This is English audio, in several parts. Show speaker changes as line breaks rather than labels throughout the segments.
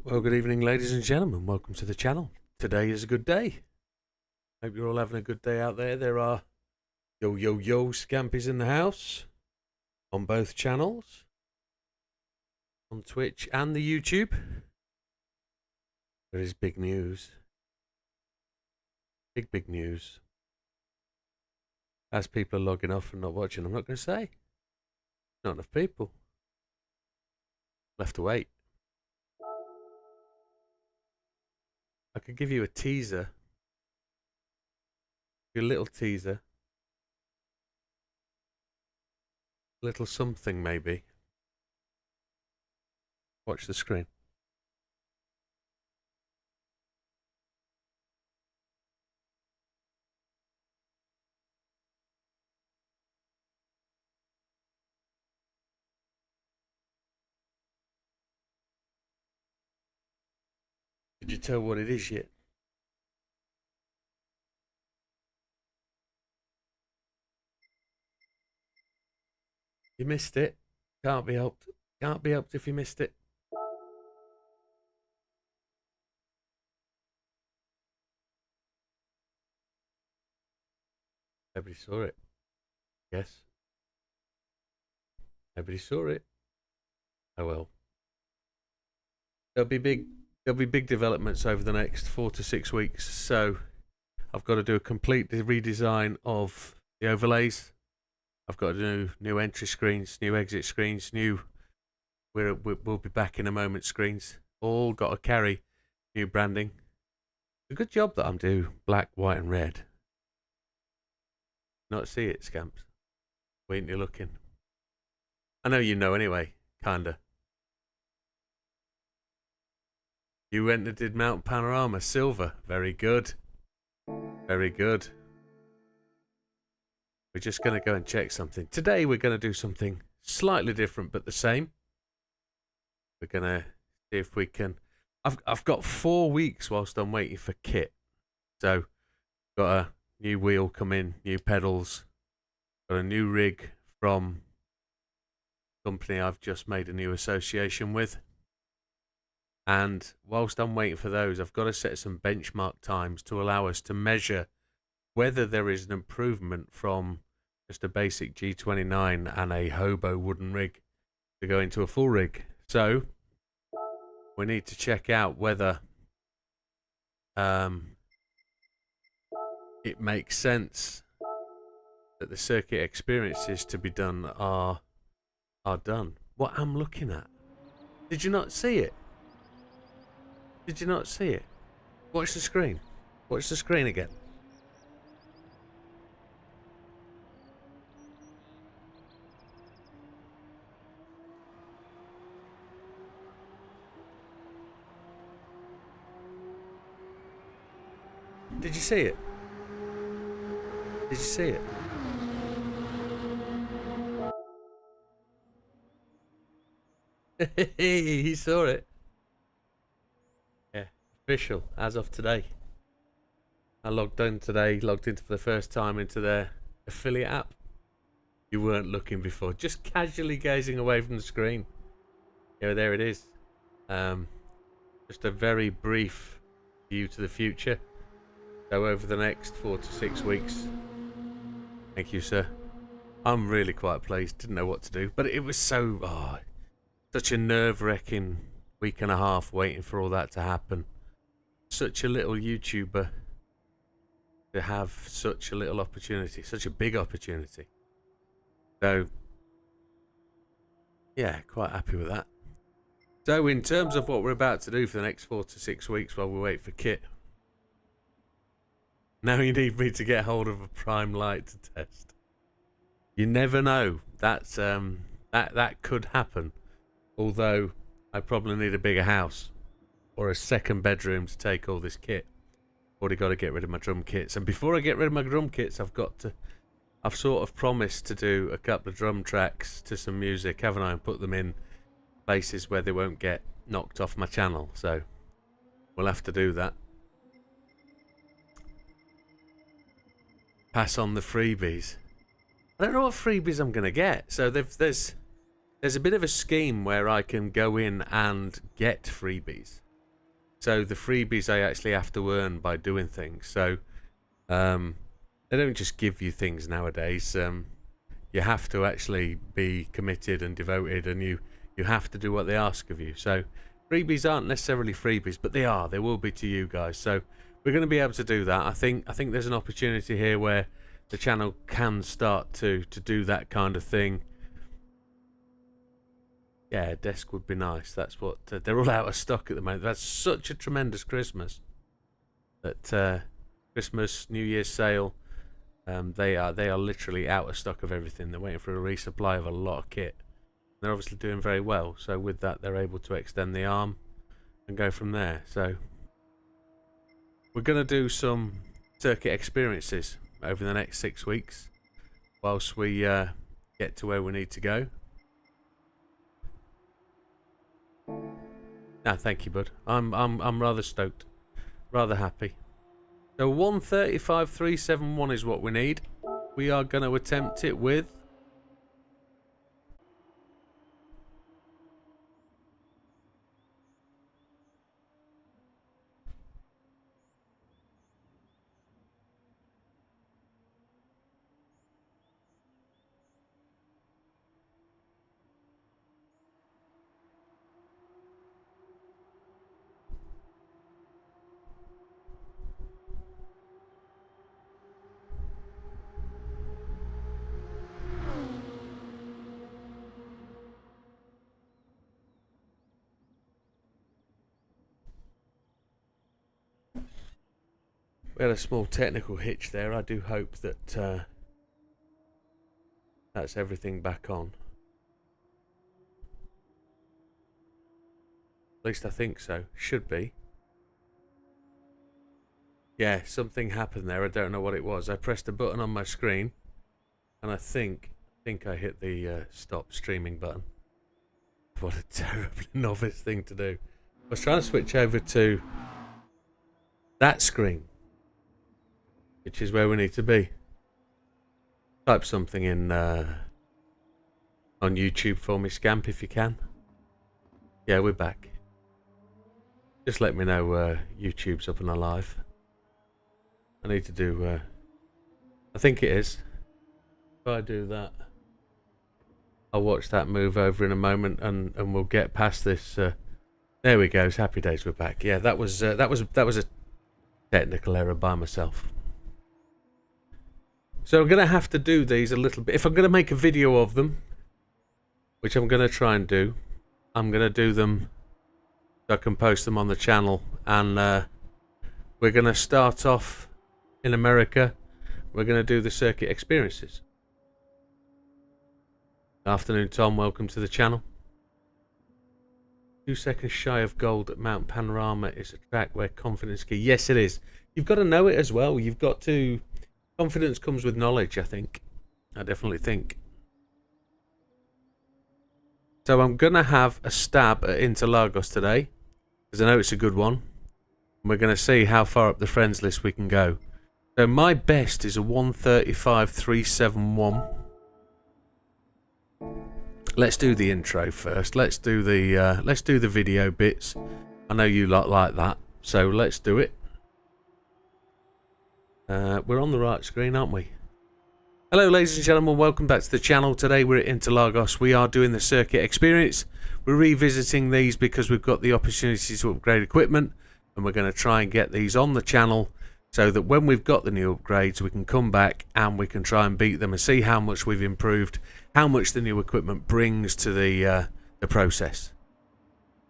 Well, good evening, ladies and gentlemen. Welcome to the channel. Today is a good day. Hope you're all having a good day out there. There are yo scampies in the house on both channels, on Twitch and the YouTube. There is big news. Big news. As people are logging off and not watching, I'm not going to say. Not enough people. Left to wait. I could give you a teaser. A little teaser. A little something maybe. Watch the screen. Did you tell what it is yet? You missed it. Can't be helped. Can't be helped if you missed it. Nobody saw it. Yes. Nobody saw it. Oh well. There'll be big developments over the next 4 to 6 weeks. So I've got to do a complete redesign of the overlays. I've got to do new entry screens, new exit screens, we'll be back in a moment screens. All got to carry new branding. It's a good job that I'm doing black, white and red. Not see it, scamps. Waiting you're looking. I know you know anyway, kinda. You went and did Mountain Panorama, silver. Very good. Very good. We're just going to go and check something. Today we're going to do something slightly different but the same. We're going to see if we can... I've got 4 weeks whilst I'm waiting for kit. So, got a new wheel come in, new pedals, got a new rig from a company I've just made a new association with. And whilst I'm waiting for those, I've got to set some benchmark times to allow us to measure whether there is an improvement from just a basic G29 and a hobo wooden rig to go into a full rig. So we need to check out whether it makes sense that the circuit experiences to be done are done. What I'm looking at. Did you not see it? Did you not see it? Watch the screen. Watch the screen again. Did you see it? Did you see it? He saw it. Yeah, official as of today. I logged in today, logged into for the first time into their affiliate app. You weren't looking before, just casually gazing away from the screen. Yeah, there it is. Just a very brief view to the future. So over the next 4 to 6 weeks. Thank you, sir. I'm really quite pleased. Didn't know what to do, but it was such a nerve-wracking week and a half waiting for all that to happen. Such a little YouTuber to have such a little opportunity, such a big opportunity. So, yeah, quite happy with that. So in terms of what we're about to do for the next 4 to 6 weeks while we wait for kit, now you need me to get hold of a prime light to test. You never know. That's that could happen. Although I probably need a bigger house or a second bedroom to take all this kit. Already got to get rid of my drum kits, and before I get rid of my drum kits, I've sort of promised to do a couple of drum tracks to some music, haven't I, and put them in places where they won't get knocked off my channel. So we'll have to do that. Pass on the freebies. I don't know what freebies I'm gonna get. So there's there's a bit of a scheme where I can go in and get freebies. So the freebies I actually have to earn by doing things. So they don't just give you things nowadays. You have to actually be committed and devoted, and you have to do what they ask of you. So freebies aren't necessarily freebies, but they are. They will be to you guys. So we're going to be able to do that. I think there's an opportunity here where the channel can start to do that kind of thing. Yeah, a desk would be nice. That's what they're all out of stock at the moment. That's such a tremendous Christmas. That Christmas, New Year's sale, they are literally out of stock of everything. They're waiting for a resupply of a lot of kit. They're obviously doing very well. So with that, they're able to extend the arm and go from there. So we're going to do some circuit experiences over the next 6 weeks, whilst we get to where we need to go. Ah, thank you, bud. I'm rather stoked, rather happy. So 135.371 is what we need. We are going to attempt it with we had a small technical hitch there. I do hope that that's everything back on. At least I think so. Should be. Yeah, something happened there. I don't know what it was. I pressed a button on my screen, and I think I hit the stop streaming button. What a terribly novice thing to do. I was trying to switch over to that screen, which is where we need to be. Type something in on YouTube for me, Scamp, if you can. Yeah, we're back. Just let me know YouTube's up and alive. I need to do... I think it is. If I do that, I'll watch that move over in a moment, and we'll get past this. There we go. Happy days. We're back. Yeah, that was a technical error by myself. So I'm going to have to do these a little bit. If I'm going to make a video of them, which I'm going to try and do, I'm going to do them so I can post them on the channel. And we're going to start off in America. We're going to do the circuit experiences. Afternoon, Tom. Welcome to the channel. 2 seconds shy of gold at Mount Panorama is a track where confidence key. Yes, it is. You've got to know it as well. You've got to... Confidence comes with knowledge, I think. I definitely think. So I'm going to have a stab at Interlagos today, because I know it's a good one. And we're going to see how far up the friends list we can go. So my best is a 135.371. Let's do the intro first. Let's do the video bits. I know you lot like that, so let's do it. We're on the right screen, aren't we? Hello, ladies and gentlemen. Welcome back to the channel. Today we're at Interlagos. We are doing the circuit experience. We're revisiting these because we've got the opportunity to upgrade equipment, and we're going to try and get these on the channel so that when we've got the new upgrades, we can come back and we can try and beat them and see how much we've improved, how much the new equipment brings to the process.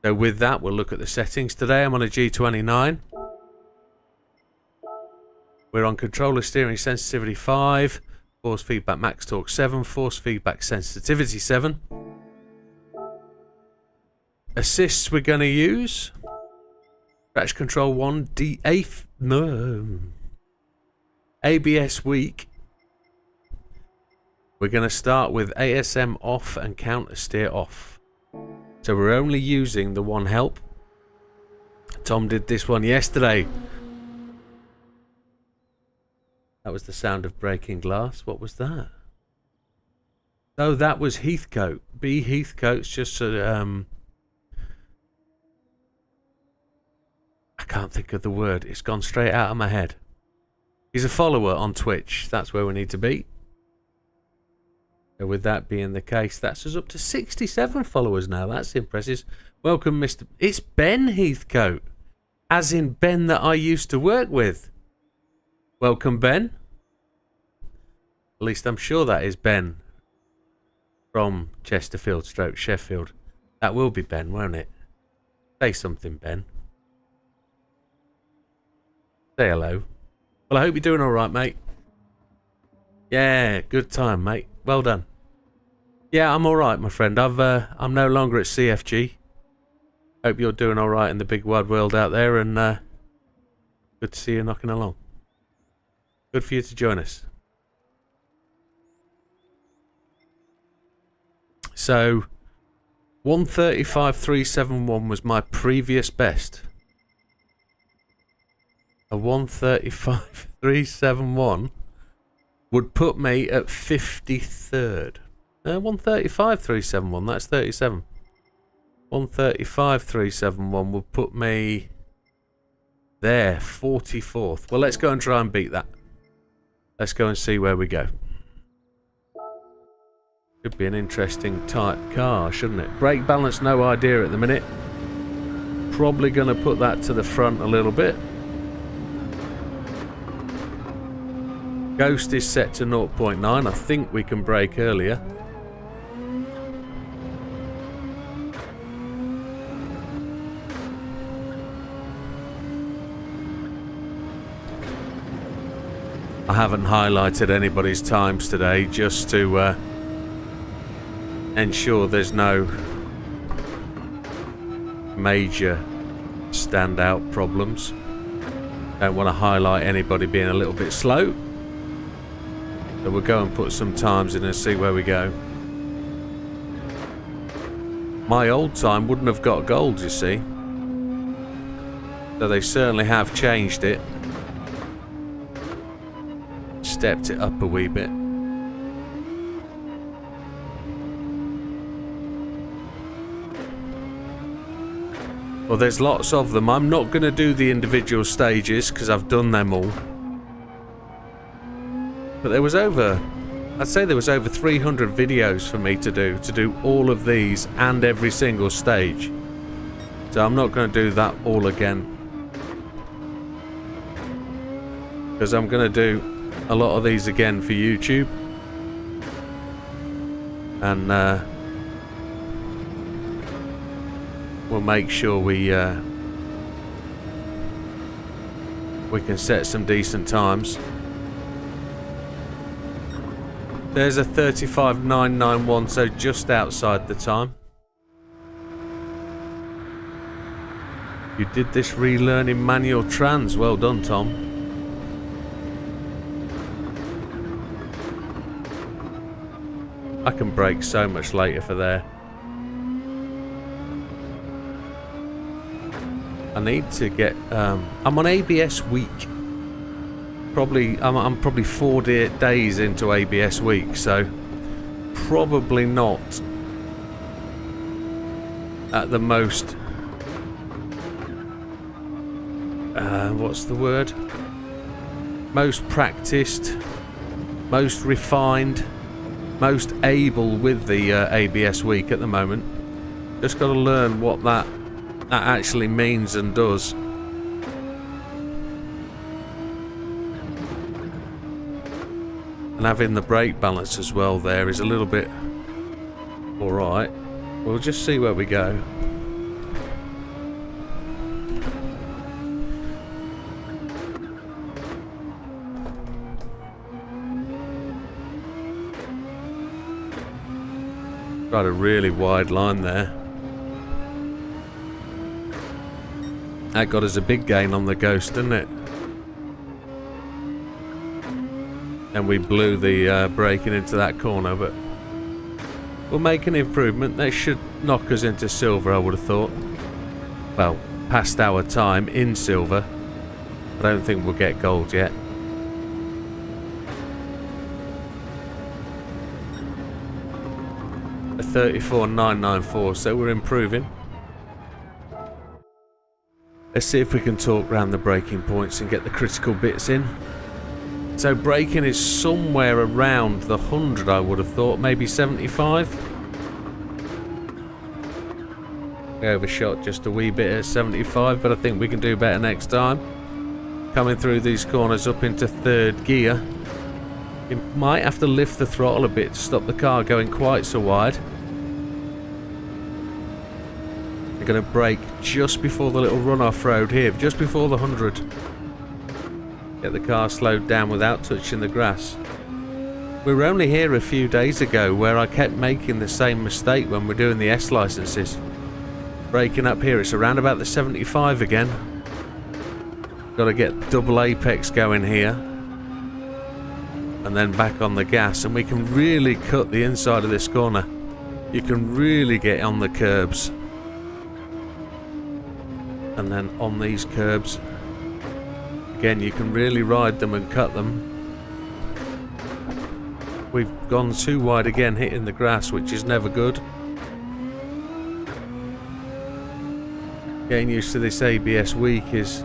So with that, we'll look at the settings. Today I'm on a G29. We're on controller steering sensitivity 5, force feedback max torque 7, force feedback sensitivity 7. Assists we're going to use. Traction control 1, ABS weak. We're going to start with ASM off and counter steer off. So we're only using the one help. Tom did this one yesterday. That was the sound of breaking glass. What was that? So that was Heathcote. B Heathcote's just I can't think of the word. It's gone straight out of my head. He's a follower on Twitch. That's where we need to be. So with that being the case, that's us up to 67 followers now. That's impressive. Welcome, Mr. It's Ben Heathcote. As in Ben that I used to work with. Welcome, Ben. At least I'm sure that is Ben. From Chesterfield / Sheffield. That will be Ben, won't it? Say something, Ben. Say hello. Well, I hope you're doing alright, mate. Yeah, good time, mate. Well done. Yeah, I'm alright, my friend. I'm no longer at CFG. Hope you're doing alright in the big wide world out there, and good to see you knocking along. Good for you to join us. So, 135.371 was my previous best. A 135.371 would put me at 53rd. 135.371, that's 37. 135.371 would put me there, 44th. Well, let's go and try and beat that. Let's go and see where we go. Could be an interesting type car, shouldn't it? Brake balance, no idea at the minute. Probably going to put that to the front a little bit. Ghost is set to 0.9. I think we can brake earlier. I haven't highlighted anybody's times today just to ensure there's no major standout problems. Don't want to highlight anybody being a little bit slow. So we'll go and put some times in and see where we go. My old time wouldn't have got gold, you see. So they certainly have changed it. Stepped it up a wee bit. Well, there's lots of them. I'm not going to do the individual stages because I've done them all. But there was I'd say there was over 300 videos for me to do all of these and every single stage. So I'm not going to do that all again. Because I'm going to do a lot of these again for YouTube. And we'll make sure we can set some decent times. There's a 35.991, so just outside the time. You did this relearning manual trans. Well done, Tom. I can brake so much later for there. I need to get I'm on ABS week. I'm probably 4 days into ABS week, so probably not at the most what's the word? Most practiced, most refined, most able with the ABS week at the moment. Just got to learn what that actually means and does. And having the brake balance as well there is a little bit alright. We'll just see where we go. Got a really wide line there. That got us a big gain on the Ghost, didn't it? And we blew the braking into that corner, but we'll make an improvement. They should knock us into silver, I would have thought. Well, past our time in silver. I don't think we'll get gold yet. a 34,994, so we're improving. Let's see if we can talk around the braking points and get the critical bits in. So braking is somewhere around the 100, I would have thought, maybe 75. We overshot just a wee bit at 75, but I think we can do better next time. Coming through these corners up into third gear. You might have to lift the throttle a bit to stop the car going quite so wide. We're going to brake just before the little run-off road here, just before the 100. Get the car slowed down without touching the grass. We were only here a few days ago where I kept making the same mistake when we're doing the S licenses. Braking up here, it's around about the 75 again. Got to get double apex going here. And then back on the gas, and we can really cut the inside of this corner. You can really get on the curbs. And then on these curbs, again, you can really ride them and cut them. We've gone too wide again, hitting the grass, which is never good. Getting used to this ABS week is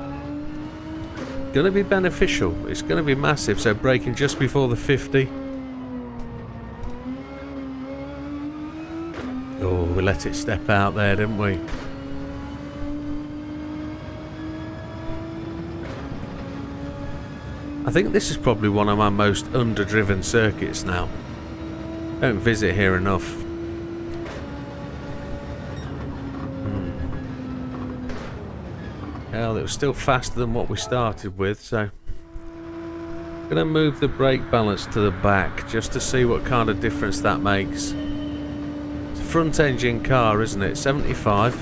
going to be beneficial. It's going to be massive. So braking just before the 50. Oh, we let it step out there, didn't we? I think this is probably one of my most underdriven circuits now. Don't visit here enough. Well, it was still faster than what we started with, so I'm going to move the brake balance to the back just to see what kind of difference that makes. It's a front engine car, isn't it? 75.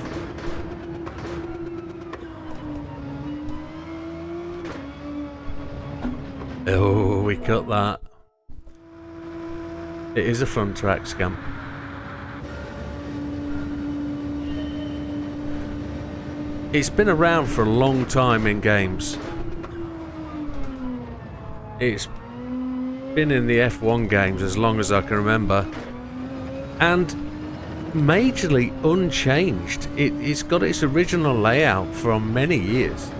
Oh, we cut that. It is a front track scamp. It's been around for a long time in games. It's been in the F1 games as long as I can remember. And majorly unchanged. It's got its original layout from many years.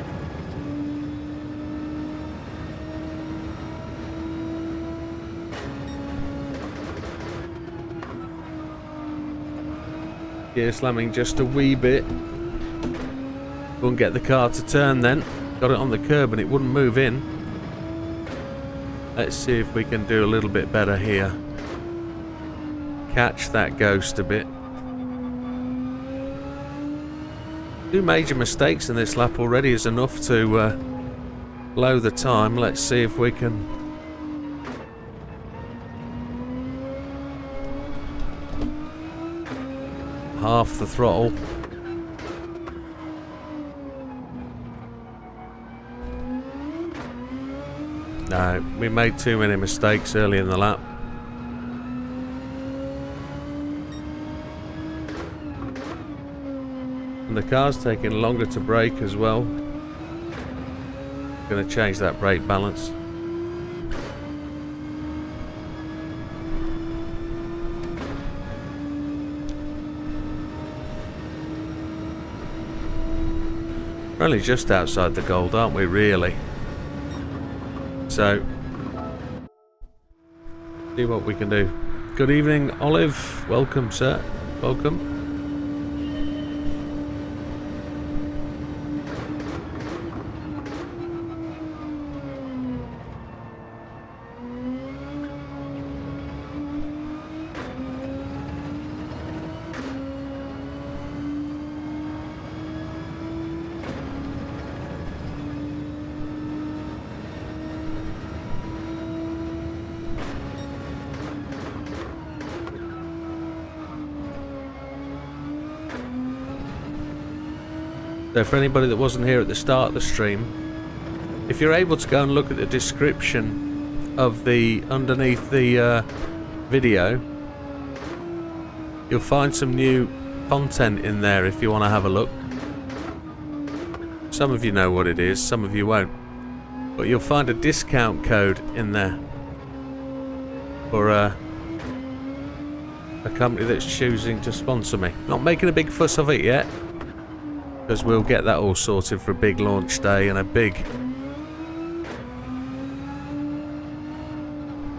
Gear slamming just a wee bit. Wouldn't get the car to turn then. Got it on the curb and it wouldn't move in. Let's see if we can do a little bit better here. Catch that ghost a bit. 2 major mistakes in this lap already is enough to blow the time. Let's see if we can half the throttle. No, we made too many mistakes early in the lap. And the car's taking longer to brake as well. Going to change that brake balance. We're only just outside the gold, aren't we, really? So, see what we can do. Good evening, Olive. Welcome, sir. Welcome. So for anybody that wasn't here at the start of the stream, if you're able to go and look at the description of the underneath the video, you'll find some new content in there if you want to have a look. Some of you know what it is, some of you won't, but you'll find a discount code in there for a company that's choosing to sponsor me. Not making a big fuss of it yet, because we'll get that all sorted for a big launch day and a big...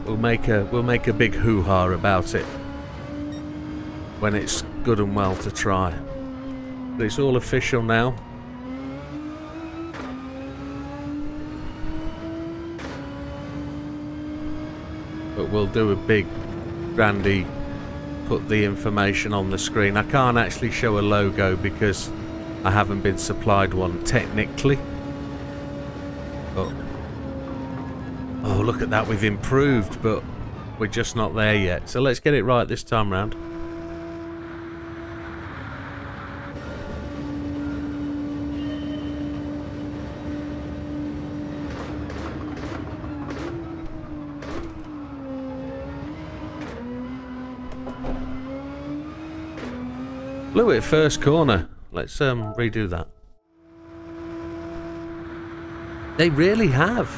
We'll make a big hoo-ha about it when it's good and well to try. But it's all official now. But we'll do a big grandy, put the information on the screen. I can't actually show a logo because I haven't been supplied one technically. But oh, look at that, we've improved, but we're just not there yet. So let's get it right this time round. Blew it first corner. Let's redo that. They really have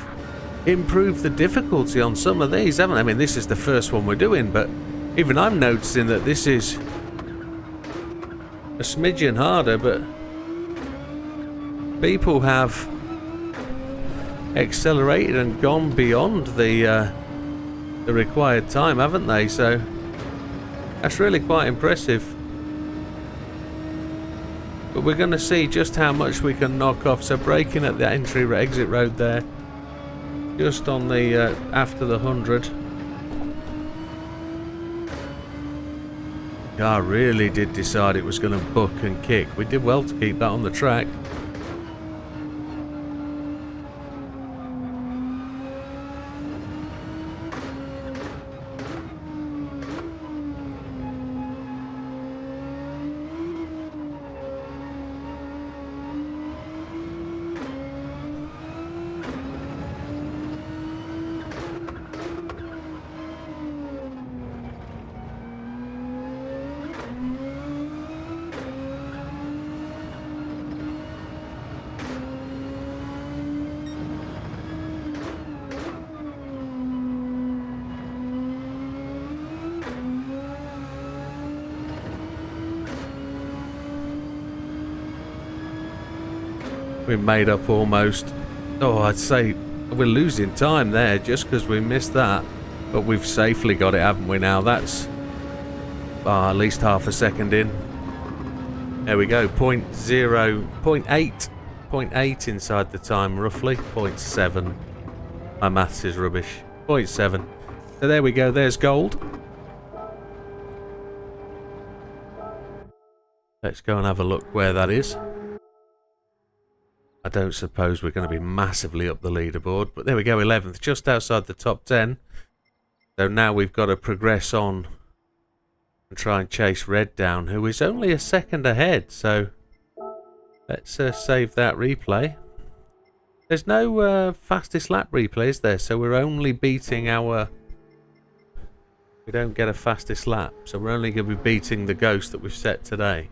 improved the difficulty on some of these, haven't they? I mean, this is the first one we're doing, but even I'm noticing that this is a smidgen harder, but people have accelerated and gone beyond the required time, haven't they? So that's really quite impressive. But we're going to see just how much we can knock off. So braking at the exit road there, just on the after the 100. Car really did decide it was going to buck and kick. We did well to keep that on the track. We made up almost. Oh, I'd say we're losing time there just because we missed that. But we've safely got it, haven't we now? That's at least half a second in. There we go. 0.8 inside the time, roughly. 0.7. My maths is rubbish. 0.7. So there we go. There's gold. Let's go and have a look where that is. I don't suppose we're going to be massively up the leaderboard, but there we go, 11th, just outside the top 10. So now we've got to progress on and try and chase Red down, who is only a second ahead. So let's save that replay. There's no fastest lap replay, is there? So we're only beating our... We don't get a fastest lap, so we're only going to be beating the ghost that we've set today.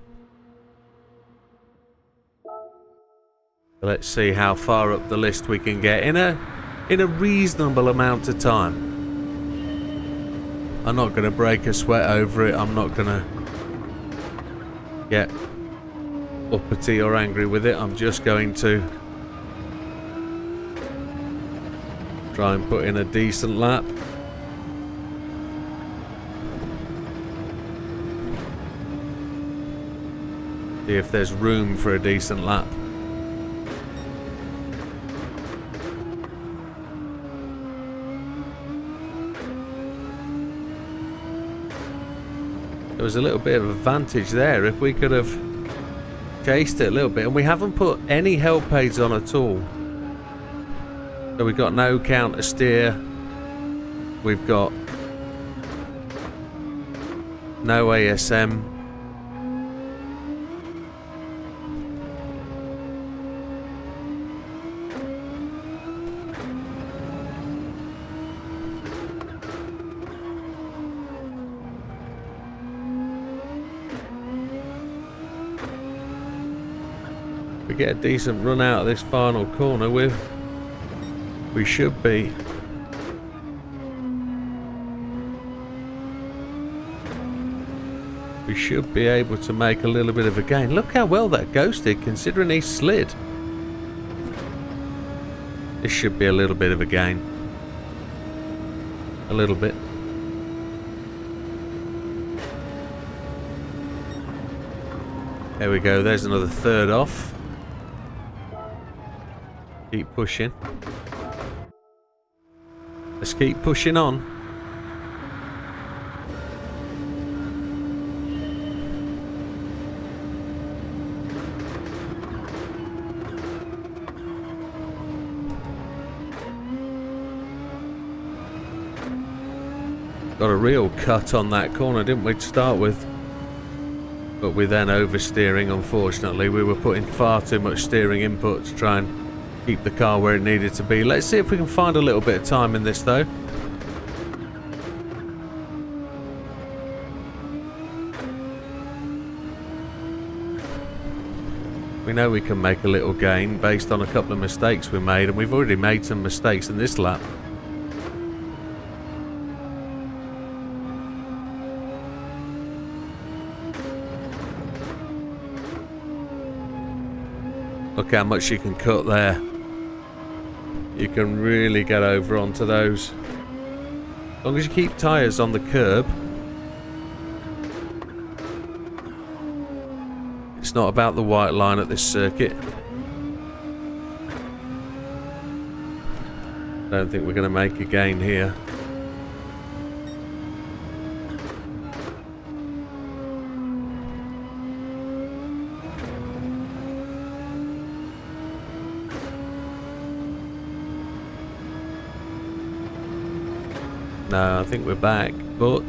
Let's see how far up the list we can get in a reasonable amount of time. I'm not going to break a sweat over it. I'm not going to get uppity or angry with it. I'm just going to try and put in a decent lap. See if there's room for a decent lap. There was a little bit of advantage there if we could have chased it a little bit, and we haven't put any help aids on at all. So we've got no counter steer, we've got no ASM, we get a decent run out of this final corner, we should be we should be able to make a little bit of a gain. Look how well that ghosted, considering he slid. This should be a little bit of a gain. A little bit. There we go, there's another third off. Keep pushing. Let's keep pushing on. Got a real cut on that corner, didn't we, to start with? But we're then oversteering, unfortunately. We were putting far too much steering input to try and keep the car where it needed to be. Let's see if we can find a little bit of time in this, though. We know we can make a little gain based on a couple of mistakes we made, and we've already made some mistakes in this lap. Look how much you can cut there. You can really get over onto those. As long as you keep tyres on the curb. It's not about the white line at this circuit. I don't think we're going to make a gain here. No, I think we're back, but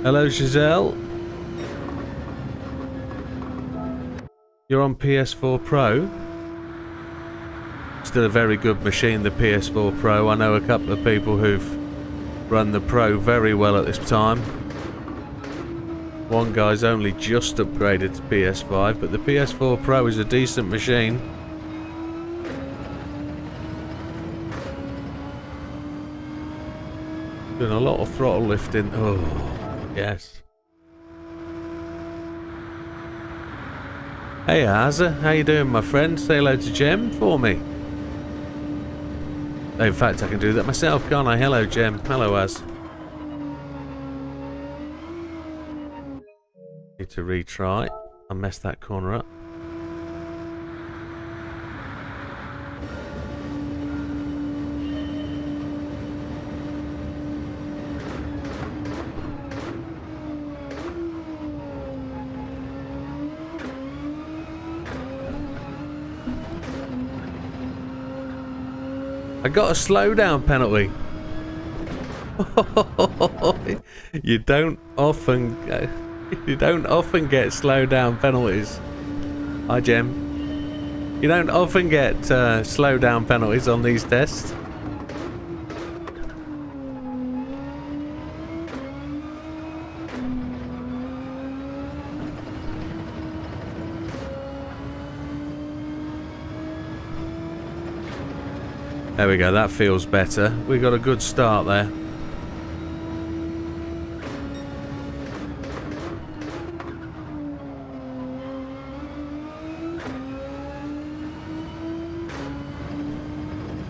hello, Giselle. You're on PS4 Pro. Still a very good machine, the PS4 Pro. I know a couple of people who've run the Pro very well at this time. One guy's only just upgraded to PS5, but the PS4 Pro is a decent machine. Doing a lot of throttle lifting. Oh, yes. Hey Azza, how you doing, my friend? Say hello to Jem for me. In fact, I can do that myself, can't I? Hello, Jem. Hello, Az. Need to retry. I messed that corner up. I got a slowdown penalty. You don't often get slowdown penalties. Hi, Jem. You don't often get slowdown penalties on these tests. There we go, that feels better. We got a good start there.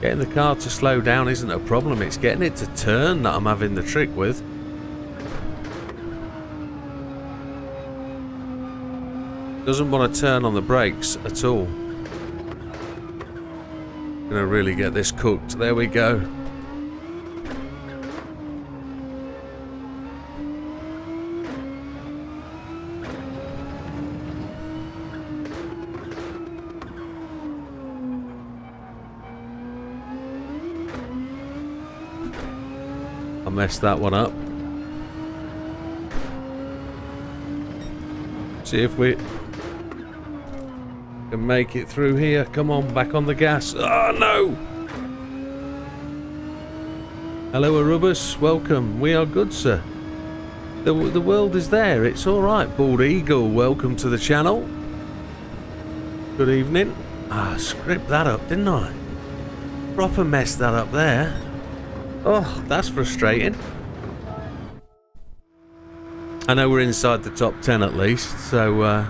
Getting the car to slow down isn't a problem, it's getting it to turn that I'm having the trick with. Doesn't want to turn on the brakes at all. Gonna really get this cooked. There we go. I messed that one up. See if we can make it through here. Come on, back on the gas. Oh no! Hello, Arubus. Welcome. We are good, sir. The world is there. It's all right. Bald Eagle, welcome to the channel. Good evening. Ah, script that up, didn't I? Proper messed that up there. Oh, that's frustrating. I know we're inside the top 10 at least, so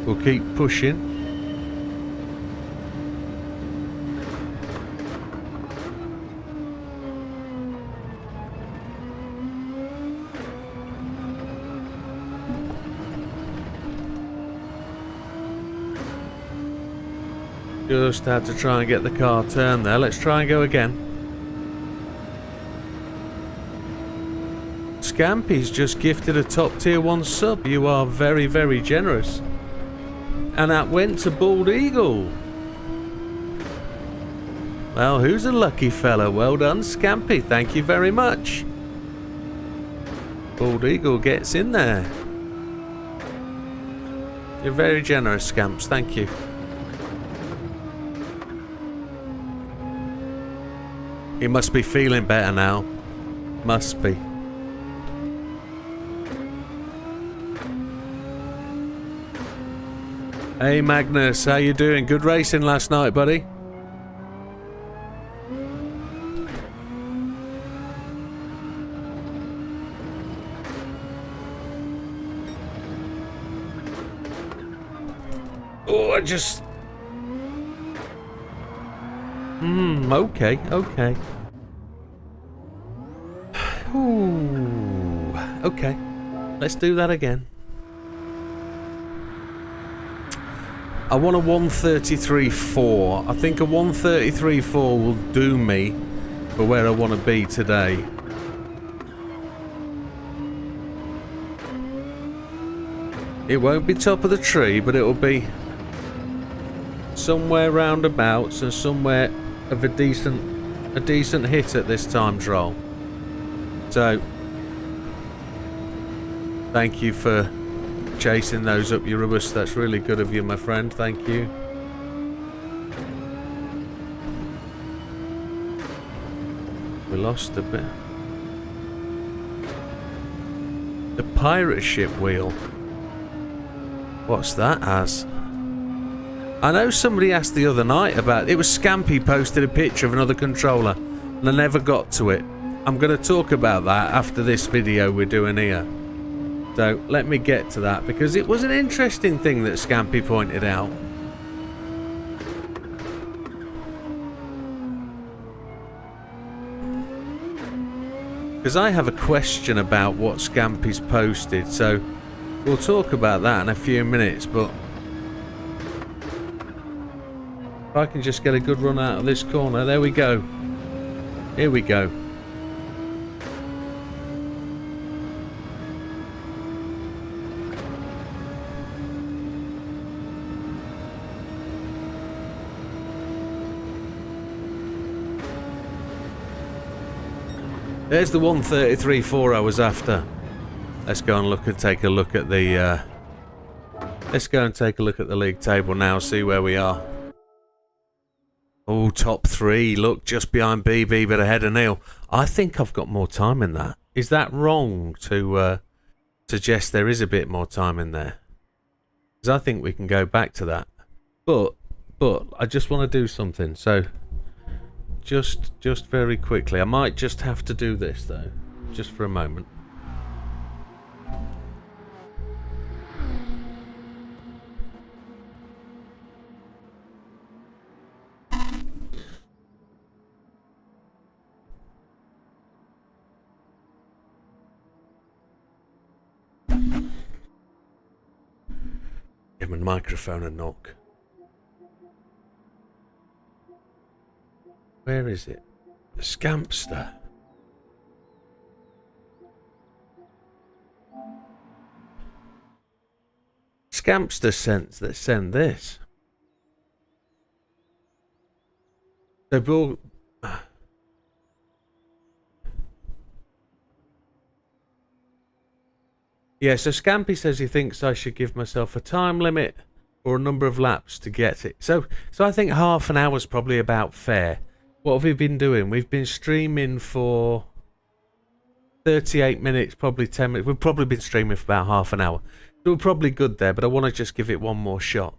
we'll keep pushing. Just had to try and get the car turned there. Let's try and go again. Scampy's just gifted a top tier 1 sub. You are very, very generous. And that went to Bald Eagle. Well, who's a lucky fella? Well done, Scampy. Thank you very much. Bald Eagle gets in there. You're very generous, Scamps. Thank you. He must be feeling better now. Must be. Hey Magnus, how you doing? Good racing last night, buddy. Oh, I just... okay, okay. Ooh, okay. Let's do that again. I want a 133.4. I think a 133.4 will do me for where I want to be today. It won't be top of the tree, but it will be somewhere roundabouts and somewhere of a decent hit at this time trial. So, thank you for chasing those up, Eurobus. That's really good of you, my friend. Thank you. We lost a bit. The pirate ship wheel. What's that as? I know somebody asked the other night about it. Was Scampy posted a picture of another controller and I never got to it. I'm going to talk about that after this video we're doing here. So let me get to that because it was an interesting thing that Scampy pointed out. Because I have a question about what Scampy's posted, so we'll talk about that in a few minutes, but if I can just get a good run out of this corner, there we go. Here we go. There's the 133.4 I was after. Let's go and take a look at the let's go and take a look at the league table now, see where we are. Oh, top 3. Look, just behind BB, but ahead of Neil. I think I've got more time in that. Is that wrong to suggest there is a bit more time in there? Because I think we can go back to that. But I just want to do something. So just very quickly. I might just have to do this though, just for a moment. Give my microphone a knock. Where is it? The Scampster. Scampster send this. So Bill. Yeah, so Scampy says he thinks I should give myself a time limit or a number of laps to get it. So I think half an hour is probably about fair. What have we been doing? We've been streaming for 38 minutes, probably 10 minutes. We've probably been streaming for about half an hour. So we're probably good there, but I want to just give it one more shot.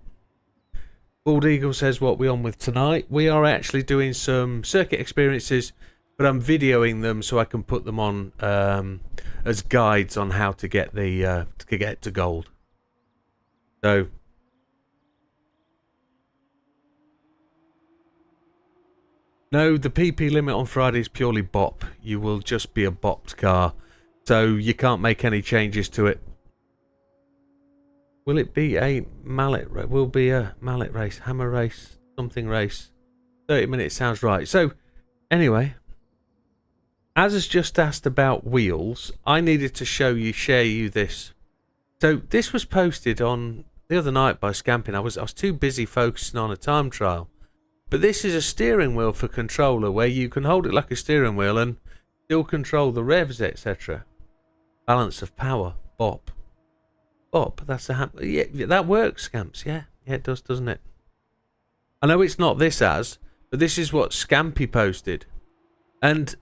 Bald Eagle says, what are we on with tonight? We are actually doing some circuit experiences but I'm videoing them so I can put them on as guides on how to get the to get to gold. So no, the PP limit on Friday is purely bop. You will just be a bopped car, so you can't make any changes to it. Will it be a mallet race? Will be a mallet race, hammer race, something race. 30 minutes sounds right. So anyway, as has just asked about wheels, I needed to share you this. So this was posted on the other night by Scamping. I was too busy focusing on a time trial. But this is a steering wheel for controller where you can hold it like a steering wheel and still control the revs, etc. Balance of power, bop. Bop, that's a yeah, that works, Scamps. Yeah, it does, doesn't it? I know it's not this but this is what Scampy posted. And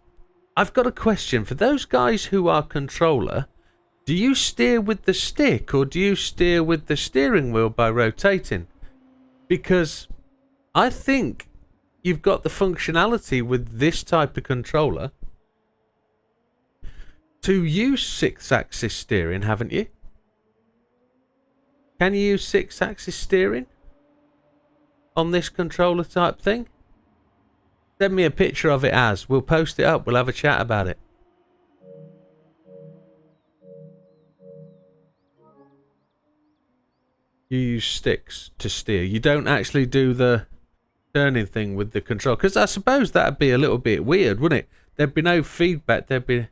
I've got a question for those guys who are controller. Do you steer with the stick or do you steer with the steering wheel by rotating? Because I think you've got the functionality with this type of controller to use 6-axis steering, haven't you? Can you use 6-axis steering on this controller type thing? Send me a picture of it as. We'll post it up. We'll have a chat about it. You use sticks to steer. You don't actually do the turning thing with the control. Because I suppose that would be a little bit weird, wouldn't it? There'd be no feedback. There'd be...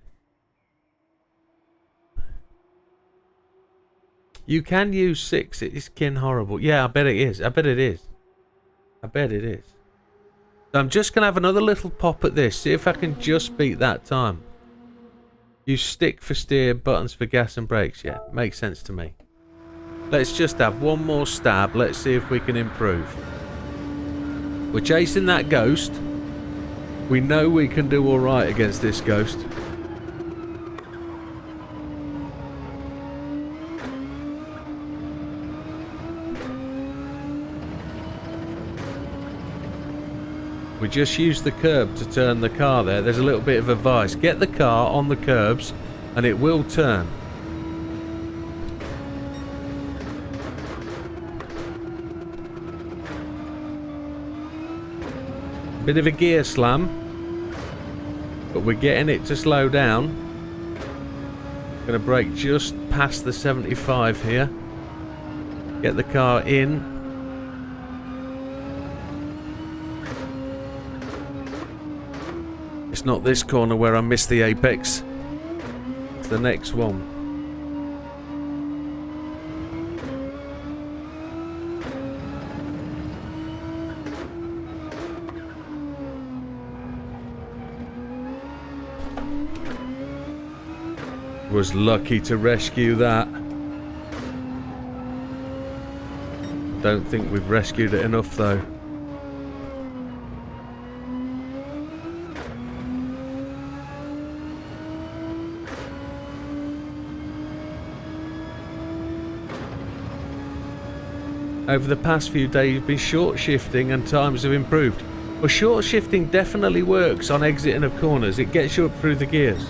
You can use 6. It's kin horrible. Yeah, I bet it is. I bet it is. I bet it is. So I'm just going to have another little pop at this. See if I can just beat that time. Use stick for steer, buttons for gas and brakes. Yeah, makes sense to me. Let's just have one more stab. Let's see if we can improve. We're chasing that ghost. We know we can do alright against this ghost. We just use the curb to turn the car there. There's a little bit of advice. Get the car on the curbs and it will turn. Bit of a gear slam, but we're getting it to slow down. Gonna brake just past the 75 here. Get the car in. It's not this corner where I missed the apex. It's the next one. Was lucky to rescue that. Don't think we've rescued it enough though. Over the past few days you've been short shifting and times have improved. Well, short shifting definitely works on exiting of corners. It gets you up through the gears.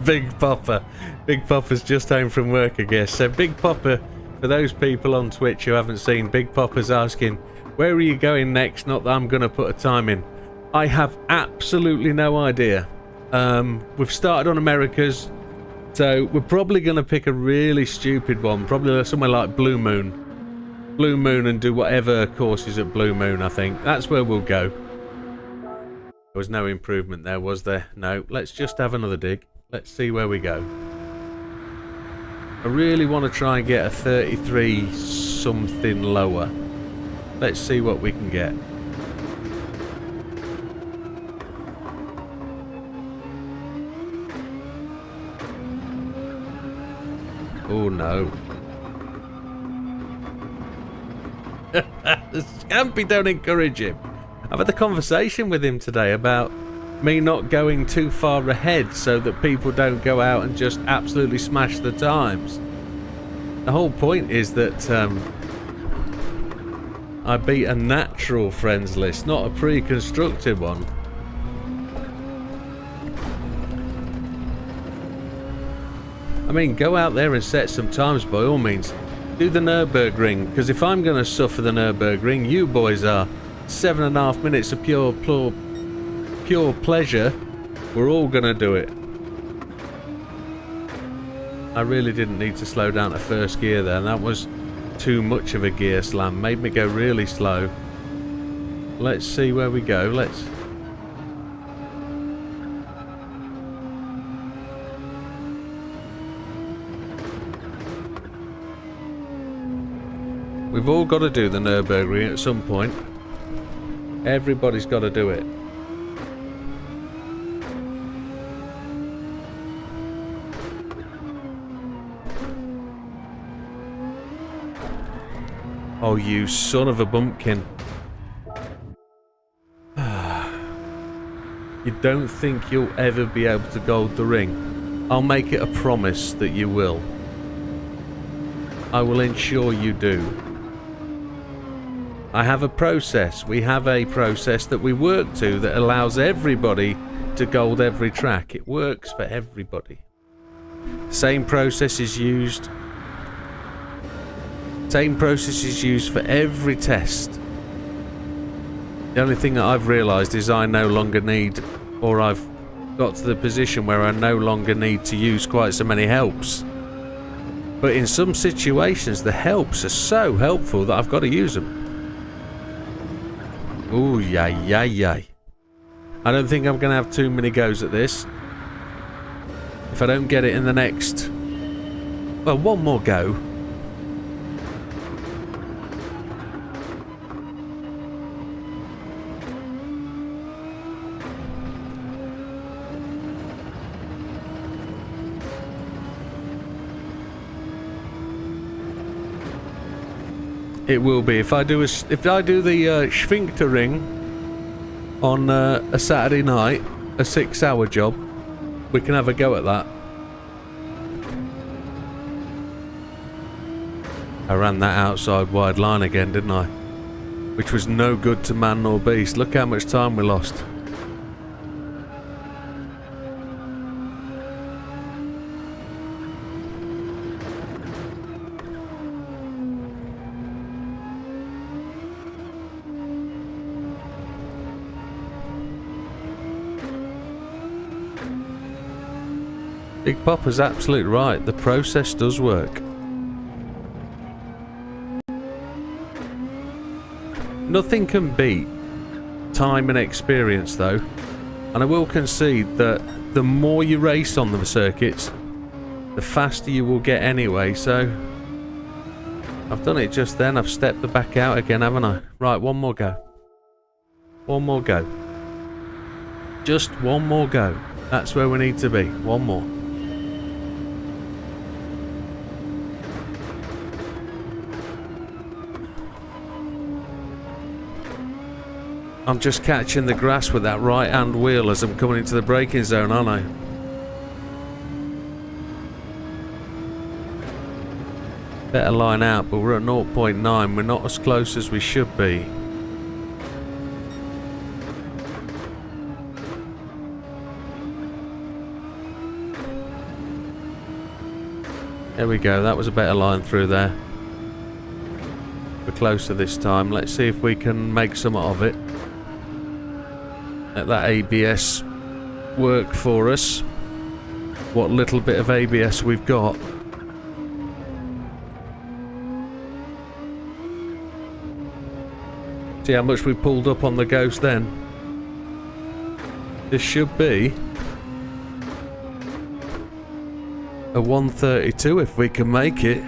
Big Popper. Big Popper's just home from work, I guess. So Big Popper, for those people on Twitch who haven't seen, Big Popper's asking, where are you going next? Not that I'm going to put a time in. I have absolutely no idea. We've started on Americas, so we're probably going to pick a really stupid one. Probably somewhere like Blue Moon. Blue Moon and do whatever courses at Blue Moon, I think. That's where we'll go. There was no improvement there, was there? No. Let's just have another dig. Let's see where we go. I really want to try and get a 33 something lower. Let's see what we can get. Oh no. Scampy, don't encourage him. I've had a conversation with him today about me not going too far ahead so that people don't go out and just absolutely smash the times. The whole point is that I beat a natural friends list, not a pre-constructed one. I mean, go out there and set some times by all means. Do the Nürburgring, because if I'm going to suffer the Nürburgring, you boys are. 7.5 minutes of pure pleasure. We're all going to do it. I really didn't need to slow down to first gear there. That was too much of a gear slam. Made me go really slow. Let's see where we go. We've all got to do the Nürburgring at some point. Everybody's got to do it. Oh, you son of a bumpkin. You don't think you'll ever be able to gold the ring? I'll make it a promise that you will. I will ensure you do. I have a process. We have a process that we work to that allows everybody to gold every track. It works for everybody. Same process is used. Same process is used for every test. The only thing that I've realised is I no longer need, or I've got to the position where I no longer need to use quite so many helps. But in some situations, the helps are so helpful that I've got to use them. Ooh, yay. I don't think I'm going to have too many goes at this. If I don't get it in the next... well, one more go. It will be if I do the Sphincter ring on a Saturday night, a 6-hour job. We can have a go at that. I ran that outside wide line again, didn't I? Which was no good to man nor beast. Look how much time we lost. Big Papa's absolutely right. The process does work. Nothing can beat time and experience though. And I will concede that the more you race on the circuits, the faster you will get anyway. So I've done it just then. I've stepped the back out again, haven't I? Right, one more go. One more go. Just one more go. That's where we need to be. One more. I'm just catching the grass with that right hand wheel as I'm coming into the braking zone, aren't I? Better line out, but we're at 0.9. We're not as close as we should be. There we go, that was a better line through there. We're closer this time. Let's see if we can make some of it. Let that ABS work for us. What little bit of ABS we've got. See how much we pulled up on the Ghost then. This should be a 132 if we can make it.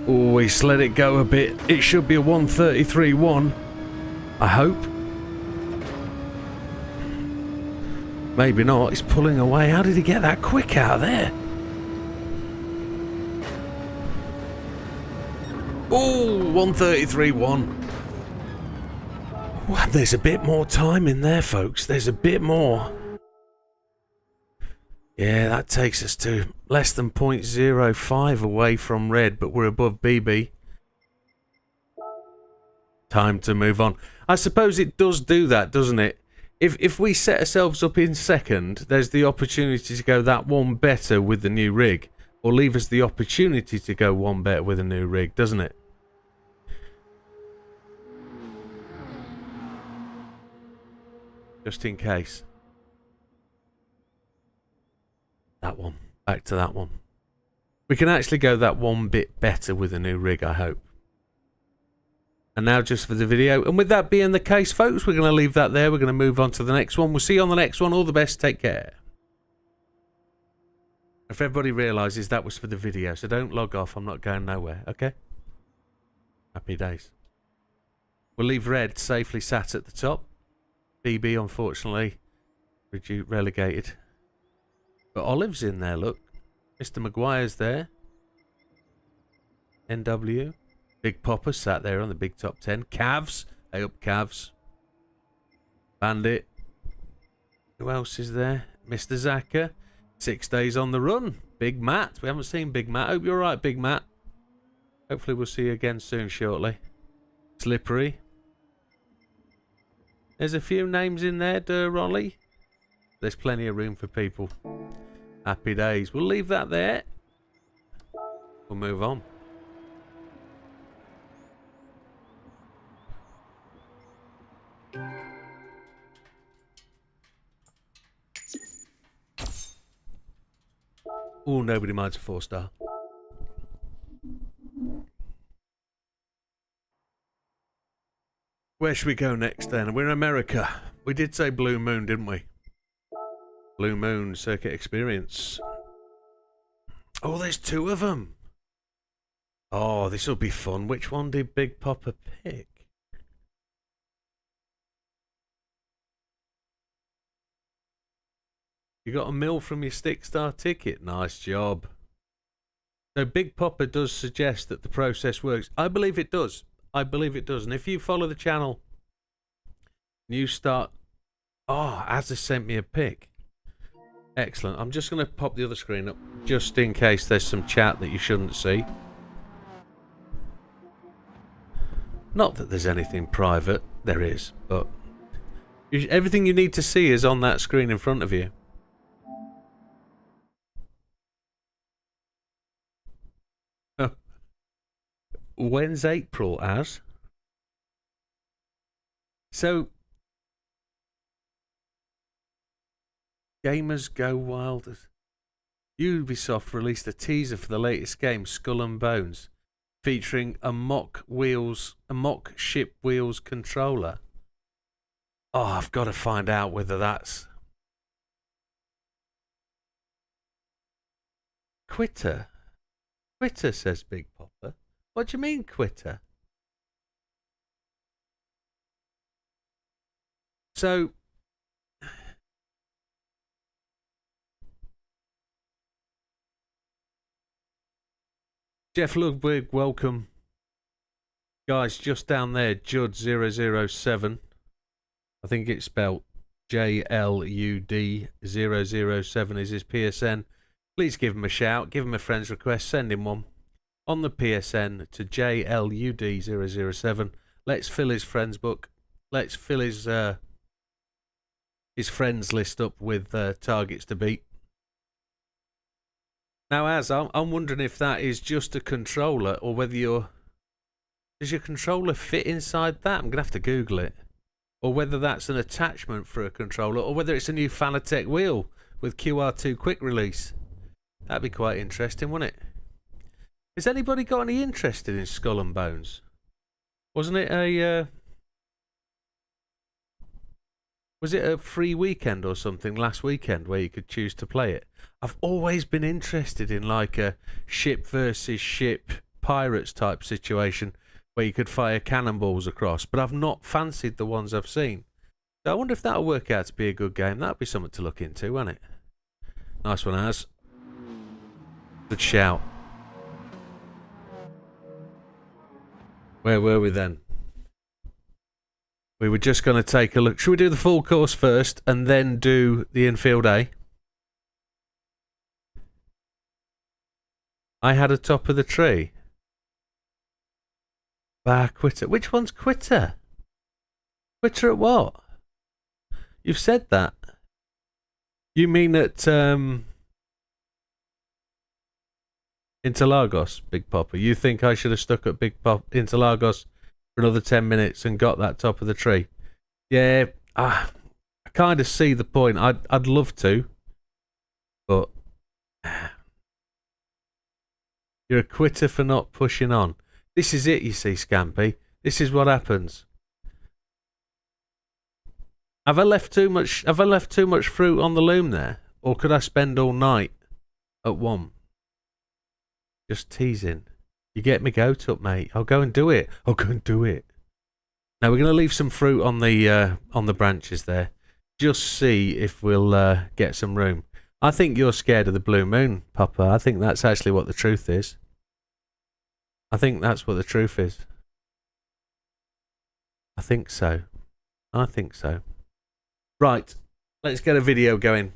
Oh, we let it go a bit. It should be a 133.1. I hope. Maybe not. He's pulling away. How did he get that quick out of there? Oh, 133.1. Well, there's a bit more time in there, folks. There's a bit more. Yeah, that takes us to less than 0.05 away from red, but we're above BB. Time to move on. I suppose it does do that, doesn't it? If we set ourselves up in second, there's the opportunity to go that one better with the new rig. Or leave us the opportunity to go one better with a new rig, doesn't it? Just in case. That one. Back to that one. We can actually go that one bit better with a new rig, I hope. And now just for the video. And with that being the case, folks, we're going to leave that there. We're going to move on to the next one. We'll see you on the next one. All the best. Take care. If everybody realises that was for the video, so don't log off. I'm not going nowhere, okay? Happy days. We'll leave red safely sat at the top. BB, unfortunately, relegated. But Olive's in there, look. Mr. Maguire's there. NW. Big Popper sat there on the big top 10. Cavs. Hey up, Cavs. Bandit. Who else is there? Mr. Zaka. 6 days on the run. Big Matt. We haven't seen Big Matt. Hope you're alright, Big Matt. Hopefully we'll see you again soon, shortly. Slippery. There's a few names in there, Rolly. There's plenty of room for people. Happy days. We'll leave that there. We'll move on. Oh, nobody minds a 4-star. Where should we go next then? We're in America. We did say Blue Moon, didn't we? Blue Moon Circuit Experience. Oh, there's 2 of them. Oh, this will be fun. Which one did Big Popper pick? You got a mil from your stick-star ticket. Nice job. So Big Popper does suggest that the process works. I believe it does. I believe it does. And if you follow the channel, you start... Oh, Azza sent me a pic. Excellent. I'm just going to pop the other screen up just in case there's some chat that you shouldn't see. Not that there's anything private. There is. But everything you need to see is on that screen in front of you. When's April, Az? So, Gamers Go Wild. Ubisoft released a teaser for the latest game, Skull and Bones, featuring a mock ship wheels controller. Oh, I've got to find out whether that's Quitter. Quitter, says Big Popper. What do you mean, Quitter? So, Jeff Ludwig, welcome. Guys, just down there, Judd007. I think it's spelled JLUD007 is his PSN. Please give him a shout, give him a friend's request, send him one. On the PSN to JLUD007. Let's fill his friends book. Let's fill his friends list up with targets to beat. Now, Az, I'm wondering if that is just a controller or whether does your controller fit inside that? I'm going to have to Google it. Or whether that's an attachment for a controller or whether it's a new Fanatec wheel with QR2 quick release. That'd be quite interesting, wouldn't it? Has anybody got any interested in Skull and Bones? Wasn't it a was it a free weekend or something last weekend where you could choose to play it? I've always been interested in like a ship versus ship pirates type situation where you could fire cannonballs across, but I've not fancied the ones I've seen. So I wonder if that'll work out to be a good game. That'd be something to look into, won't it? Nice one, Az. Good shout. Where were we then? We were just going to take a look. Should we do the full course first and then do the infield A? I had a top of the tree. Quitter. Which one's quitter? Quitter at what? You've said that. You mean at Interlagos, Big Popper? You think I should have stuck at Interlagos for another 10 minutes and got that top of the tree? Yeah, I kind of see the point. I'd love to, but you're a quitter for not pushing on. This is it, you see, Scampy. This is what happens. Have I left too much fruit on the loom there? Or could I spend all night at one? Just teasing. You get me goat up, mate. I'll go and do it. I'll go and do it. Now we're going to leave some fruit on the branches there. Just see if we'll get some room. I think you're scared of the blue moon, Papa. I think that's actually what the truth is. I think that's what the truth is. I think so. I think so. Right, let's get a video going.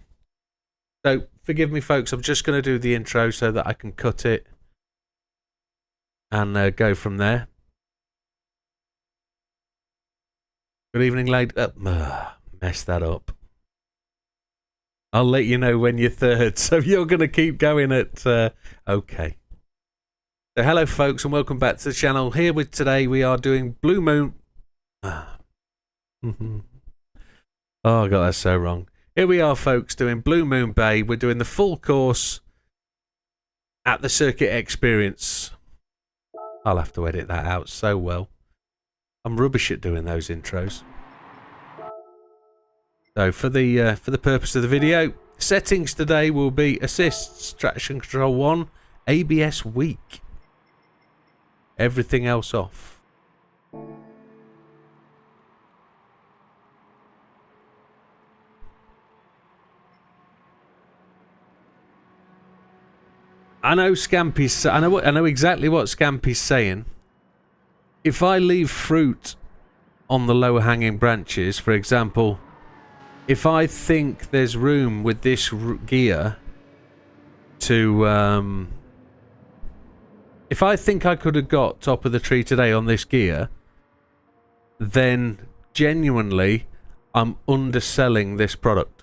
So, forgive me folks, I'm just going to do the intro so that I can cut it and go from there. Good evening, lady. Messed that up. I'll let you know when you're third, so you're going to keep going at... okay. So, hello folks, and welcome back to the channel. Here with today, we are doing Blue Moon... Oh, I got that so wrong. Here we are, folks, doing Blue Moon Bay. We're doing the full course at the Circuit Experience. I'll have to edit that out so well. I'm rubbish at doing those intros. So, for the purpose of the video, settings today will be assists, traction control 1, ABS weak. Everything else off. I know Scampy's. I know exactly what Scampy's saying. If I leave fruit on the lower hanging branches, for example, if I think there's room with this gear to, if I think I could have got top of the tree today on this gear, then genuinely I'm underselling this product.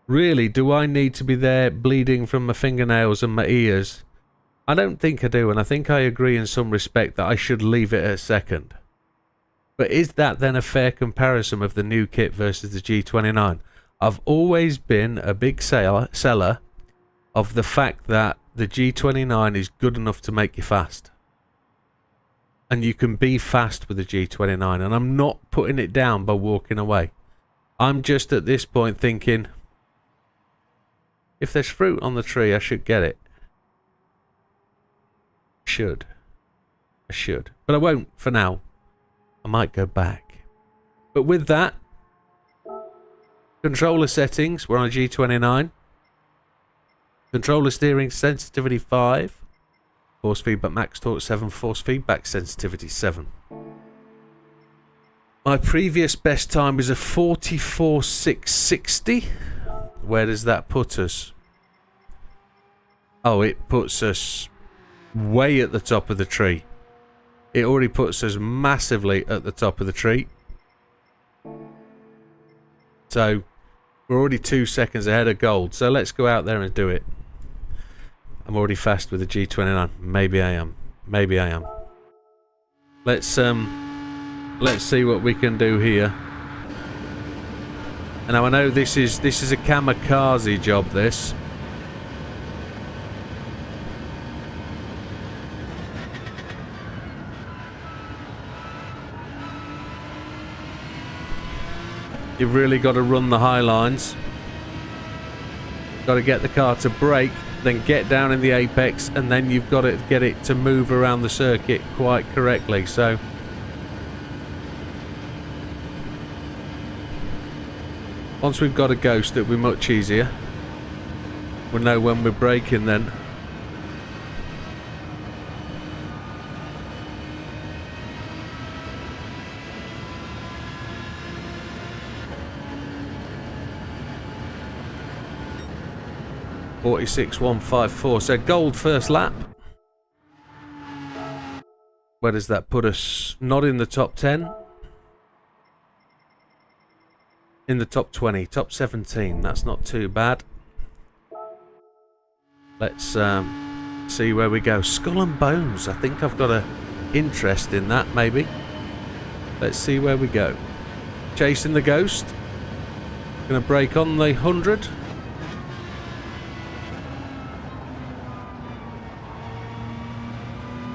Really, do I need to be there bleeding from my fingernails and my ears? I don't think I do, and I think I agree in some respect that I should leave it at second. But is that then a fair comparison of the new kit versus the G29? I've always been a big seller of the fact that the G29 is good enough to make you fast. And you can be fast with the G29, and I'm not putting it down by walking away. I'm just at this point thinking... if there's fruit on the tree, I should get it. I should. But I won't for now. I might go back. But with that, controller settings, we're on a G29. Controller steering sensitivity 5. Force feedback max torque 7. Force feedback sensitivity 7. My previous best time was a 44.660. Where does that put us? Oh, it puts us way at the top of the tree. It already puts us massively at the top of the tree. So, we're already 2 seconds ahead of gold. So let's go out there and do it. I'm already fast with the G29. Maybe I am. Maybe I am. Let's see what we can do here. And now I know this is a kamikaze job, this. You've really got to run the high lines. Got to get the car to brake, then get down in the apex, and then you've got to get it to move around the circuit quite correctly. So once we've got a ghost, it'll be much easier. We'll know when we're braking then. 46.154. So gold first lap. Where does that put us? Not in the top 10. In the top 20. Top 17. That's not too bad. Let's see where we go. Skull and Bones. I think I've got an interest in that, maybe. Let's see where we go. Chasing the Ghost. Gonna break on the 100.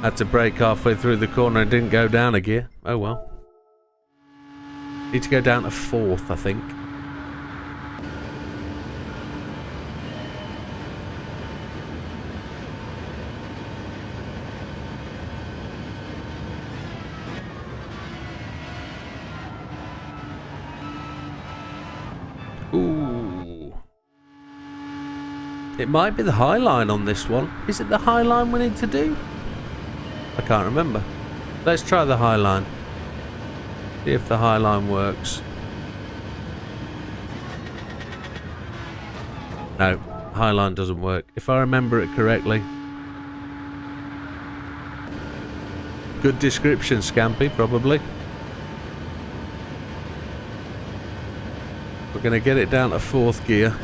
Had to brake halfway through the corner and didn't go down a gear. Oh well. Need to go down to 4th, I think. Ooh. It might be the high line on this one. Is it the high line we need to do? I can't remember. Let's try the high line. See if the high line works. No, high line doesn't work. If I remember it correctly. Good description, Scampy, probably. We're going to get it down to 4th gear.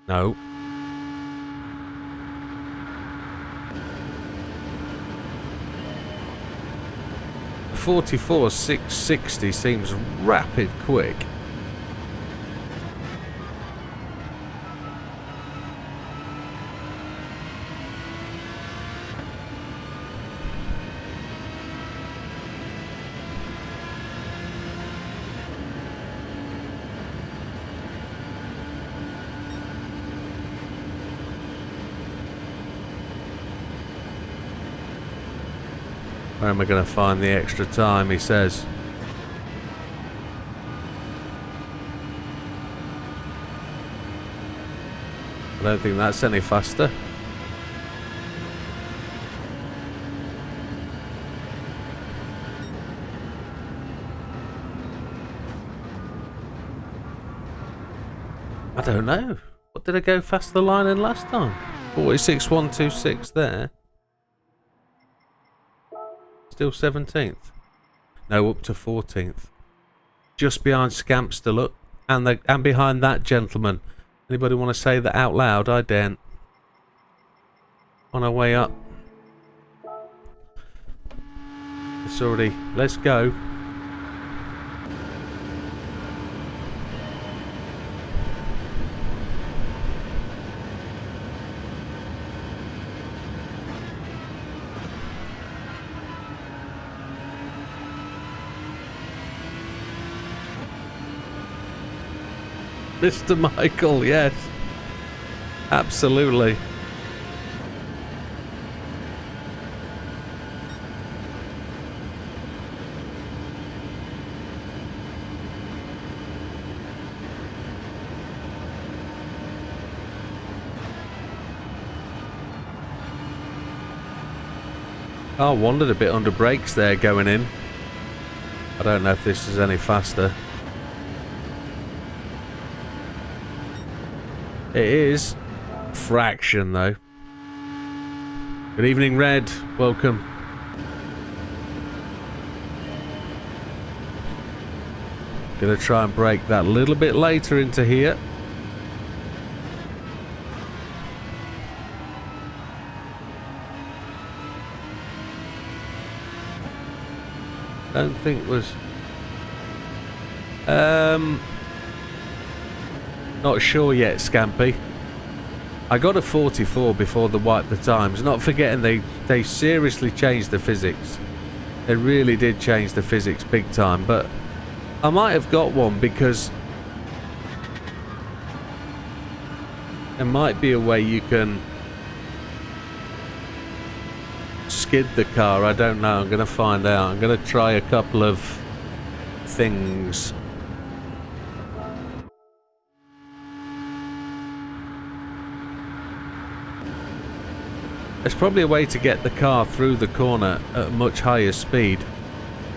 No. The 44.660 seems rapid quick. Where am I going to find the extra time, he says. I don't think that's any faster. I don't know. What did I go faster the line in last time? 46.126 there. Still 17th. No, up to 14th. Just behind Scampster, look. And behind that gentleman. Anybody want to say that out loud? I daren't. On our way up. It's already... Let's go. Mr. Michael, yes. Absolutely. I wandered a bit under brakes there going in. I don't know if this is any faster. It is. Fraction, though. Good evening, Red. Welcome. Gonna try and brake that a little bit later into here. Don't think it was... Not sure yet, Scampy. I got a 44 before they wiped the times. Not forgetting they seriously changed the physics. They really did change the physics big time. But I might have got one because there might be a way you can skid the car. I don't know. I'm going to find out. I'm going to try a couple of things. There's probably a way to get the car through the corner at a much higher speed.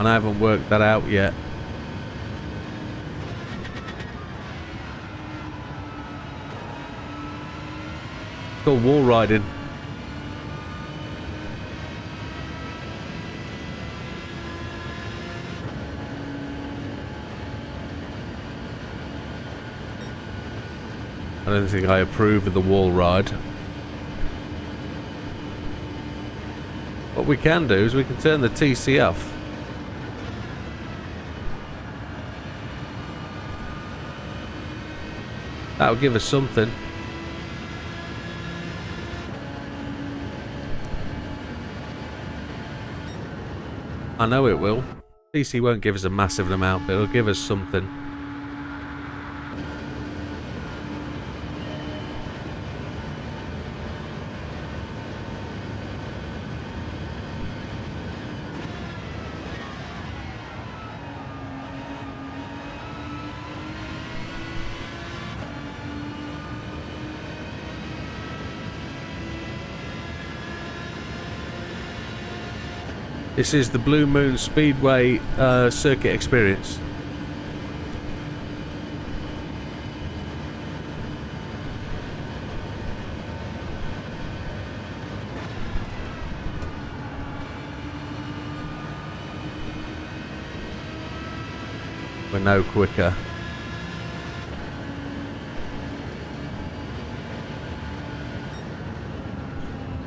And I haven't worked that out yet. It's called wall riding. I don't think I approve of the wall ride. What we can do is we can turn the TC off. That'll give us something. I know it will. TC won't give us a massive amount, but it'll give us something. This is the Blue Moon Speedway circuit experience. We're no quicker.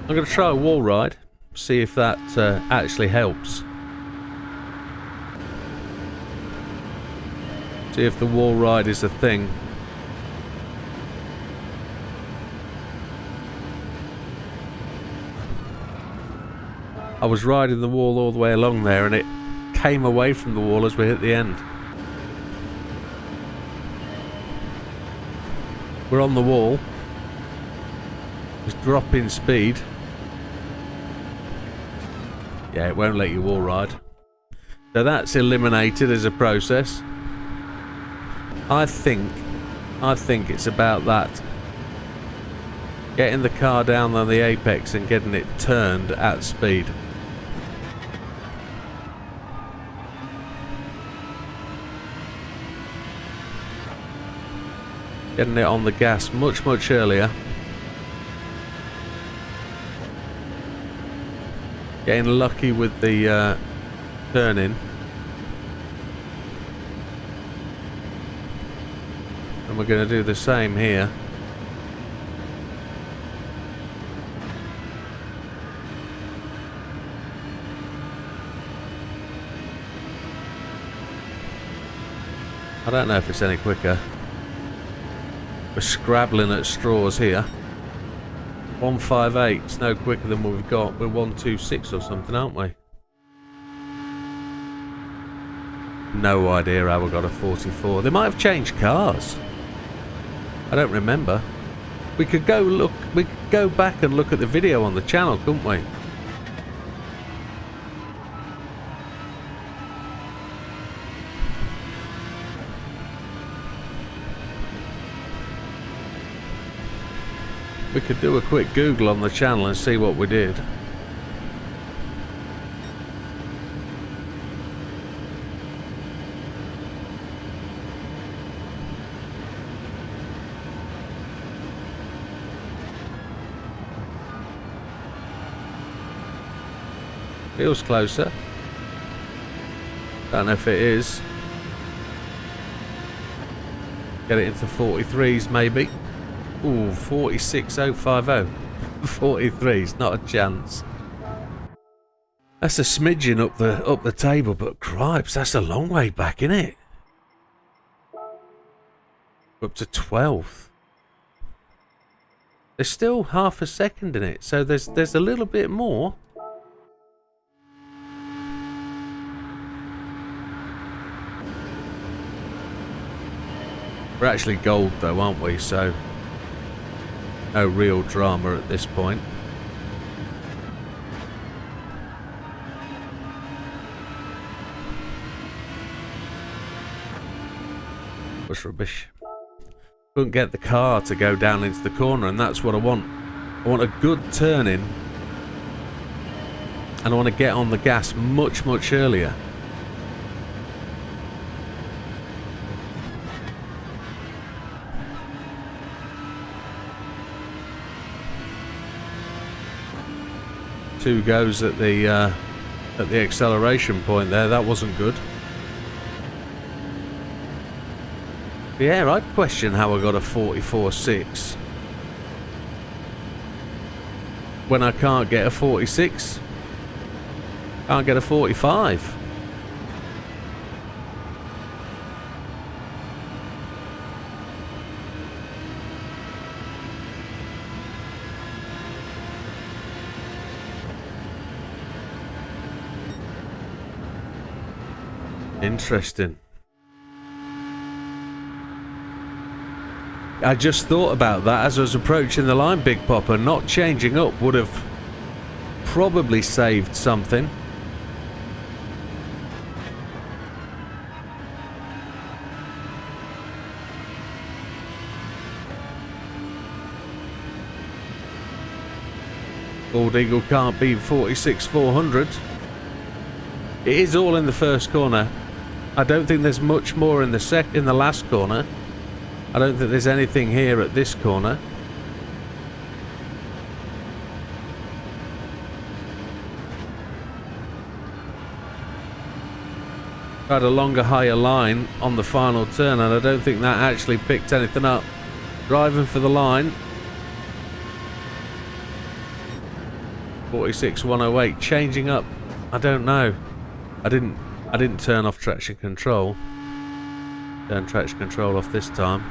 I'm going to try a wall ride. See if that actually helps. See if the wall ride is a thing. I was riding the wall all the way along there and it came away from the wall as we hit the end. We're on the wall. It's dropping speed. Yeah, it won't let you wall ride. So that's eliminated as a process. I think it's about that. Getting the car down on the apex and getting it turned at speed. Getting it on the gas much earlier. Getting lucky with the turning. And we're going to do the same here. I don't know if it's any quicker. We're scrabbling at straws here. 158, it's no quicker than what we've got. We're 126 or something, aren't we? No idea how we got a 44. They might have changed cars. I don't remember. We could go look. We could go back and look at the video on the channel, couldn't we? We could do a quick Google on the channel and see what we did. Feels closer. Don't know if it is. Get it into 43s maybe. Ooh, 46050. 43s, not a chance. That's a smidgen up the table, but cripes, that's a long way back, isn't it? Up to 12th. There's still half a second in it, so there's a little bit more. We're actually gold though, aren't we? So no real drama at this point. Was rubbish. Couldn't get the car to go down into the corner, and that's what I want. I want a good turn in, and I want to get on the gas much earlier. 2 goes at the acceleration point there. That wasn't good. Yeah, I'd question how I got a 44.6 when I can't get a 46. Can't get a 45. Interesting. I just thought about that as I was approaching the line, Big Popper. Not changing up would have probably saved something. Bald Eagle can't beat 46.400. It is all in the first corner. I don't think there's much more in the last corner. I don't think there's anything here at this corner. Had a longer, higher line on the final turn, and I don't think that actually picked anything up. Driving for the line. 46.108, changing up. I don't know. I didn't turn off traction control. Turn traction control off this time.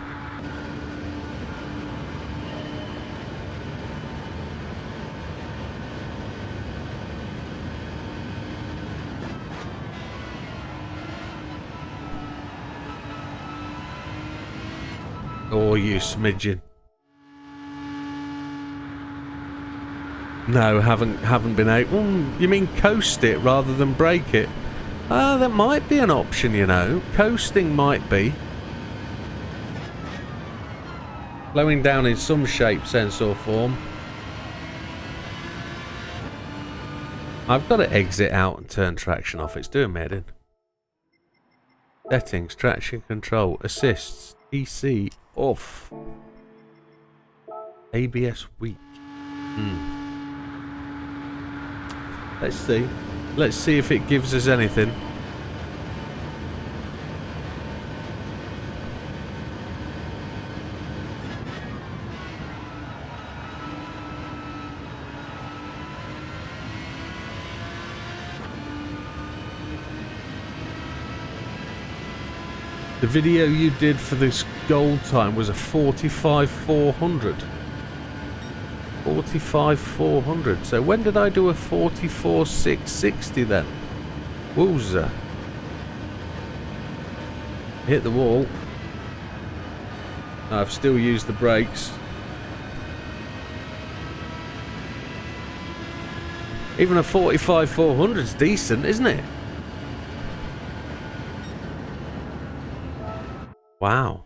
Oh, you smidgen. No, haven't been able. You mean coast it rather than brake it? Ah, that might be an option, you know. Coasting might be. Slowing down in some shape, sense or form. I've got to exit out and turn traction off. It's doing me head in. Settings, traction control, assists, EC off. ABS weak. Let's see. Let's see if it gives us anything. The video you did for this gold time was a 45.400. 45.400. So when did I do a 44.660 then? Wooza. Hit the wall. I've still used the brakes. Even a 45.400 is decent, isn't it? Wow.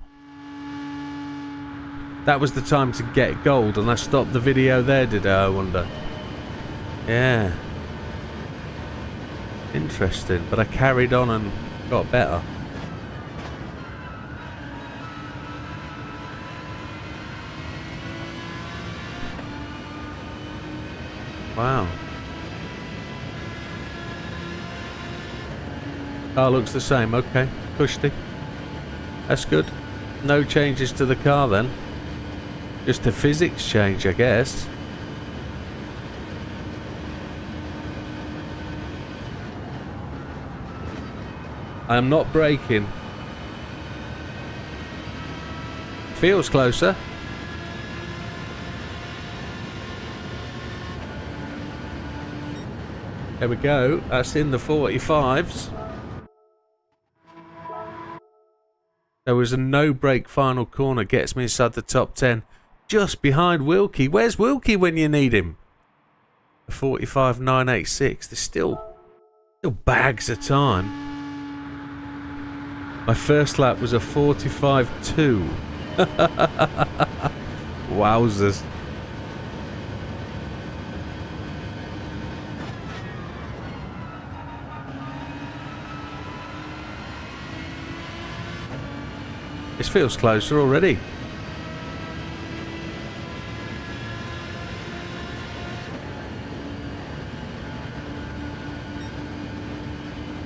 That was the time to get gold, and I stopped the video there, did I wonder? Yeah. Interesting. But I carried on and got better. Wow. Car looks the same. Okay. Cushy. That's good. No changes to the car then. Just a physics change, I guess. I am not braking. Feels closer. There we go. That's in the 45s. There was a no-brake final corner. Gets me inside the top 10. Just behind Wilkie. Where's Wilkie when you need him? A 45.986. There's still bags of time. My first lap was a 45.2. Wowzers. This feels closer already.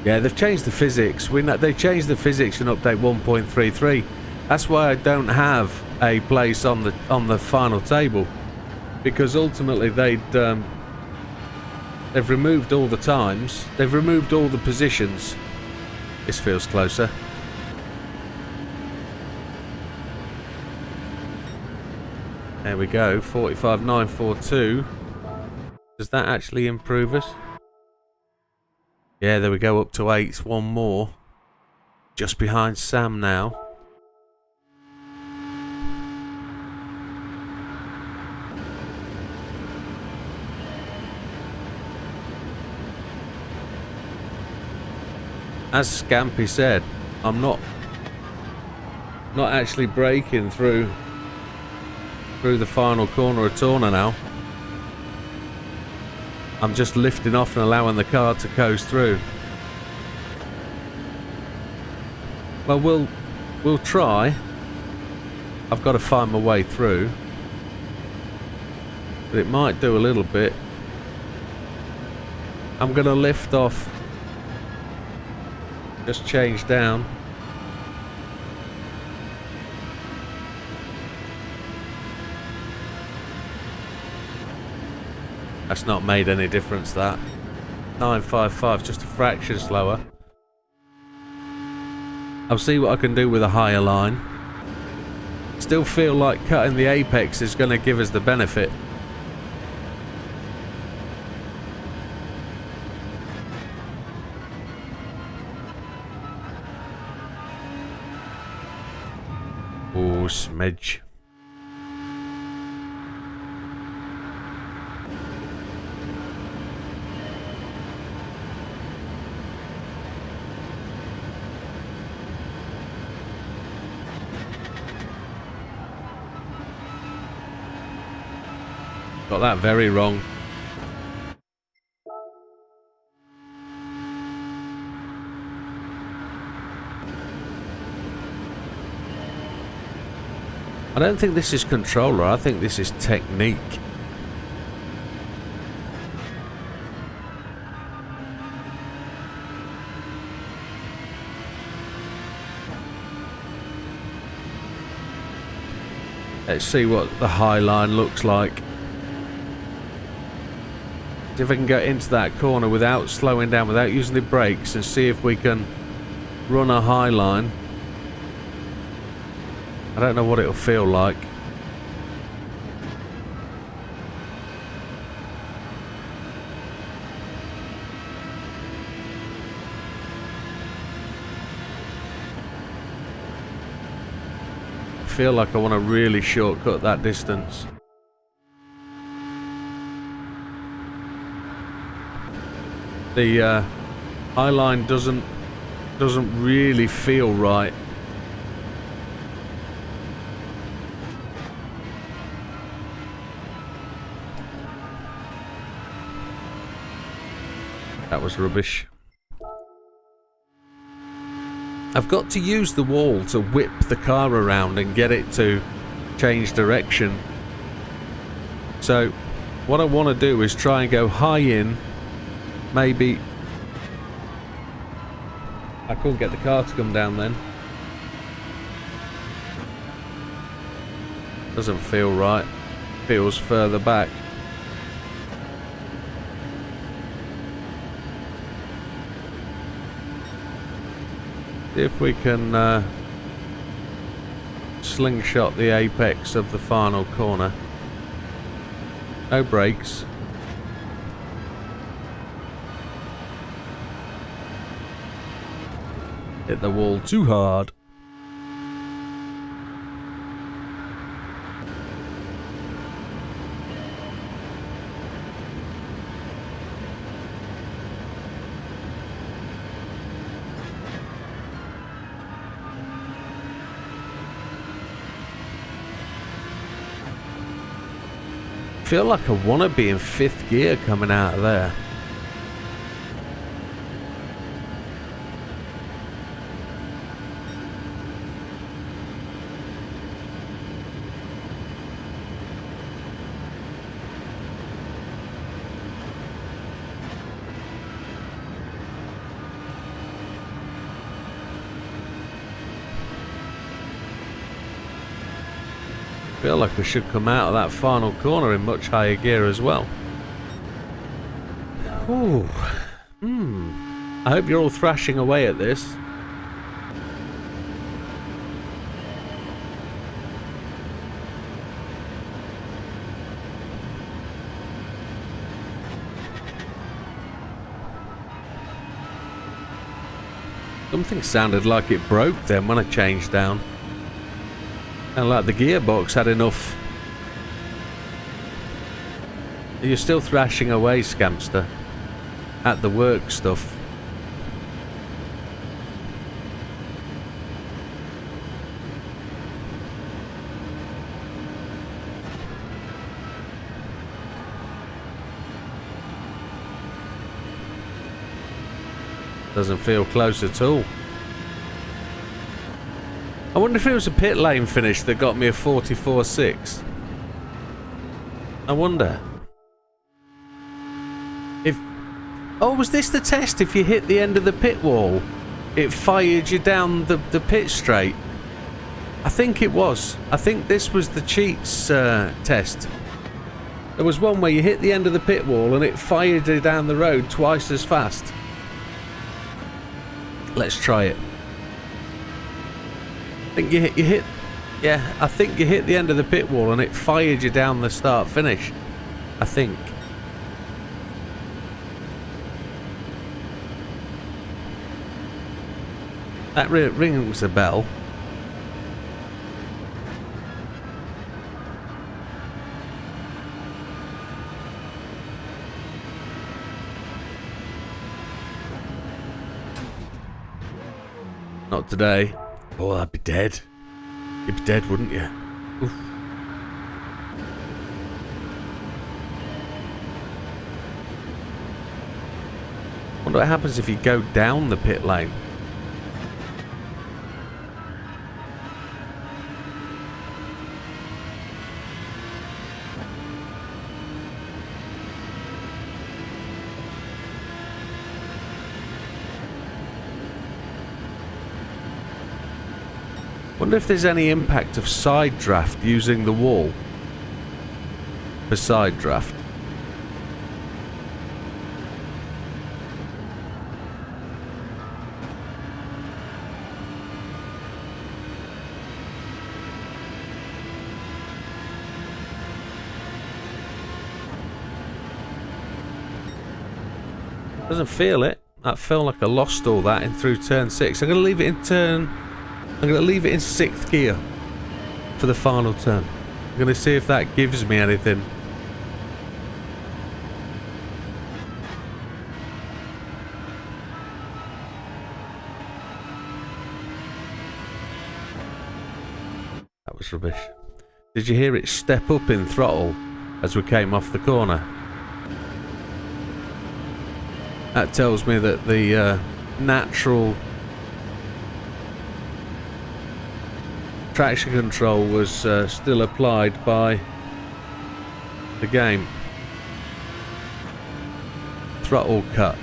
Yeah, they've changed the physics. They changed the physics in update 1.33. That's why I don't have a place on the final table, because ultimately they've removed all the times. They've removed all the positions. This feels closer. There we go. 45.942. Does that actually improve us? Yeah, there we go, up to 8, one more. Just behind Sam now. As Scampy said, I'm not actually braking through the final corner of Torna now. I'm just lifting off and allowing the car to coast through. Well, we'll try. I've got to find my way through, but it might do a little bit. I'm going to lift off. Just change down. That's not made any difference, that. 955, just a fraction slower. I'll see what I can do with a higher line. Still feel like cutting the apex is going to give us the benefit. Oh, smidge. Got that very wrong. I don't think this is controller, I think this is technique. Let's see what the high line looks like. See if I can get into that corner without slowing down, without using the brakes, and see if we can run a high line. I don't know what it'll feel like. I feel like I want to really shortcut that distance. The high line doesn't really feel right. That was rubbish. I've got to use the wall to whip the car around and get it to change direction. So what I want to do is try and go high in. Maybe I couldn't get the car to come down then. Doesn't feel right. Feels further back. See if we can slingshot the apex of the final corner. No brakes. Hit the wall too hard. I feel like I want to be in 5th gear coming out of there. Feel like we should come out of that final corner in much higher gear as well. Ooh. I hope you're all thrashing away at this. Something sounded like it broke then when I changed down. And like the gearbox had enough. You're still thrashing away, Scamster, at the work stuff. Doesn't feel close at all. I wonder if it was a pit lane finish that got me a 44.6. I wonder. If... Oh, was this the test? If you hit the end of the pit wall, it fired you down the pit straight? I think it was. I think this was the cheats test. There was one where you hit the end of the pit wall and it fired you down the road twice as fast. Let's try it. I think you hit, yeah, I think you hit the end of the pit wall and it fired you down the start finish. I think. That rings a bell. Not today. Oh, I'd be dead. You'd be dead, wouldn't you? Oof. Wonder what happens if you go down the pit lane. Wonder if there's any impact of side draft using the wall for side draft. Doesn't feel it. That felt like I lost all that in through turn 6. I'm going to leave it in turn... I'm going to leave it in 6th gear for the final turn. I'm going to see if that gives me anything. That was rubbish. Did you hear it step up in throttle as we came off the corner? That tells me that the natural traction control was still applied by the game. Throttle cut.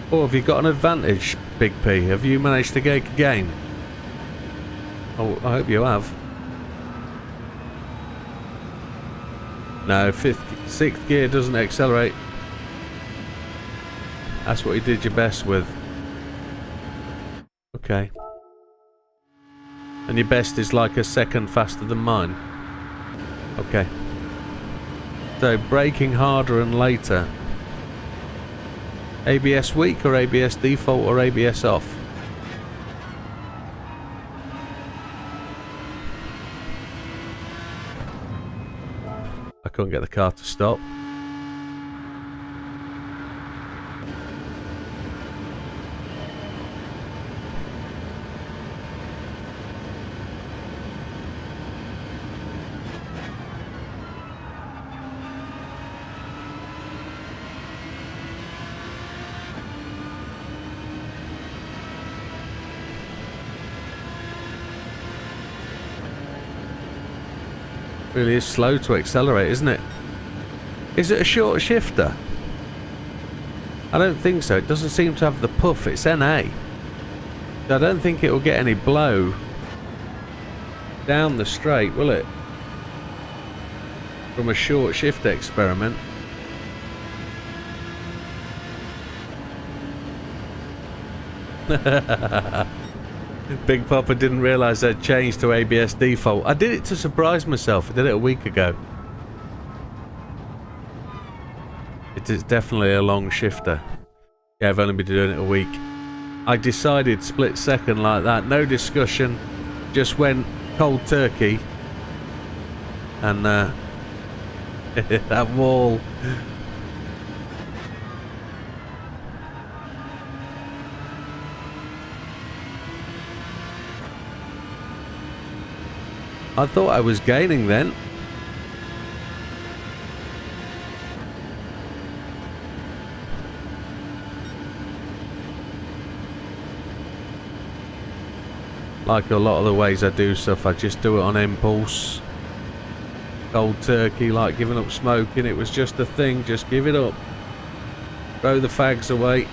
Oh, have you got an advantage, Big P? Have you managed to get a gain? Oh, I hope you have. No, 6th gear doesn't accelerate. That's what you did your best with. Okay. And your best is like a second faster than mine. Okay. So, braking harder and later. ABS weak or ABS default or ABS off? I couldn't get the car to stop. Really is slow to accelerate, isn't it? Is it a short shifter? I don't think so. It doesn't seem to have the puff. It's NA. So I don't think it will get any blow down the straight, will it? From a short shift experiment. Big Papa didn't realise they'd changed to ABS default. I did it to surprise myself. I did it a week ago. It is definitely a long shifter. Yeah, I've only been doing it a week. I decided split second like that. No discussion. Just went cold turkey. And that wall. I thought I was gaining then. Like a lot of the ways I do stuff, I just do it on impulse. Cold turkey, like giving up smoking, it was just a thing, just give it up. Throw the fags away.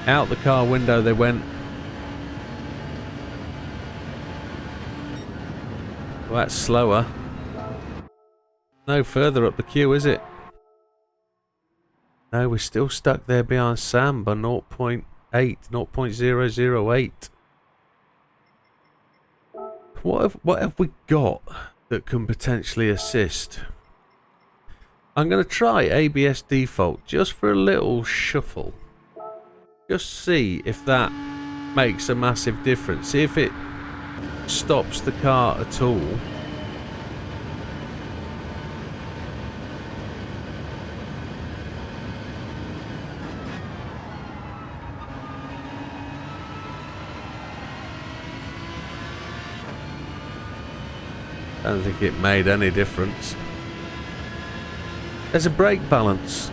Out the car window they went. Well, that's slower. No further up the queue, is it? No, we're still stuck there behind Sam by 0.8, 0.008. What have we got that can potentially assist? I'm going to try ABS default just for a little shuffle. Just see if that makes a massive difference. See if it stops the car at all. I don't think it made any difference. There's a brake balance.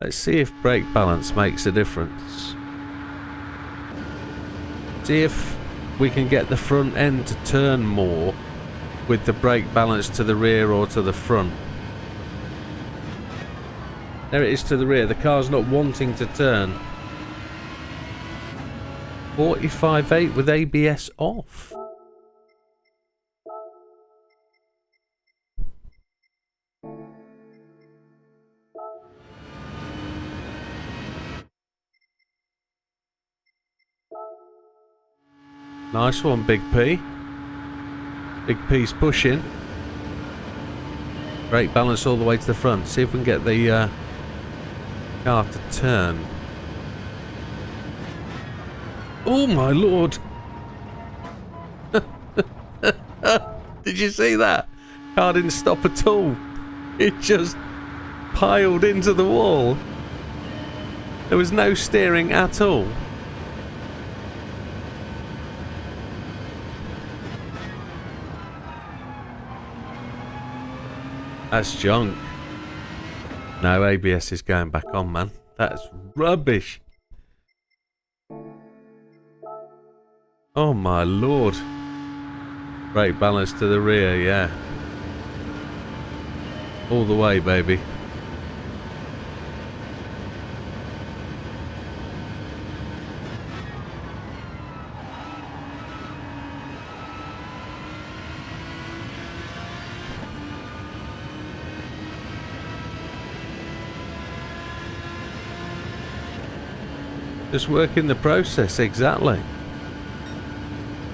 Let's see if brake balance makes a difference. See if we can get the front end to turn more with the brake balance to the rear or to the front. There it is to the rear. The car's not wanting to turn. 45.8 with ABS off. Nice one, Big P. Big P's pushing. Brake balance all the way to the front. See if we can get the car to turn. Oh my lord! Did you see that? Car didn't stop at all. It just piled into the wall. There was no steering at all. That's junk. No, ABS is going back on, man. That's rubbish. Oh my lord. Brake balance to the rear, yeah. All the way, baby. Just working the process, exactly.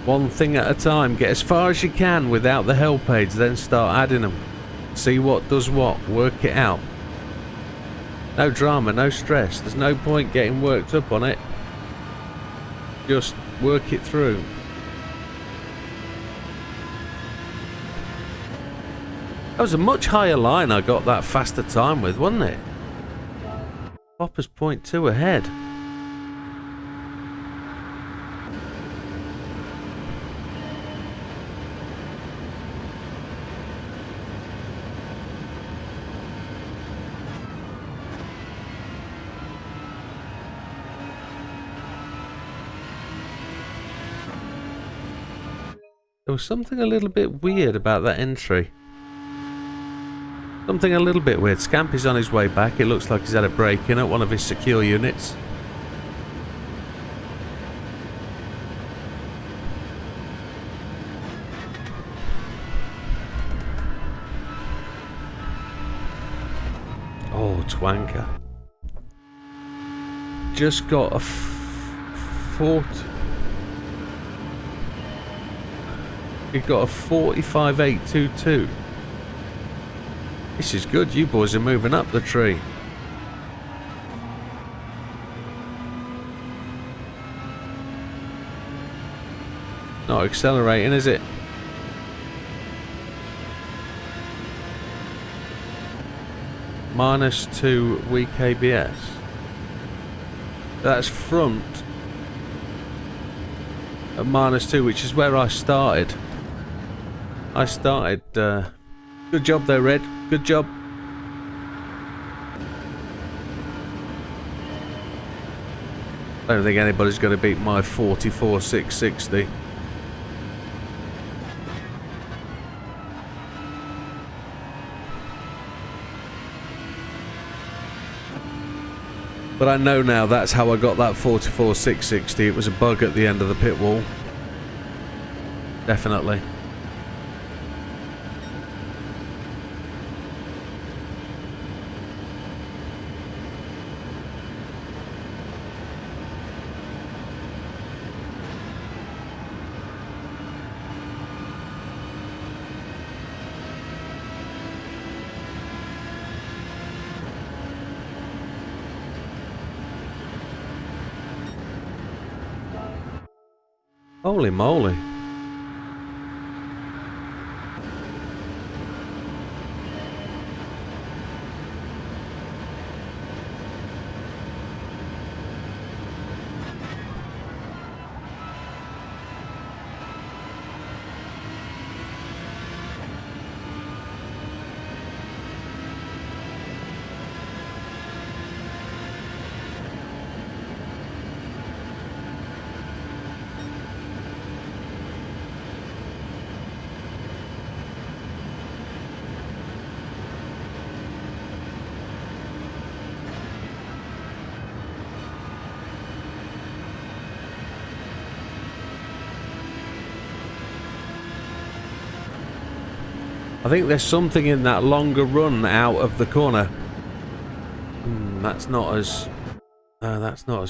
One thing at a time. Get as far as you can without the help aids, then start adding them. See what does what. Work it out. No drama, no stress. There's no point getting worked up on it. Just work it through. That was a much higher line I got that faster time with, wasn't it? Popper's 0.2 ahead. There was something a little bit weird about that entry. Something a little bit weird. Scampy's on his way back. It looks like he's had a break-in at one of his secure units. Oh, twanker. Just got a fort. He got a 45.822. This is good. You boys are moving up the tree. Not accelerating, is it? -2 weak ABS. That's front at -2, which is where I started. Good job there, Red. Good job. I don't think anybody's going to beat my 44.660. But I know now that's how I got that 44.660. It was a bug at the end of the pit wall. Definitely. Holy moly. I think there's something in that longer run out of the corner. That's not as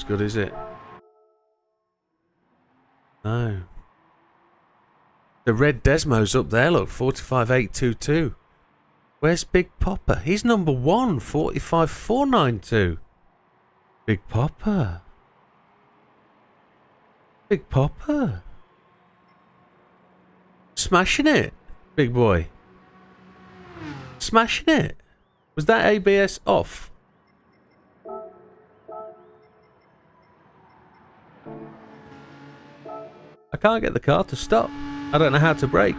good, is it? No. The red Desmo's up there, look, 45.822. Where's Big Popper? He's number 1, 45.492. Big Popper. Big Popper. Smashing it, big boy. Smashing it. Was that ABS off? I can't get the car to stop. I don't know how to brake.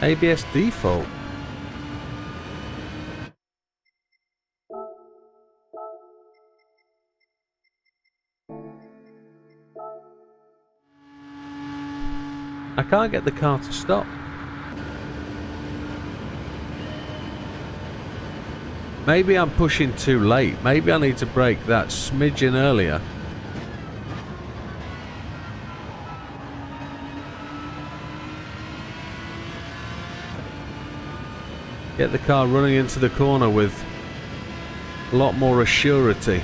ABS default. I can't get the car to stop. Maybe I'm pushing too late. Maybe I need to brake that smidgen earlier. Get the car running into the corner with a lot more assurity.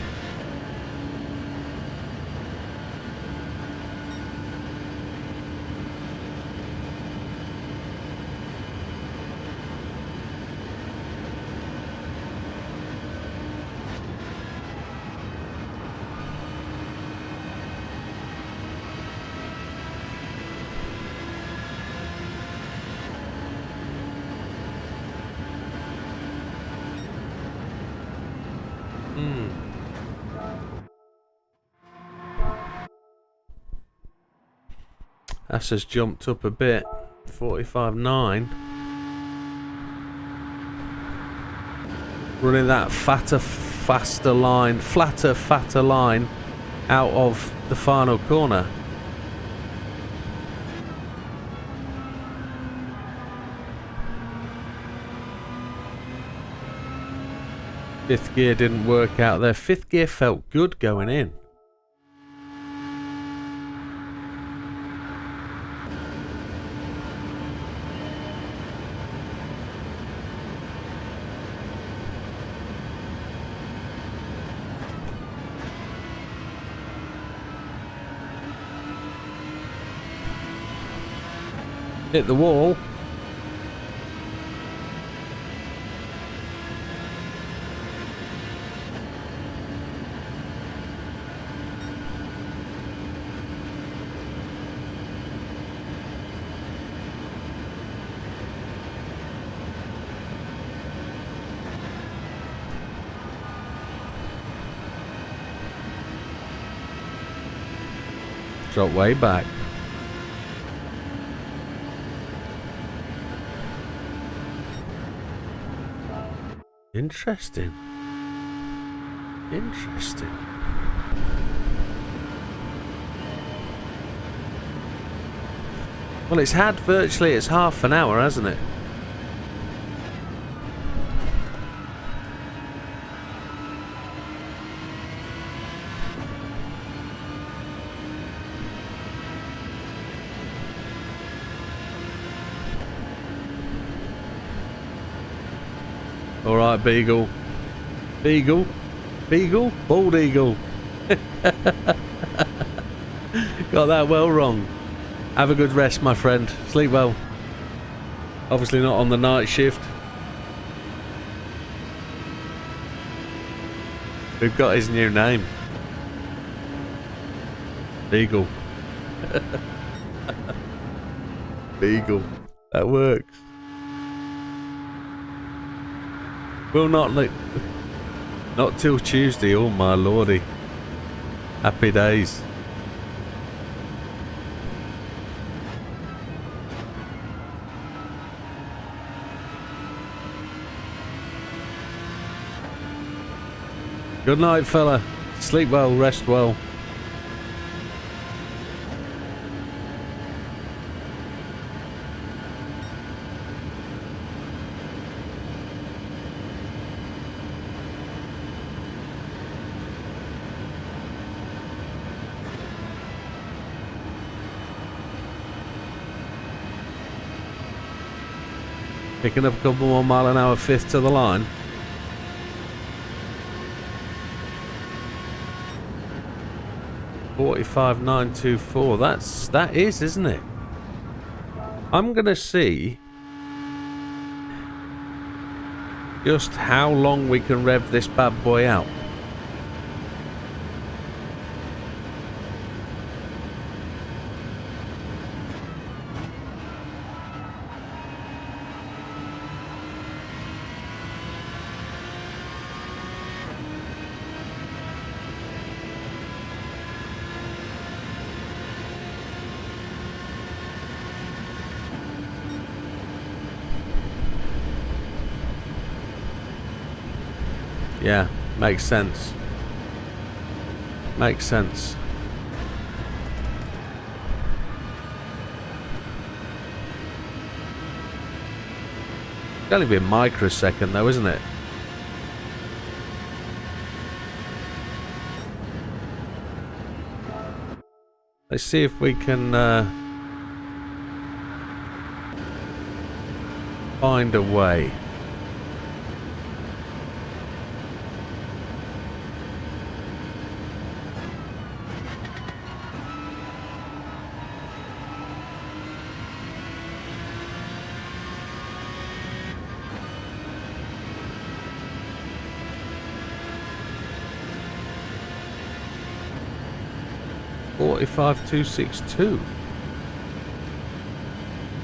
That's just jumped up a bit. 45.9. Running that flatter, faster line out of the final corner. Fifth gear didn't work out there. Fifth gear felt good going in. Hit the wall. Drop way back. Interesting. Interesting. Well, it's had virtually its half an hour, hasn't it? Alright, Beagle. Beagle. Beagle. Bald Eagle. Got that well wrong. Have a good rest, my friend. Sleep well. Obviously not on the night shift. We've got his new name. Beagle. Beagle. That works. Will not till Tuesday. Oh my lordy. Happy days. Good night, fella. Sleep well, rest well. Picking up a couple more mile-an-hour fifth to the line. $45.924. That is, isn't it? I'm gonna see just how long we can rev this bad boy out. Yeah, makes sense. Makes sense. It's only be a microsecond though, isn't it? Let's see if we can find a way. 45262.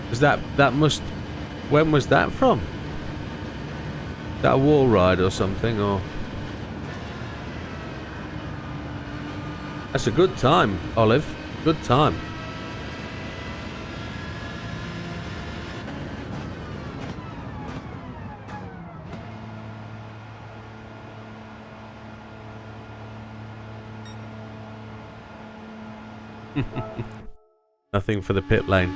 Was that must... When was that from? Is that a wall ride or something, or... That's a good time, Olive. Good time. Nothing for the pit lane.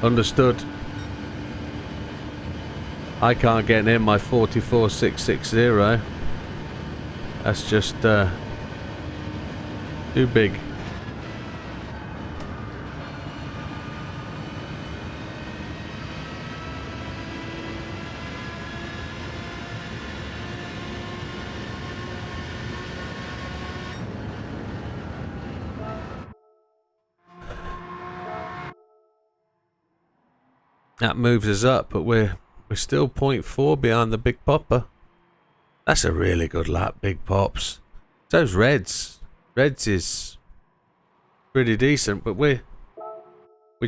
Understood. I can't get near my 44660. That's just too big. That moves us up, but we're still 0.4 behind the Big Popper. That's a really good lap, Big Pops. So's Reds. Reds is pretty decent, but we're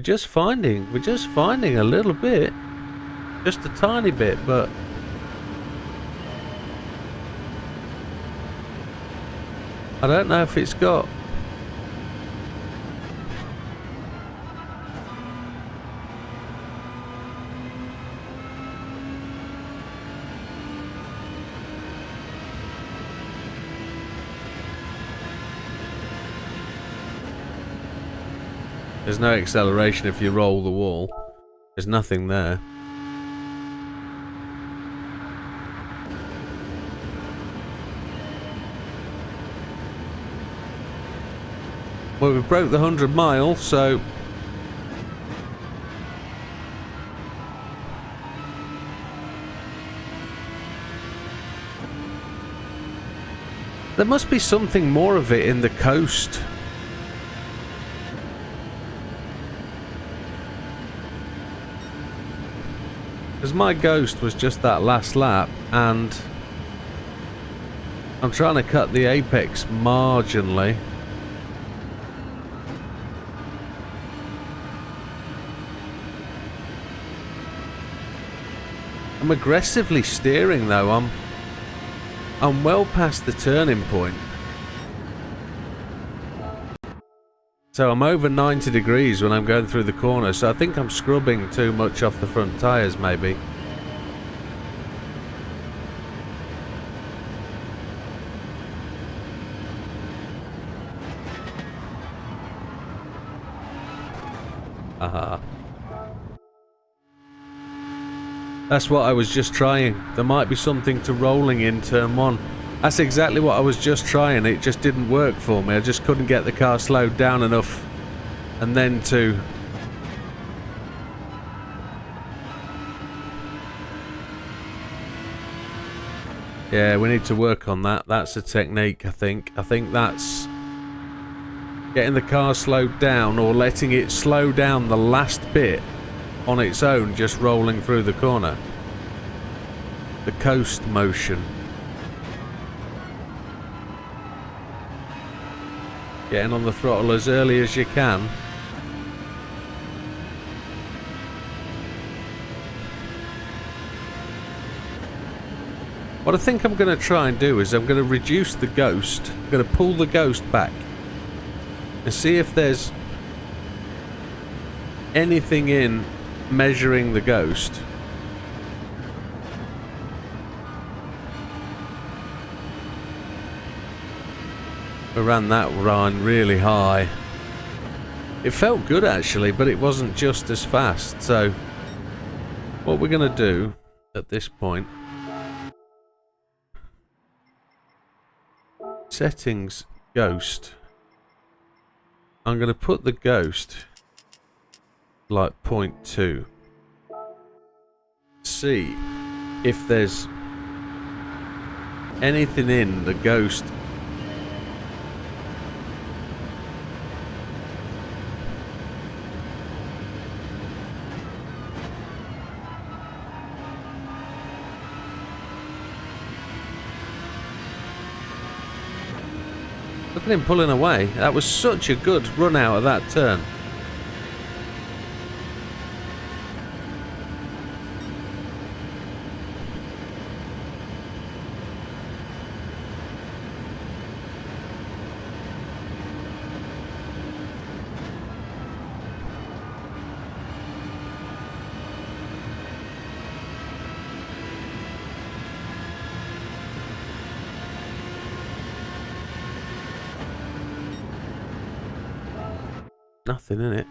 just finding a little bit, just a tiny bit, but I don't know if it's got. There's no acceleration if you roll the wall. There's nothing there. Well, we broke the 100 mile, so... There must be something more of it in the coast. Because my ghost was just that last lap, and I'm trying to cut the apex marginally. I'm aggressively steering though. I'm well past the turning point. So I'm over 90 degrees when I'm going through the corner, so I think I'm scrubbing too much off the front tyres maybe. Aha. That's what I was just trying. There might be something to rolling in turn one. That's exactly what I was just trying. It just didn't work for me. I just couldn't get the car slowed down enough. And then to... Yeah, we need to work on that. That's a technique, I think. I think that's... Getting the car slowed down or letting it slow down the last bit on its own, just rolling through the corner. The coast motion. Getting on the throttle as early as you can. What I think I'm going to try and do is I'm going to reduce the ghost. I'm going to pull the ghost back and see if there's anything in measuring the ghost. I ran that run really high. It felt good actually, but it wasn't just as fast. So what we're going to do at this point, settings, ghost. I'm going to put the ghost like 0.2. See if there's anything in the ghost. Look at him pulling away. That was such a good run out of that turn. Nothing in it.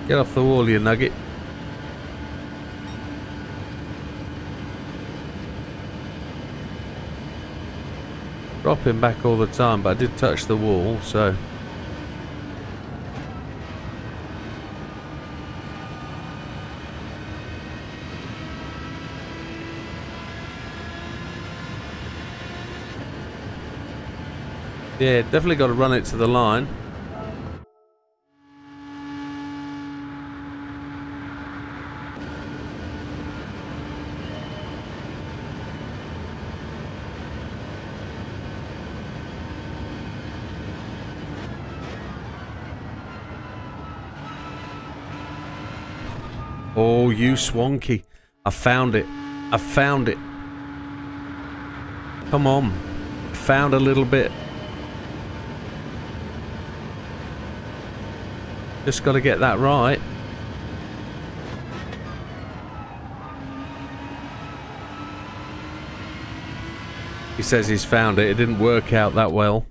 Get off the wall, you nugget. Dropping back all the time, but I did touch the wall, so... Yeah, definitely got to run it to the line. Oh, you swanky. I found it. I found it. Come on. I found a little bit. Just got to get that right. He says he's found it. It didn't work out that well.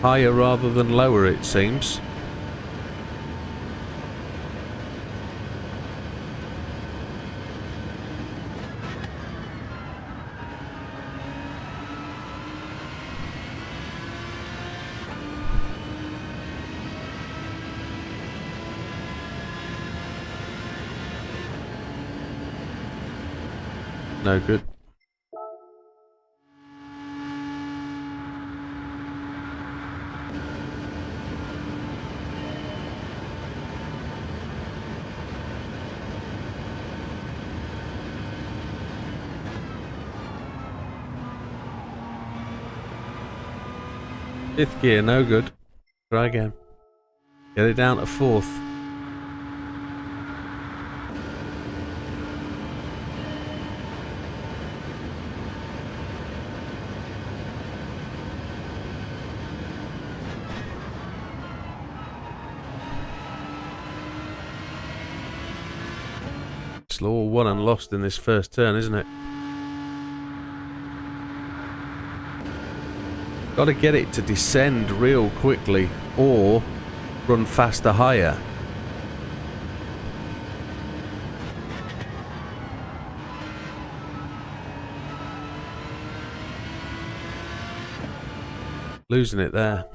Higher rather than lower, it seems. No good. Fifth gear, no good. Try again. Get it down to fourth. It's all won and lost in this first turn, isn't it? Got to get it to descend real quickly or run faster higher. Losing it there.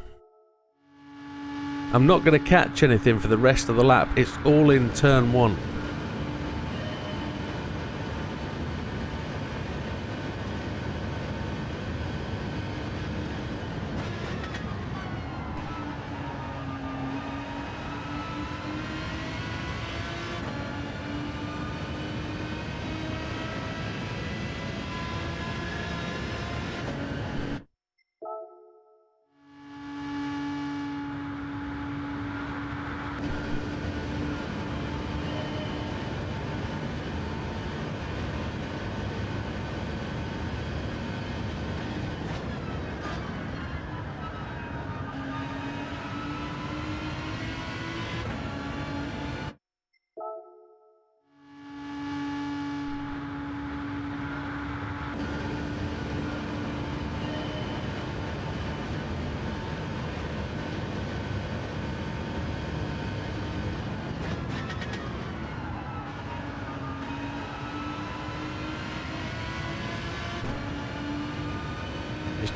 I'm not going to catch anything for the rest of the lap. It's all in turn one.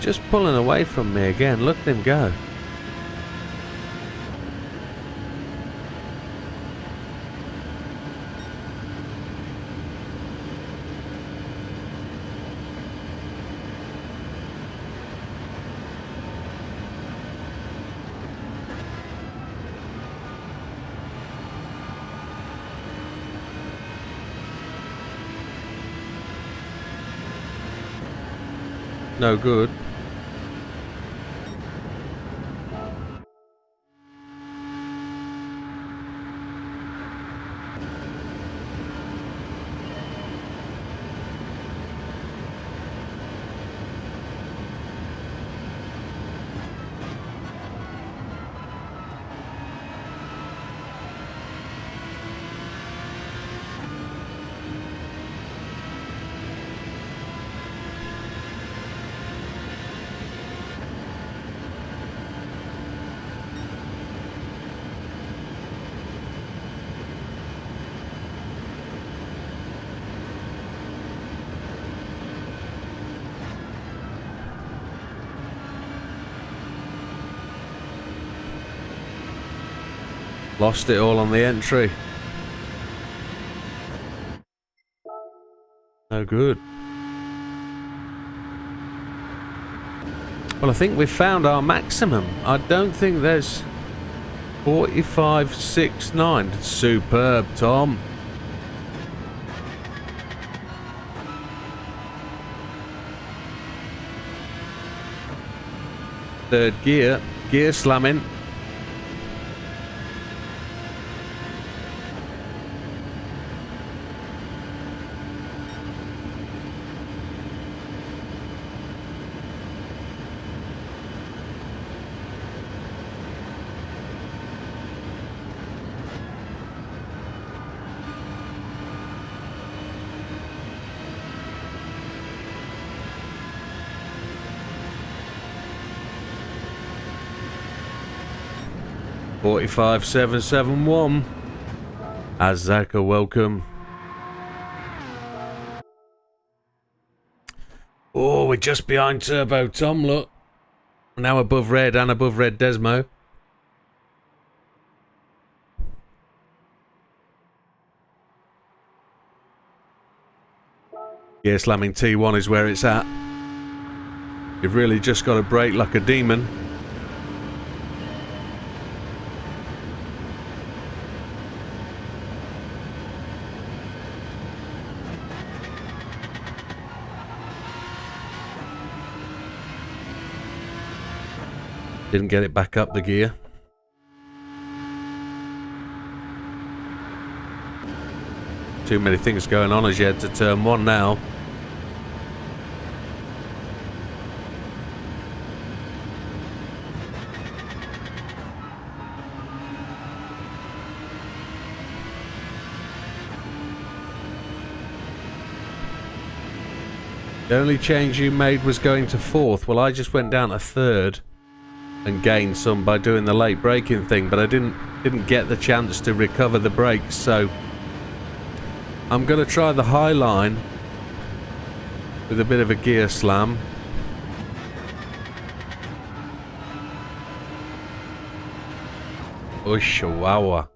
just pulling away from me again. Look at him go. No good. Lost it all on the entry. No good. Well, I think we've found our maximum. I don't think there's 45.69. Superb, Tom. Third gear. Gear slamming. $45,771. Azaka, welcome. Oh, we're just behind Turbo Tom, look. Now above red and above red Desmo. Yeah, slamming T1 is where it's at. You've really just got to brake like a demon. Didn't get it back up the gear. Too many things going on as you head to turn one now. The only change you made was going to fourth. Well, I just went down to third and gained some by doing the late braking thing, but I didn't get the chance to recover the brakes, so I'm going to try the high line with a bit of a gear slam. Oh, chihuahua.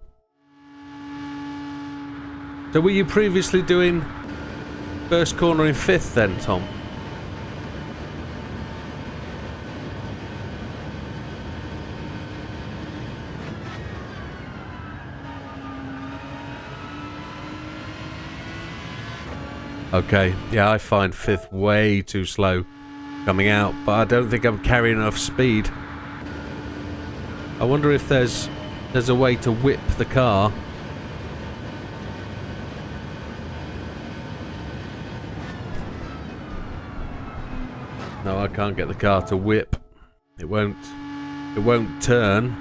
So were you previously doing first corner in fifth then, Tom? Okay, yeah, I find fifth way too slow coming out, but I don't think I'm carrying enough speed. I wonder if there's a way to whip the car. No, I can't get the car to whip. It won't turn.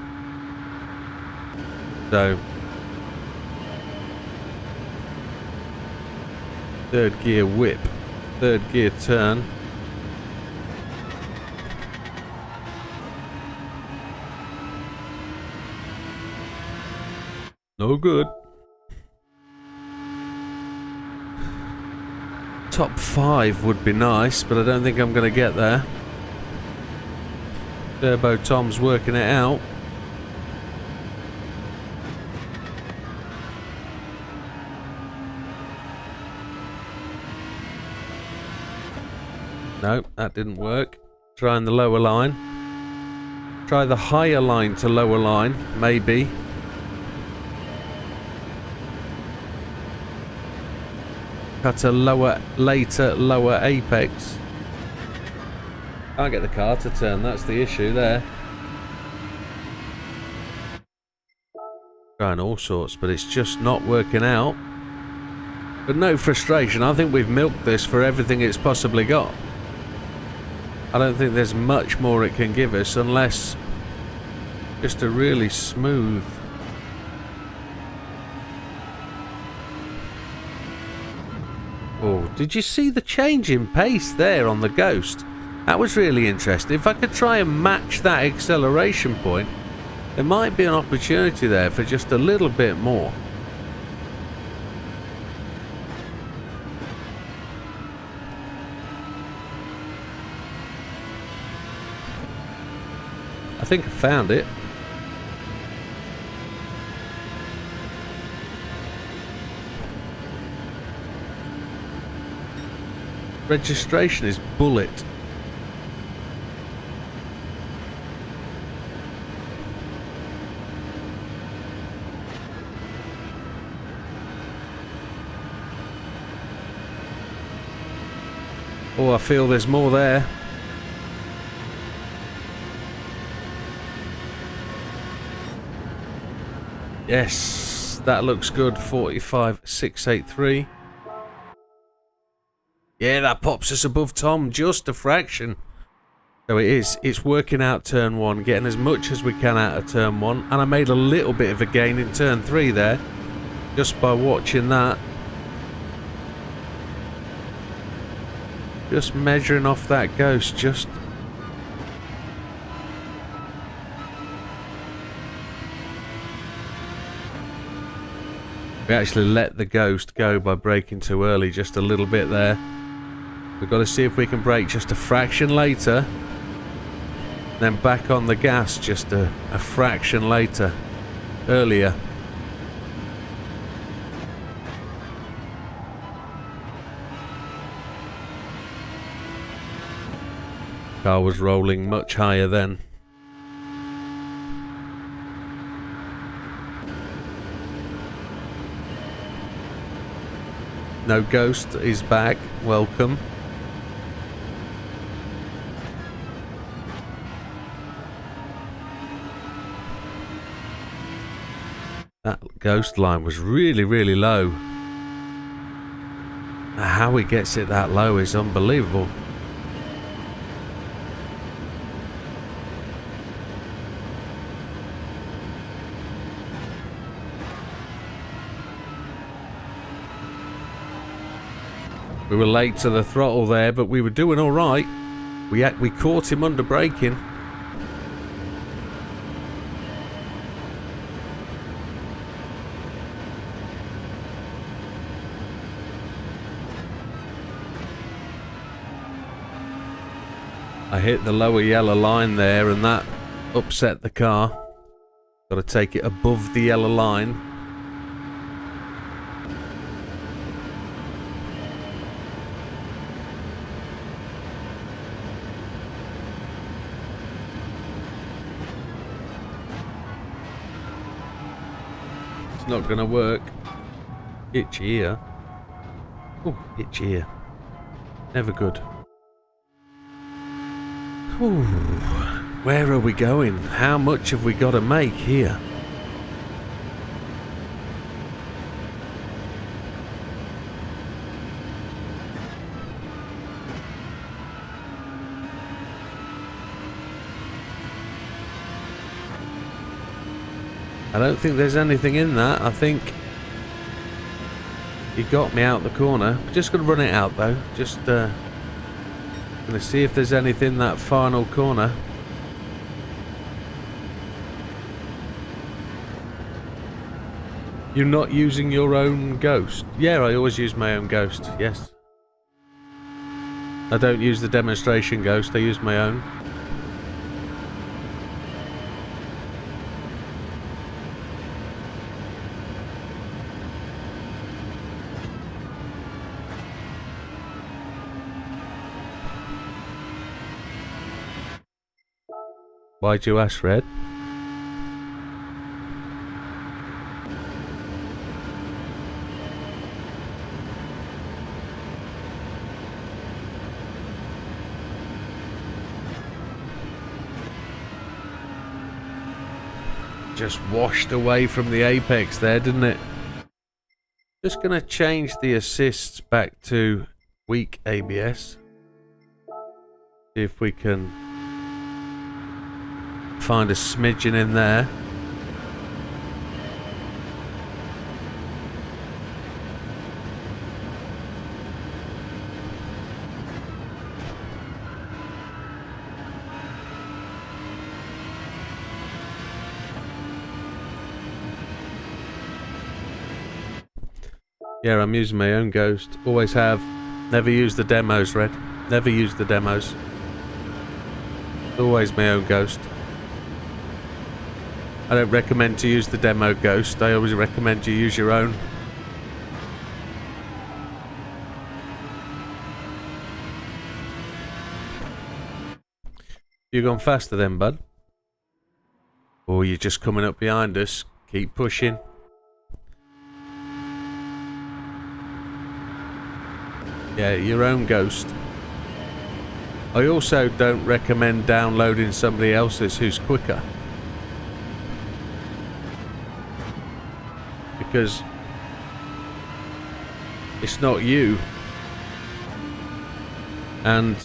So third gear whip, third gear turn. No good. Top 5 would be nice, but I don't think I'm going to get there. Turbo Tom's working it out. No, that didn't work. Trying the lower line. Try the higher line to lower line, maybe. Cut a lower, later, lower apex. Can't get the car to turn, that's the issue there. Trying all sorts, but it's just not working out. But no frustration, I think we've milked this for everything it's possibly got. I don't think there's much more it can give us unless just a really smooth. Oh, did you see the change in pace there on the Ghost? That was really interesting. If I could try and match that acceleration point, there might be an opportunity there for just a little bit more. I think I found it. Registration is Bullet. Oh, I feel there's more there. Yes, that looks good. 45,683. Yeah, that pops us above Tom, just a fraction. So it is. It's working out turn 1, getting as much as we can out of turn 1. And I made a little bit of a gain in turn 3 there, just by watching that. Just measuring off that Ghost, just... We actually let the Ghost go by braking too early, just a little bit there. We've got to see if we can brake just a fraction later. Then back on the gas just a fraction later. Earlier. Car was rolling much higher then. No Ghost is back. Welcome. That Ghost line was really, really low. How he gets it that low is unbelievable. We were late to the throttle there, but we were doing all right. We caught him under braking. I hit the lower yellow line there, and that upset the car. Got to take it above the yellow line. It's not going to work. Itchy ear. Oh, itchy ear. Never good. Ooh, where are we going? How much have we got to make here? I don't think there's anything in that. I think he got me out the corner. Just going to run it out though. Just going to see if there's anything in that final corner. You're not using your own Ghost? Yeah, I always use my own Ghost, yes. I don't use the demonstration Ghost, I use my own. Why'd you ask, Red? Just washed away from the apex there, didn't it? Just gonna change the assists back to weak ABS. See if we can find a smidgen in there. Yeah, I'm using my own ghost. Always have. Never use the demos, Red. Never use the demos. Always my own ghost. I don't recommend to use the demo ghost. I always recommend you use your own. You gone faster then, bud? Or you're just coming up behind us. Keep pushing. Yeah, your own ghost. I also don't recommend downloading somebody else's who's quicker. Because it's not you. And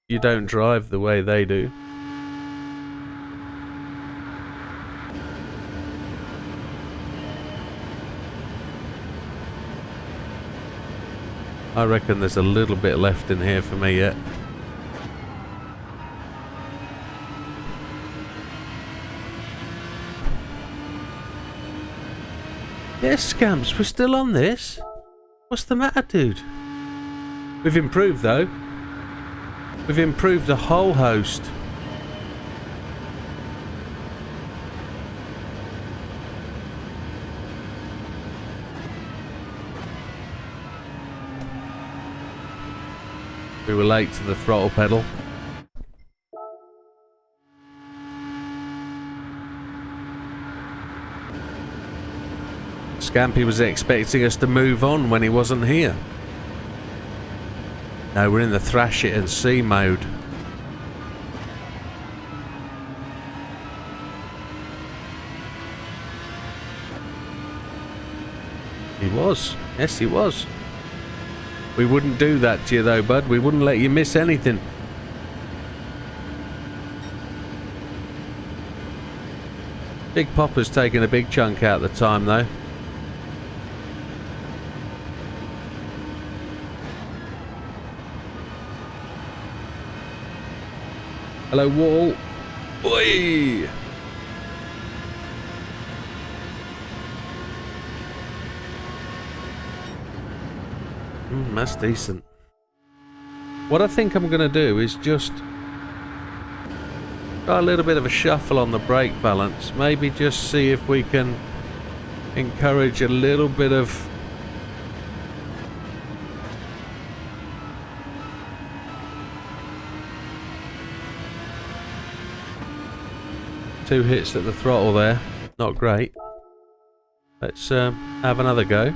you don't drive the way they do. I reckon there's a little bit left in here for me yet. Yes, Scamps, we're still on this. What's the matter, dude? We've improved, though. We've improved a whole host. We were late to the throttle pedal. Scampy was expecting us to move on when he wasn't here. No, we're in the thrash it and see mode. He was. Yes, he was. We wouldn't do that to you though, bud. We wouldn't let you miss anything. Big Popper's taking a big chunk out of the time though. Hello, Wall. Oi! That's decent. What I think I'm going to do is just try a little bit of a shuffle on the brake balance. Maybe just see if we can encourage a little bit of two hits at the throttle there. Not great. Let's have another go.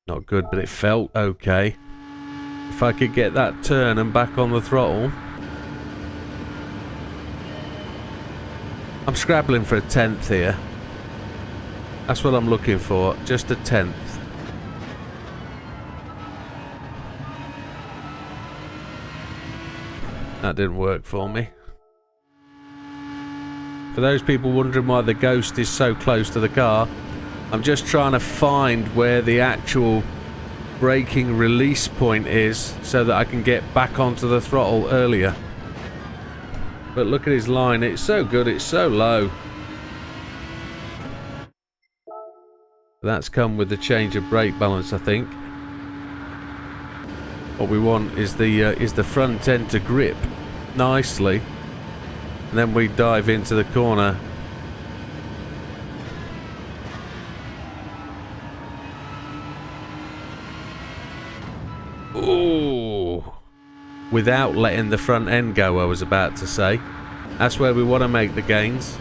Not good, but it felt okay. If I could get that turn and back on the throttle. I'm scrabbling for a 10th here. That's what I'm looking for, just a 10th. That didn't work for me. For those people wondering why the Ghost is so close to the car, I'm just trying to find where the actual braking release point is so that I can get back onto the throttle earlier. But look at his line, it's so good, it's so low. That's come with the change of brake balance, I think. What we want is the front end to grip. nicely, and then we dive into the corner. Ooh, without letting the front end go, I was about to say. That's where we want to make the gains.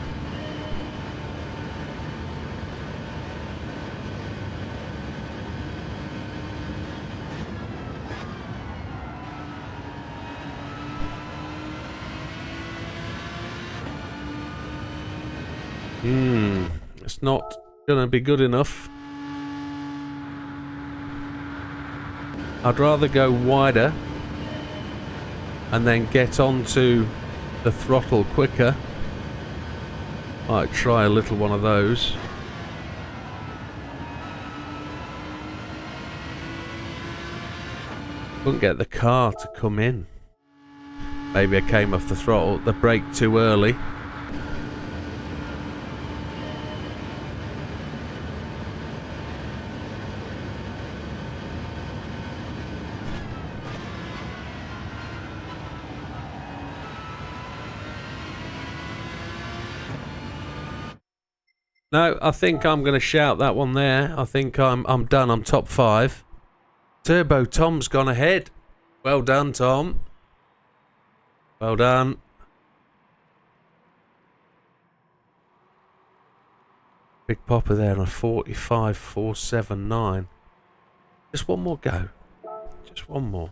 It's not gonna be good enough. I'd rather go wider and then get onto the throttle quicker. Might try a little one of those. Couldn't get the car to come in. Maybe I came off the throttle, the brake too early. No, I think I'm going to shout that one there. I think I'm done. I'm top 5. Turbo Tom's gone ahead. Well done, Tom. Well done. Big popper there on 45.479. Just one more go. Just one more.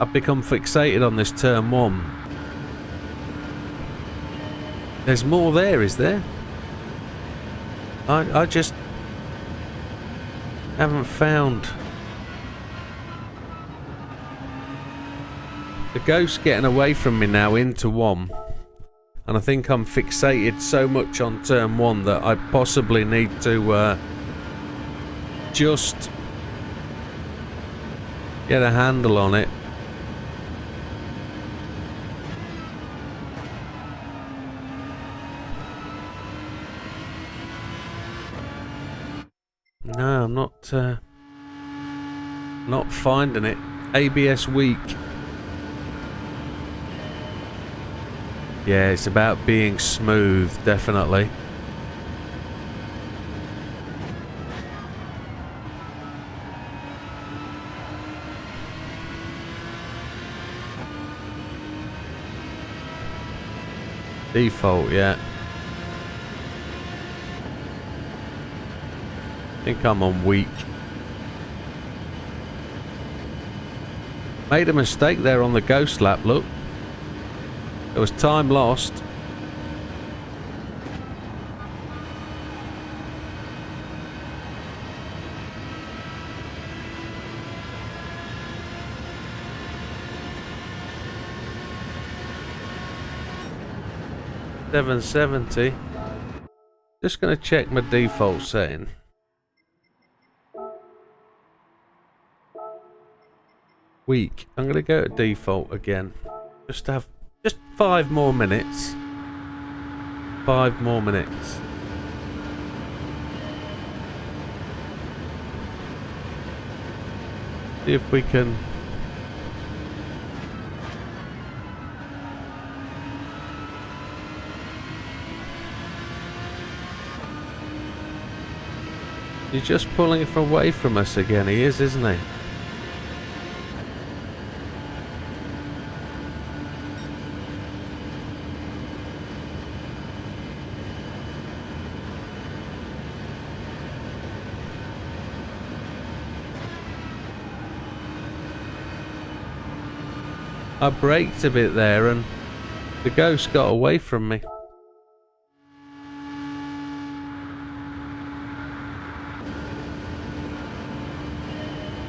I've become fixated on this turn 1. There's more there, is there? I just haven't found the ghost getting away from me now into 1, and I think I'm fixated so much on turn 1 that I possibly need to just get a handle on it. No, I'm not finding it. ABS weak. Yeah, it's about being smooth, definitely. Default, yeah. I think I'm on weak. Made a mistake there on the ghost lap, look. There was time lost. $770. Just going to check my default setting. Weak. I'm going to go to default again. Just have 5 more minutes. 5 more minutes. See if we can. He's just pulling it away from us again. He is, isn't he? I braked a bit there and the ghost got away from me.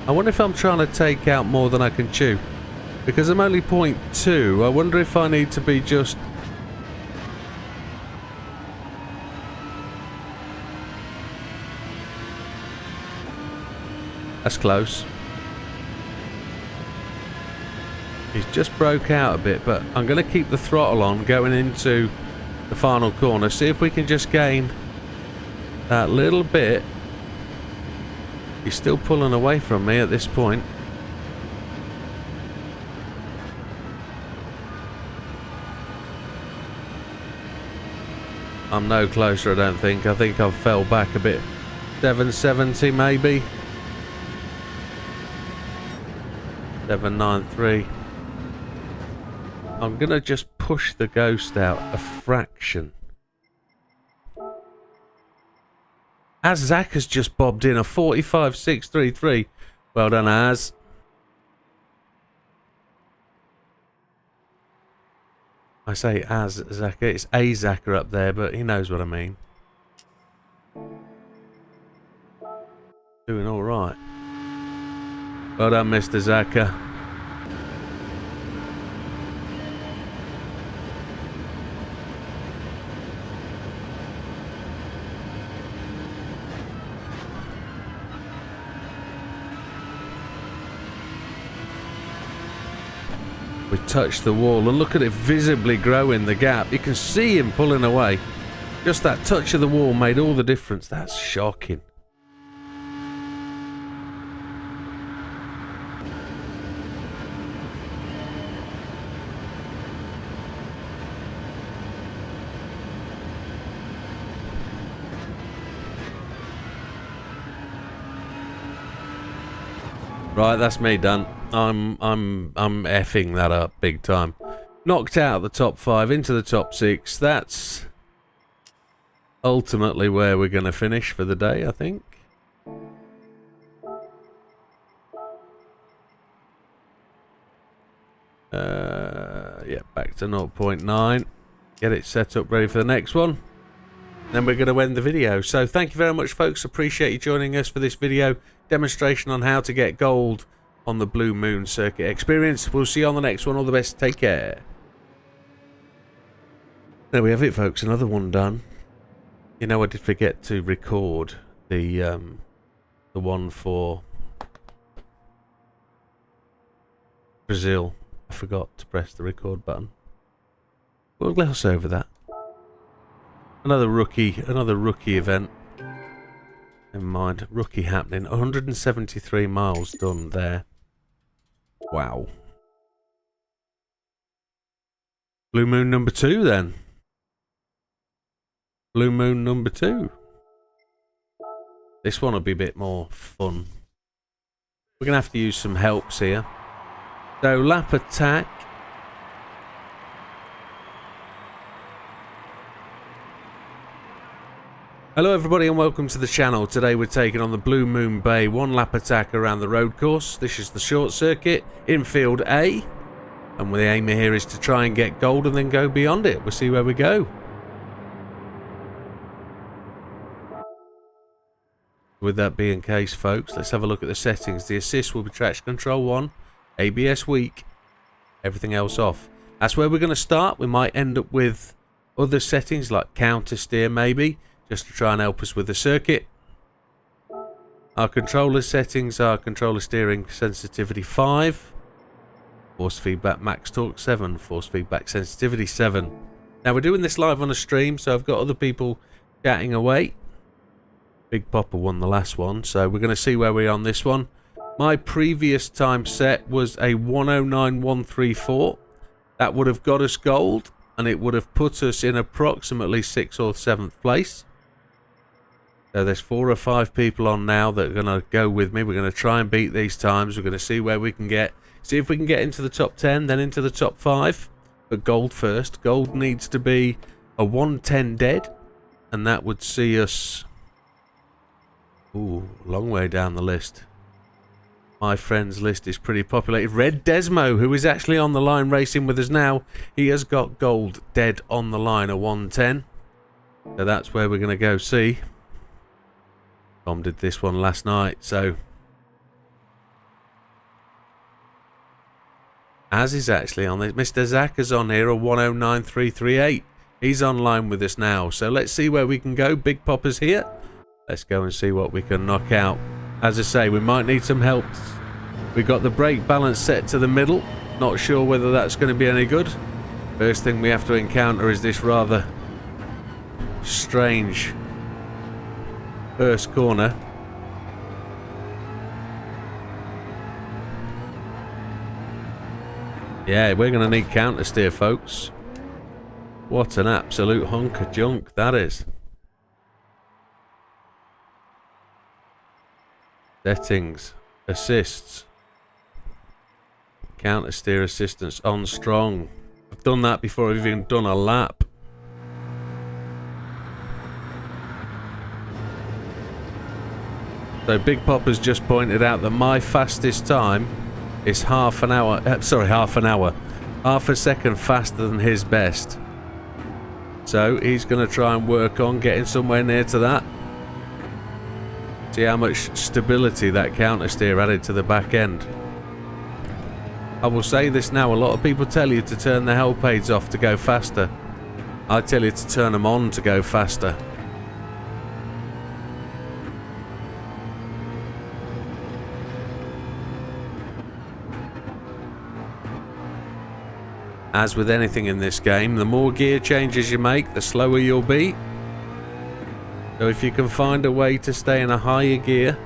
I wonder if I'm trying to take out more than I can chew. Because I'm only 0.2, I wonder if I need to be just... That's close. He's just broke out a bit, but I'm going to keep the throttle on going into the final corner. See if we can just gain that little bit. He's still pulling away from me at this point. I'm no closer, I don't think. I think I've fell back a bit. 770 maybe. 793. I'm gonna just push the ghost out a fraction. As Zach has just bobbed in a 45.633. Well done, Az. I say Az Zaka. It's a Zaka up there, but he knows what I mean. Doing all right. Well done, Mr. Zaka. We touched the wall and look at it visibly growing the gap. You can see him pulling away. Just that touch of the wall made all the difference. That's shocking. Right, that's me done. I'm effing that up big time. Knocked out the top 5 into the top 6. That's ultimately where we're going to finish for the day, I think. Yeah, back to 0.9. Get it set up ready for the next one. Then we're going to end the video. So thank you very much, folks. Appreciate you joining us for this video demonstration on how to get gold on the Blue Moon Circuit experience. We'll see you on the next one. All the best. Take care. There we have it, folks. Another one done. You know, I did forget to record the one for Brazil. I forgot to press the record button. We'll gloss over that. Another rookie event. Never mind, rookie happening. 173 miles done there. Wow. Blue Moon number 2 then. Blue Moon number 2. This one will be a bit more fun. We're going to have to use some helps here. So, lap attack. Hello everybody and welcome to the channel. Today we're taking on the Blue Moon Bay 1 lap attack around the road course. This is the short circuit in field A. And the aim here is to try and get gold and then go beyond it. We'll see where we go. With that being the case, folks, let's have a look at the settings. The assist will be traction control 1, ABS weak, everything else off. That's where we're going to start. We might end up with other settings like counter steer maybe, just to try and help us with the circuit. Our controller settings are controller steering sensitivity 5, force feedback max torque 7, force feedback sensitivity 7. Now we're doing this live on a stream, so I've got other people chatting away. Big Popper won the last one, so we're going to see where we are on this one. My previous time set was a 109.134. That would have got us gold, and it would have put us in approximately 6th or 7th place. So there's 4 or 5 people on now that are going to go with me. We're going to try and beat these times. We're going to see where we can get. See if we can get into the top 10, then into the top 5. But gold first. Gold needs to be a 110 dead, and that would see us... Ooh, long way down the list. My friend's list is pretty populated. Red Desmo, who is actually on the line racing with us now, he has got gold dead on the line, a 110. So that's where we're going to go see. Tom did this one last night, so... As is actually on this. Mr. Zaka's on here, a 109.338. He's online with us now. So let's see where we can go. Big Popper's here. Let's go and see what we can knock out. As I say, we might need some help. We've got the brake balance set to the middle. Not sure whether that's going to be any good. First thing we have to encounter is this rather strange first corner. Yeah, we're going to need counter steer, folks. What an absolute hunk of junk that is. Settings, assists, counter steer assistance on strong. I've done that before I've even done a lap. So Big Popper's just pointed out that my fastest time is half a second faster than his best. So he's going to try and work on getting somewhere near to that. See how much stability that counter steer added to the back end. I will say this now, a lot of people tell you to turn the helipades off to go faster. I tell you to turn them on to go faster. As with anything in this game, the more gear changes you make, the slower you'll be. So if you can find a way to stay in a higher gear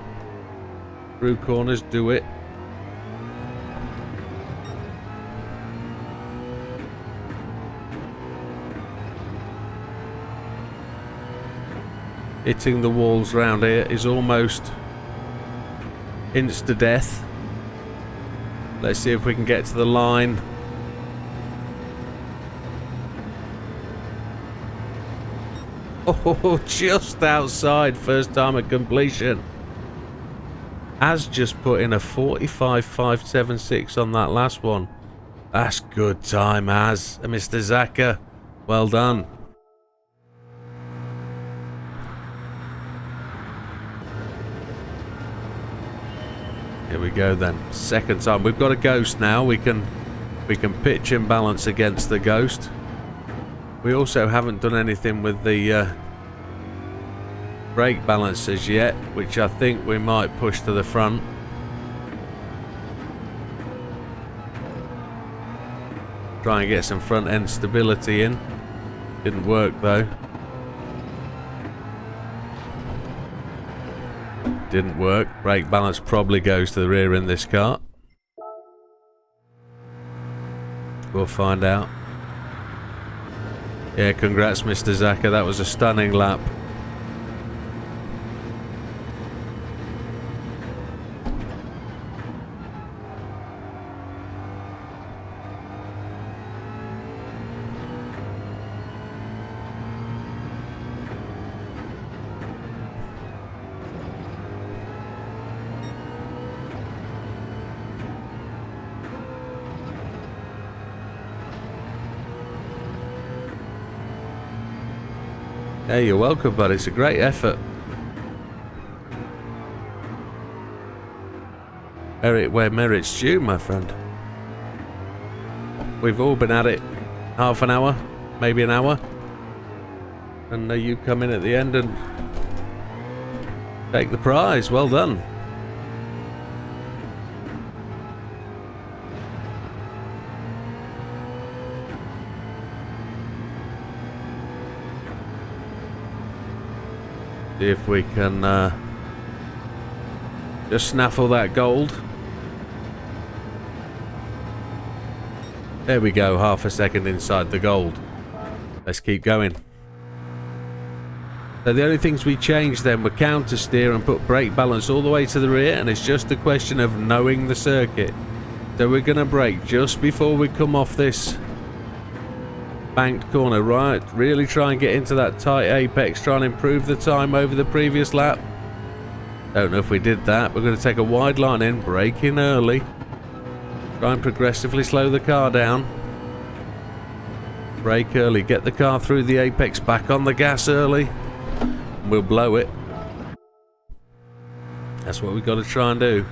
through corners, do it. Hitting the walls round here is almost insta-death. Let's see if we can get to the line. Oh, just outside, first time at completion. Has just put in a 45.576 on that last one. That's good time, Az. Mr. Zaka. Well done. Here we go then. Second time. We've got a ghost now. We can pitch and balance against the ghost. We also haven't done anything with the brake balancers yet, which I think we might push to the front. Try and get some front end stability in. Didn't work though. Didn't work. Brake balance probably goes to the rear in this car. We'll find out. Yeah, congrats Mr. Zaka, that was a stunning lap. Hey, you're welcome, buddy. It's a great effort. Merit where merit's due, my friend. We've all been at it half an hour, maybe an hour. And you come in at the end and take the prize. Well done. See if we can just snaffle that gold. There we go, half a second inside the gold. Let's keep going. So the only things we changed then were counter steer and put brake balance all the way to the rear, and it's just a question of knowing the circuit. So we're going to brake just before we come off this banked corner, right? Really try and get into that tight apex, try and improve the time over the previous lap. Don't know if we did that. We're going to take a wide line in, brake in early, try and progressively slow the car down, brake early, get the car through the apex, back on the gas early, and we'll blow it. That's what we've got to try and do.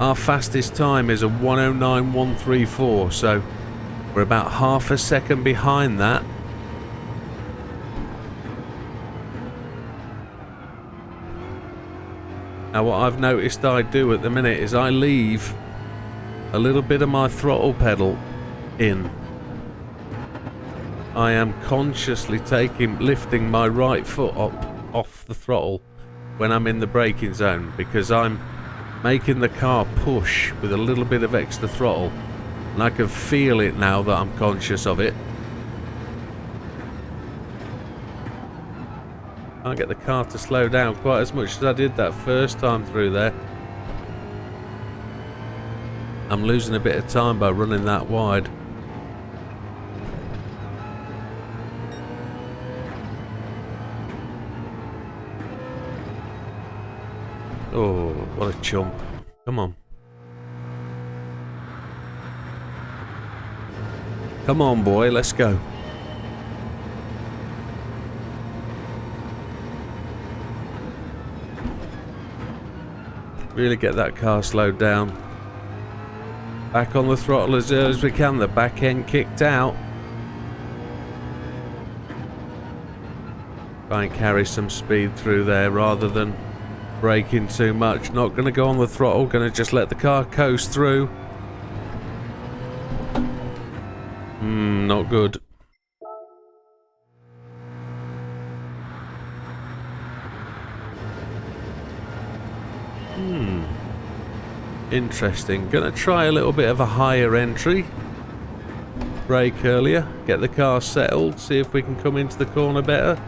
Our fastest time is a 109.134, so we're about half a second behind that. Now what I've noticed I do at the minute is I leave a little bit of my throttle pedal in. I am consciously lifting my right foot up off the throttle when I'm in the braking zone, because I'm making the car push with a little bit of extra throttle. And I can feel it now that I'm conscious of it. Can't get the car to slow down quite as much as I did that first time through there. I'm losing a bit of time by running that wide. Oh, what a chump. Come on. Come on, boy, let's go. Really get that car slowed down. Back on the throttle as early as we can. The back end kicked out. Try and carry some speed through there rather than braking too much. Not going to go on the throttle. Going to just let the car coast through. Not good. Interesting. Gonna try a little bit of a higher entry. Brake earlier. Get the car settled. See if we can come into the corner better.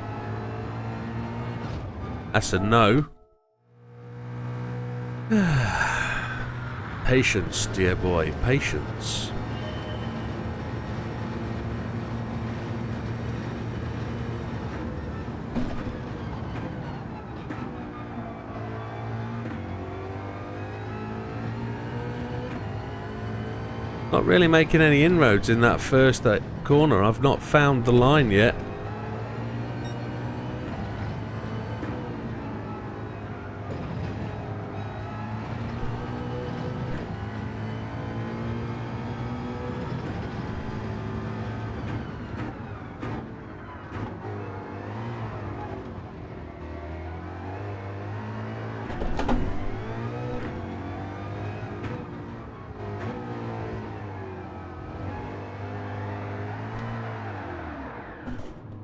That's a no. Patience, dear boy. Patience. Not really making any inroads in that first corner. I've not found the line yet.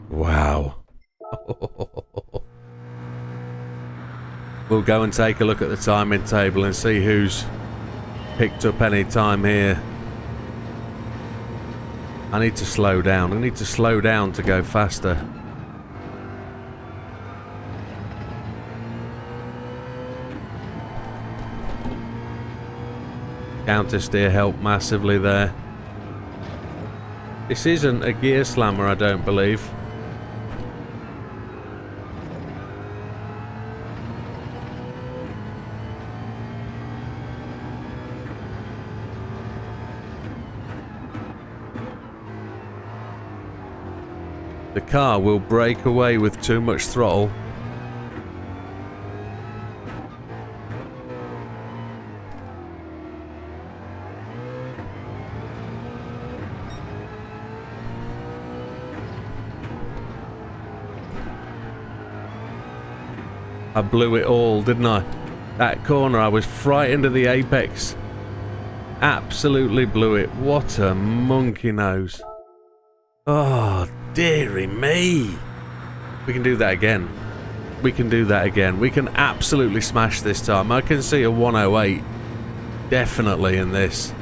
Wow. We'll go and take a look at the timing table and see who's picked up any time here. I need to slow down. I need to slow down to go faster. Counter steer helped massively there. This isn't a gear slammer, I don't believe. The car will break away with too much throttle. I blew it all, didn't I? That corner, I was frightened of the apex. Absolutely blew it. What a monkey nose. Oh, dearie me. We can do that again. We can do that again. We can absolutely smash this time. I can see a 108 definitely in this.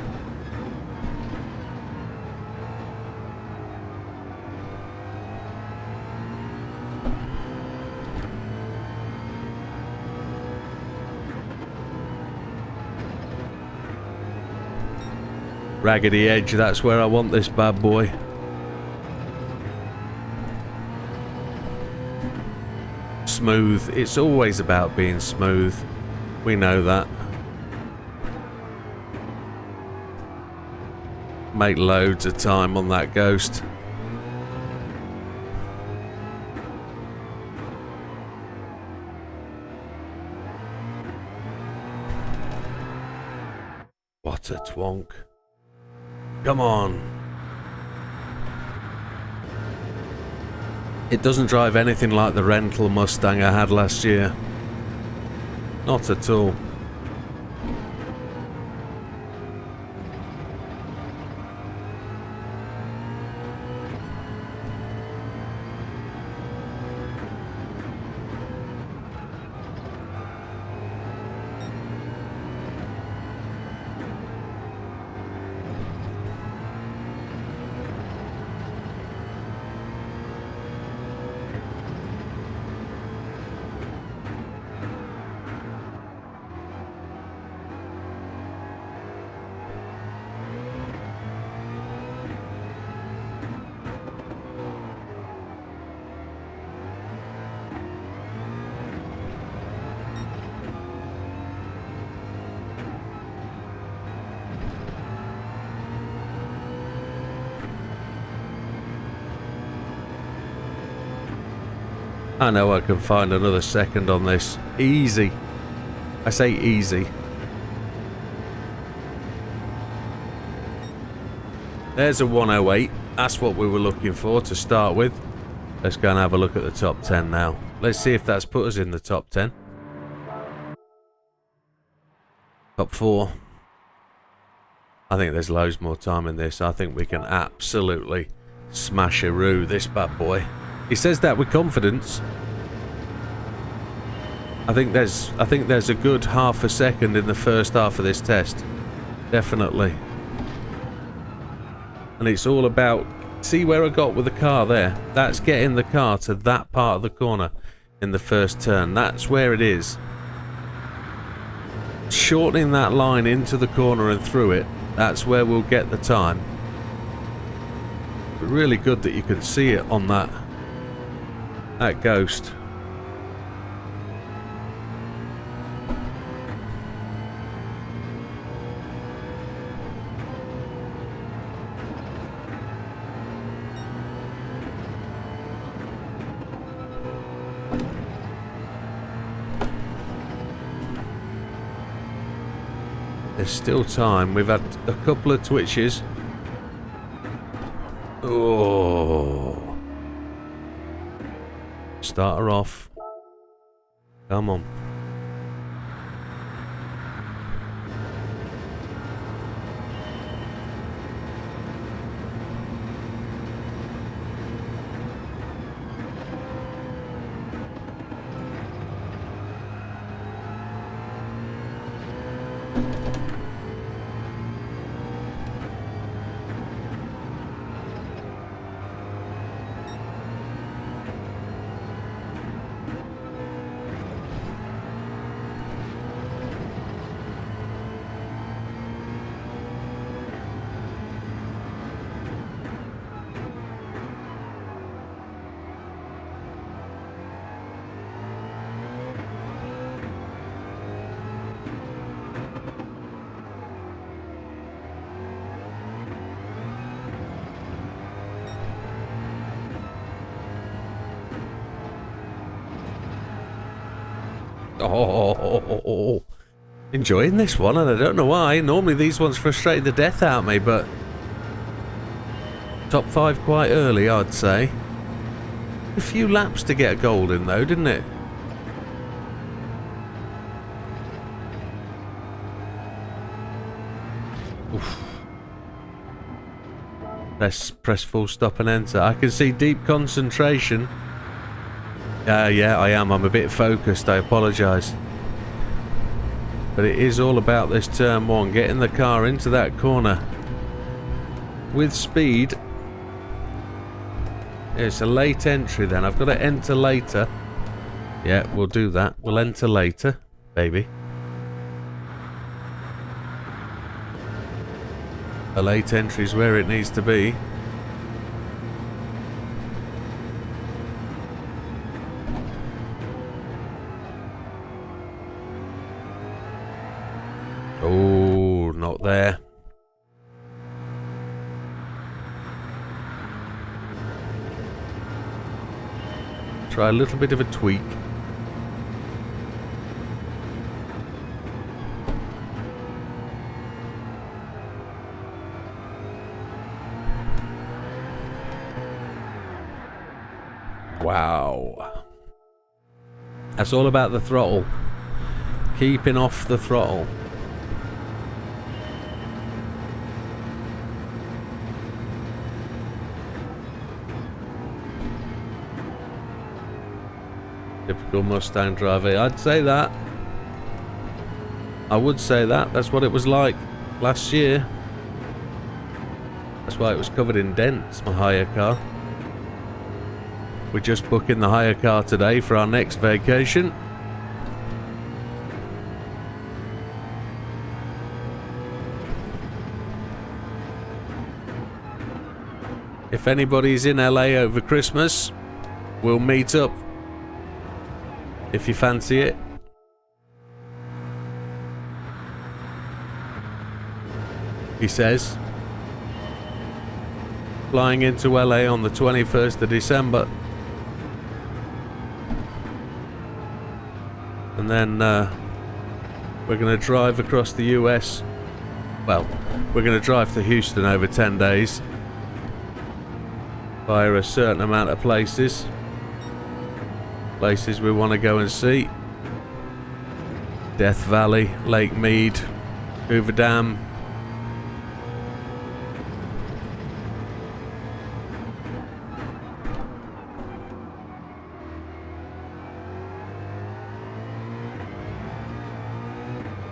Raggedy edge, that's where I want this bad boy. Smooth. It's always about being smooth. We know that. Make loads of time on that ghost. What a twonk. Come on. It doesn't drive anything like the rental Mustang I had last year. Not at all. I know I can find another second on this. Easy. I say easy. There's a 108. That's what we were looking for to start with. Let's go and have a look at the top 10 now. Let's see if that's put us in the top 10. Top 4. I think there's loads more time in this. I think we can absolutely smash-a-roo this bad boy. He says that with confidence. I think there's a good half a second in the first half of this test. Definitely. And it's all about, see where I got with the car there? That's getting the car to that part of the corner in the first turn. That's where it is. Shortening that line into the corner and through it, that's where we'll get the time. But really good that you can see it on that ghost. There's still time. We've had a couple of twitches. Oh. Start her off. Come on. Oh, enjoying this one, and I don't know why. Normally these ones frustrate the death out of me, but top 5 quite early, I'd say. A few laps to get a gold in though, didn't it? Oof. Let's press full stop and enter. I can see deep concentration. Yeah, I am. I'm a bit focused. I apologise. But it is all about this turn 1. Getting the car into that corner with speed. It's a late entry then. I've got to enter later. Yeah, we'll do that. We'll enter later, baby. A late entry is where it needs to be. Oh, not there. Try a little bit of a tweak. Wow. That's all about the throttle. Keeping off the throttle. Typical Mustang driver. I'd say that. I would say that. That's what it was like last year. That's why it was covered in dents, my hire car. We're just booking the hire car today for our next vacation. If anybody's in LA over Christmas, we'll meet up. If you fancy it. He says. Flying into LA on the 21st of December. And then we're going to drive across the US. Well, we're going to drive to Houston over 10 days via a certain amount of places we want to go and see. Death Valley, Lake Mead, Hoover Dam.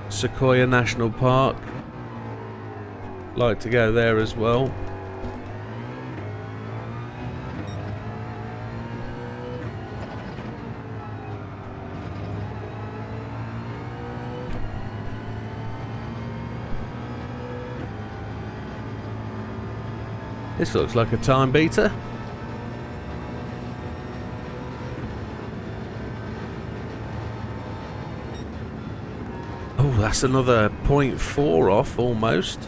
Sequoia National Park. Like to go there as well. This looks like a time beater. Oh, that's another 0.4 off almost.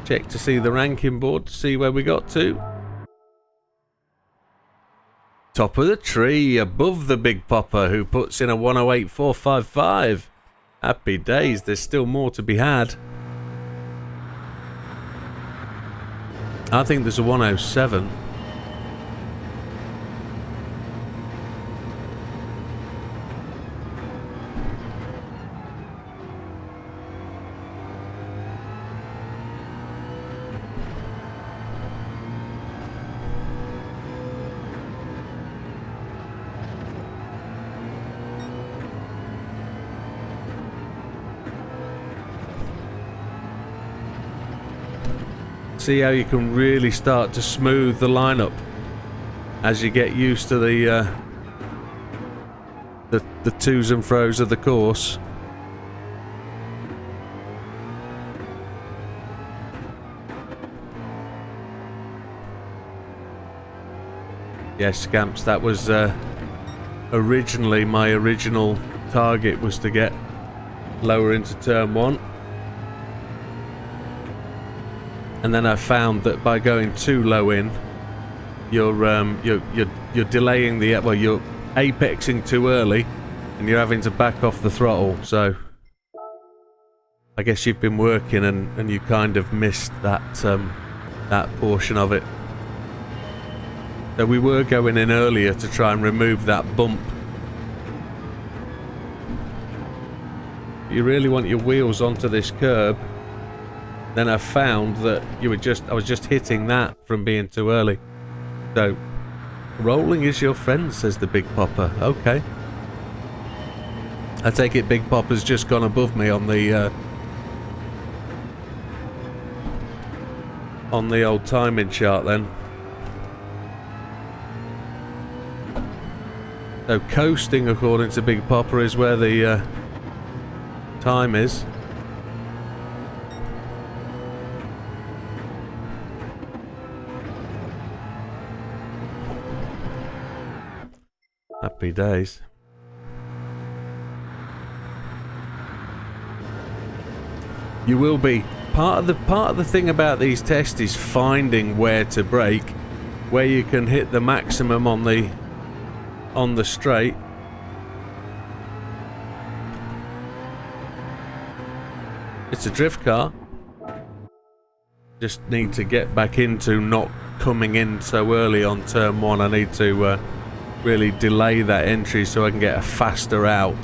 Check to see the ranking board to see where we got to. Top of the tree, above the Big Popper, who puts in a 108.455. Happy days, there's still more to be had. I think there's a 107. See how you can really start to smooth the lineup as you get used to the twos and fros of the course. Yes, Scamps, that was originally my original target, was to get lower into turn one. And then I found that by going too low in, you're delaying the, well, you're apexing too early, and you're having to back off the throttle. So I guess you've been working and you kind of missed that that portion of it. So we were going in earlier to try and remove that bump. You really want your wheels onto this curb. Then I found that I was just hitting that from being too early. So, rolling is your friend, says the Big Popper. Okay. I take it Big Popper's just gone above me on the old timing chart then. So coasting, according to Big Popper, is where the time is. Happy days. You will be part of the thing about these tests is finding where to brake, where you can hit the maximum on the straight. It's a drift car. Just need to get back into not coming in so early on turn one. I need to really delay that entry so I can get a faster out.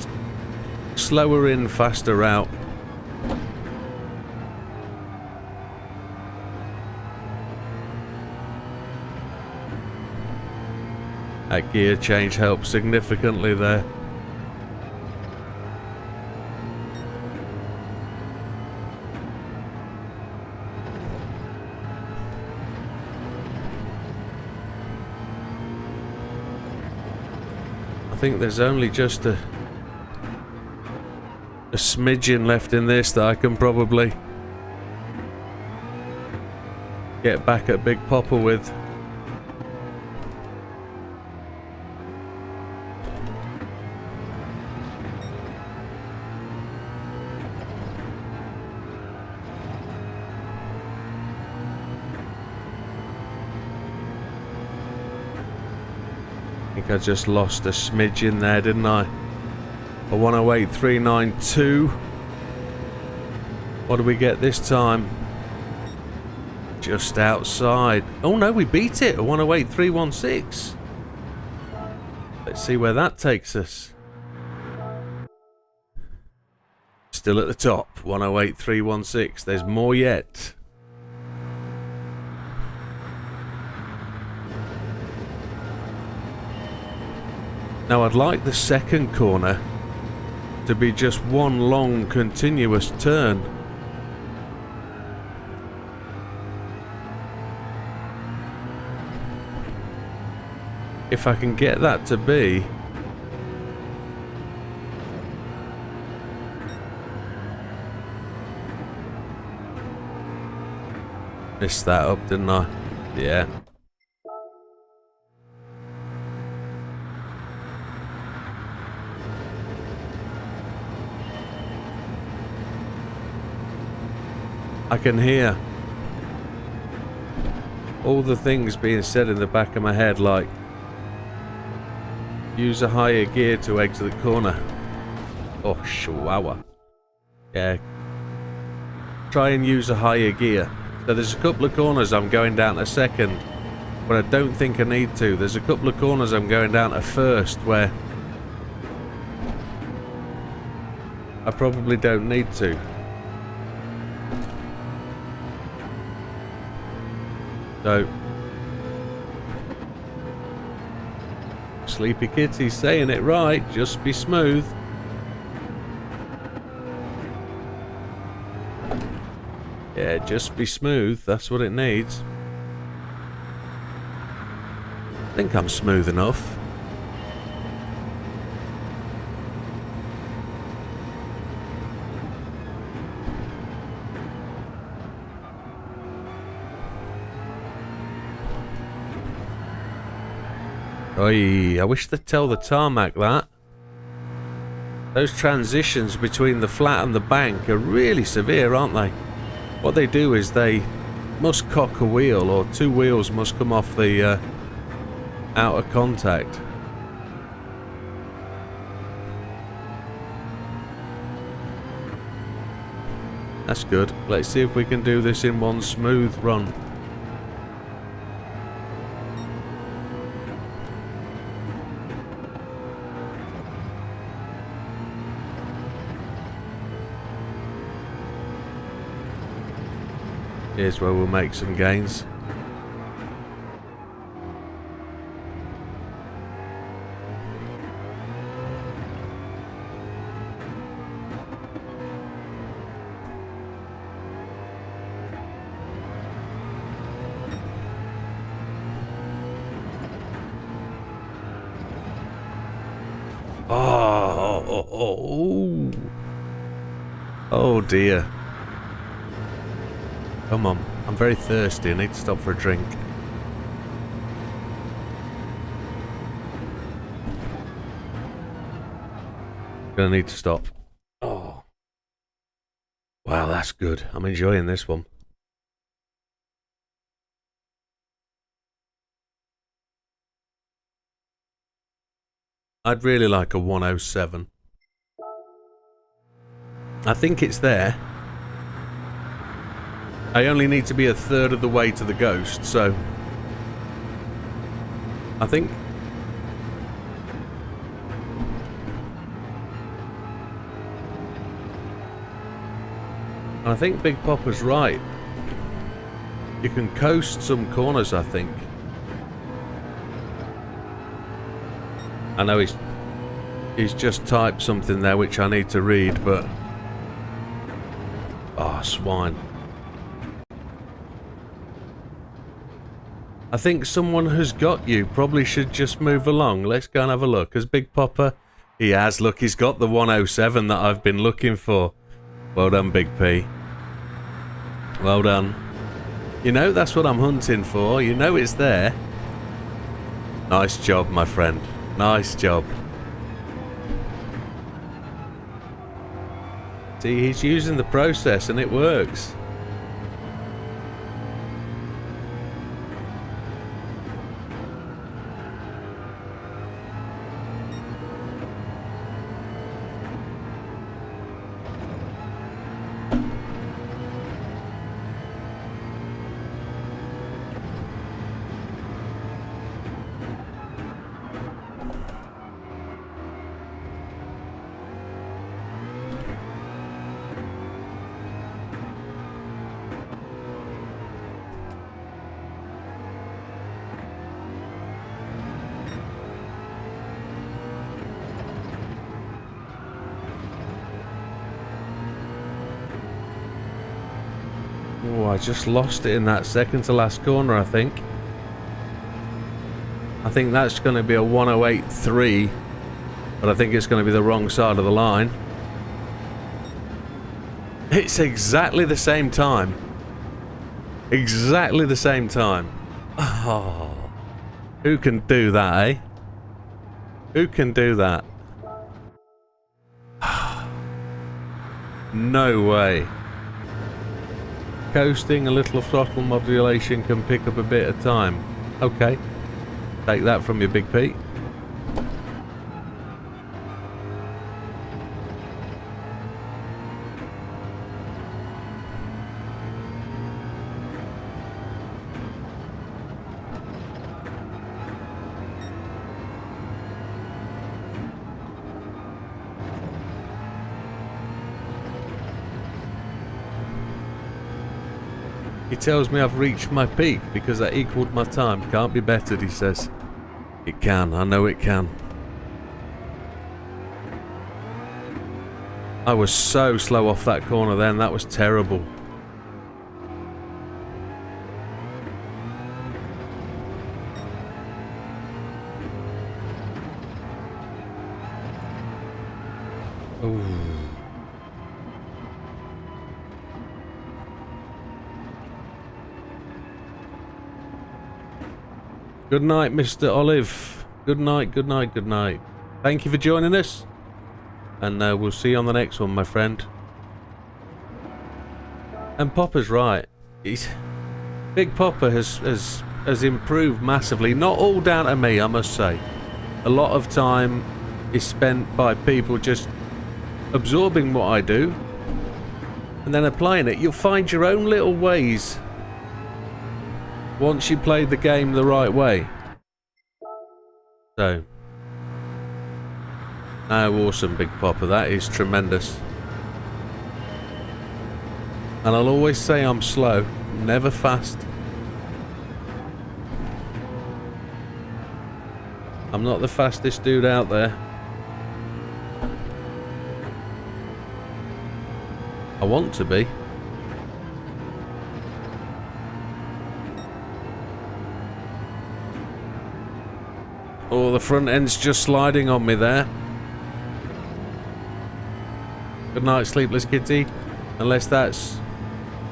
Slower in, faster out. That gear change helps significantly there. I think there's only just a smidgen left in this that I can probably get back at Big Popper with. I think I just lost a smidgen there, didn't I? A 108.392. What do we get this time? Just outside. Oh no, we beat it. A 108.316. Let's see where that takes us. Still at the top. 108.316. There's more yet. Now I'd like the second corner to be just one long continuous turn. If I can get that to be... Missed that up, didn't I? Yeah. I can hear all the things being said in the back of my head, like use a higher gear to exit the corner. Oh, chihuahua. Yeah. Try and use a higher gear. So there's a couple of corners I'm going down to second, but I don't think I need to. There's a couple of corners I'm going down to first where I probably don't need to. So, Sleepy Kitty's saying it right, just be smooth. Yeah, just be smooth, that's what it needs. I think I'm smooth enough. Oy, I wish they'd tell the tarmac that. Those transitions between the flat and the bank are really severe, aren't they? What they do is they must cock a wheel, or two wheels must come off the out of contact. That's good. Let's see if we can do this in one smooth run. Here's where we'll make some gains. Oh dear. Come on, I'm very thirsty, I need to stop for a drink. Gonna need to stop. Oh. Wow, that's good. I'm enjoying this one. I'd really like a 107. I think it's there. I only need to be a third of the way to the Ghost, so I think Big Popper's right. You can coast some corners, I think. I know he's just typed something there which I need to read, but oh, swine. I think someone has got you. Probably should just move along. Let's go and have a look. Has Big Popper? He has. Look, he's got the 107 that I've been looking for. Well done, Big P. Well done. You know, that's what I'm hunting for. You know it's there. Nice job, my friend. Nice job. See, he's using the process and it works. Oh, I just lost it in that second to last corner, I think. I think that's going to be a 108.3, but I think it's going to be the wrong side of the line. It's exactly the same time. Exactly the same time. Oh, who can do that, eh? Who can do that? No way. Coasting, a little throttle modulation can pick up a bit of time. Okay. Take that from your Big Pete. He tells me I've reached my peak because I equaled my time. Can't be bettered, he says. It can, I know it can. I was so slow off that corner then, that was terrible. Ooh. Good night, Mr. Olive. Good night, good night, good night. Thank you for joining us. And we'll see you on the next one, my friend. And Popper's right. Big Popper has improved massively. Not all down to me, I must say. A lot of time is spent by people just absorbing what I do and then applying it. You'll find your own little ways once you play the game the right way. So, oh, awesome, Big Popper. That is tremendous. And I'll always say I'm slow, never fast. I'm not the fastest dude out there. I want to be. Oh, the front end's just sliding on me there. Good night, Sleepless Kitty. Unless that's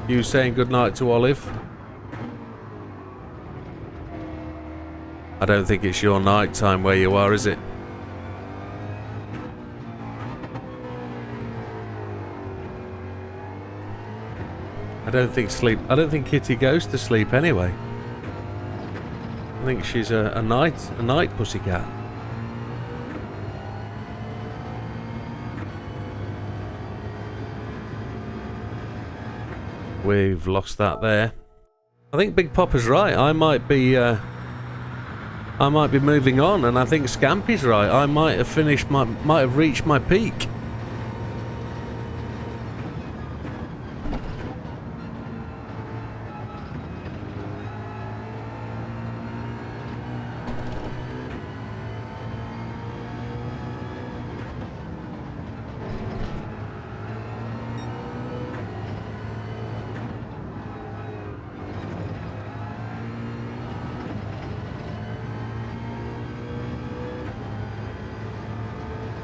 you saying good night to Olive. I don't think it's your night time where you are, is it? I don't think Kitty goes to sleep anyway. I think she's a night pussycat. We've lost that there. I think Big Popper's right. I might be moving on, and I think Scampy's right. I might have reached my peak.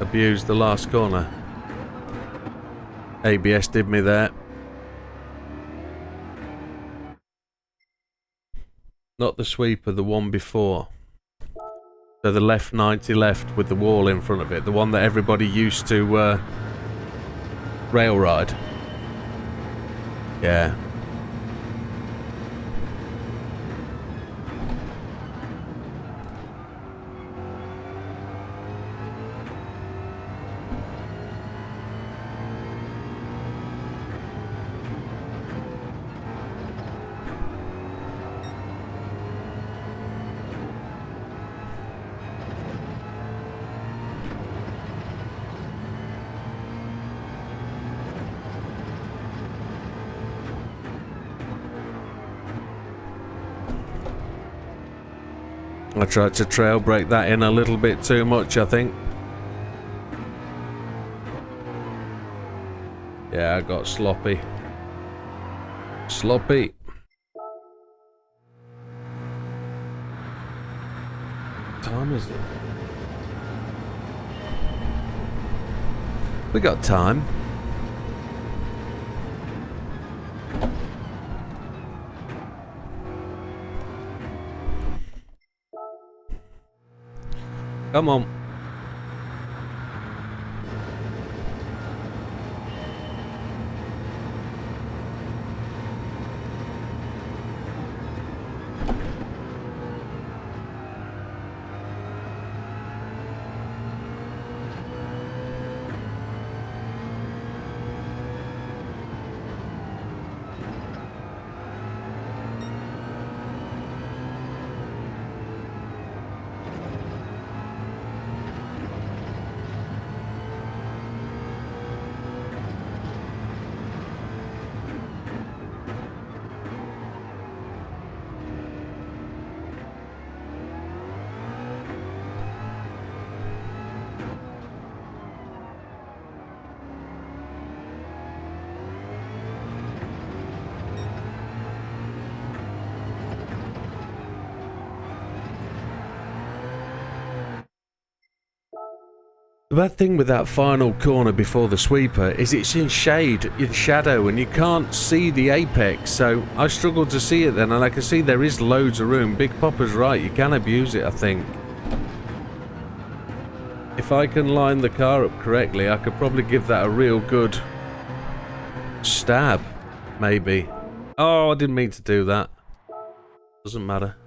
Abused the last corner. ABS did me there. Not the sweeper, the one before. So the left 90 left with the wall in front of it. The one that everybody used to rail ride. Yeah. I tried to trail break that in a little bit too much, I think. Yeah, I got sloppy. Sloppy. What time is it? We got time. Come on. The bad thing with that final corner before the sweeper is it's in shade, in shadow, and you can't see the apex, so I struggled to see it then, and I can see there is loads of room. Big Popper's right, you can abuse it, I think. If I can line the car up correctly, I could probably give that a real good stab, maybe. Oh, I didn't mean to do that. Doesn't matter.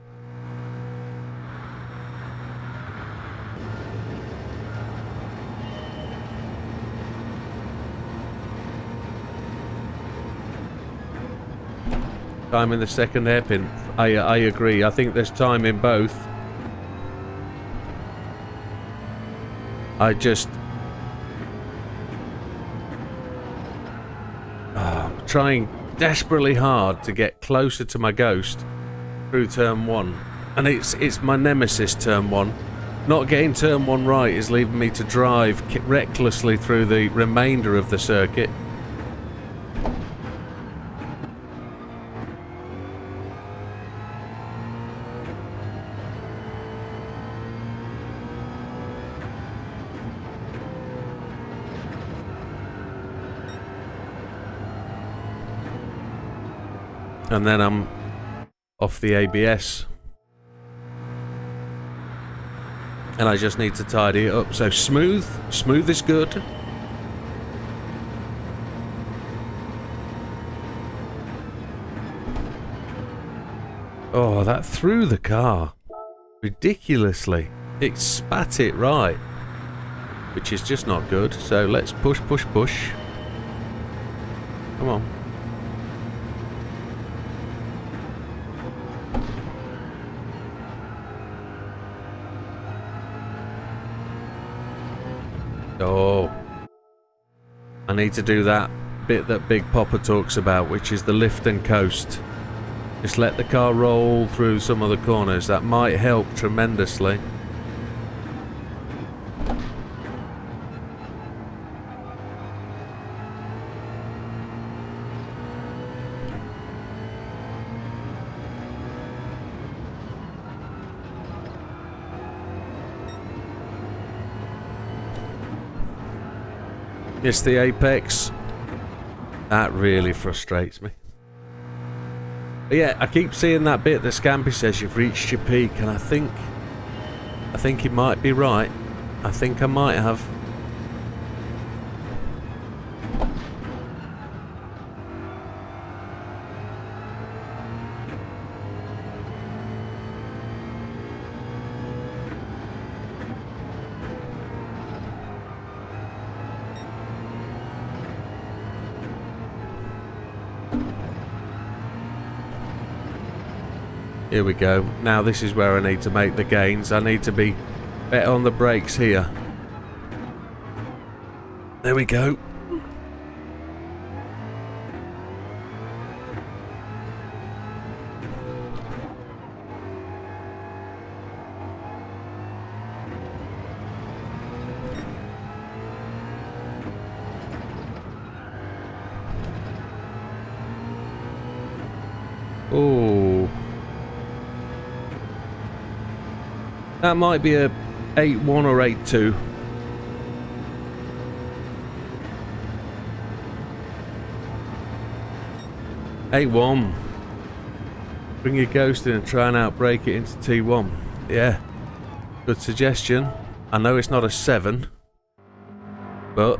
Time in the second hairpin. I agree. I think there's time in both. I just... I'm trying desperately hard to get closer to my ghost through turn one. And it's my nemesis, turn one. Not getting turn one right is leaving me to drive recklessly through the remainder of the circuit. And then I'm off the ABS. And I just need to tidy it up. So smooth is good. Oh, that threw the car. Ridiculously. It spat it right. Which is just not good. So let's push. Come on. Oh, I need to do that bit that Big Popper talks about, which is the lift and coast. Just let the car roll through some of the corners. That might help tremendously. Miss the apex. That really frustrates me. But yeah, I keep seeing that bit that Scampy says you've reached your peak, and I think he might be right. I think I might have. Here we go. Now this is where I need to make the gains. I need to be better on the brakes here. There we go. That might be a 8-1 or 8-2. Eight-1. Bring your ghost in and try and outbreak it into T1. Yeah. Good suggestion. I know it's not a 7. But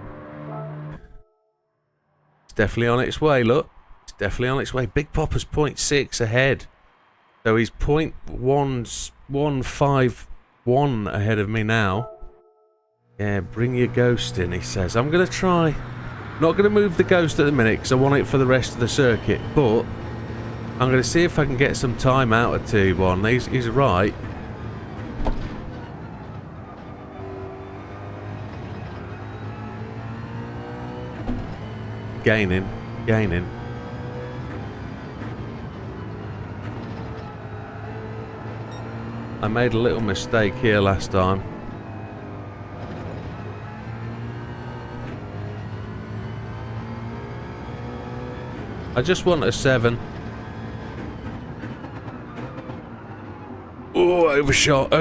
it's definitely on its way, look. It's definitely on its way. Big Popper's 0.6 ahead. So he's 0.151 ahead of me now. Yeah, bring your ghost in, he says. I'm going to try. Not going to move the ghost at the minute because I want it for the rest of the circuit. But I'm going to see if I can get some time out of T1. He's right. Gaining. I made a little mistake here last time. I just want a 7. Oh, overshot.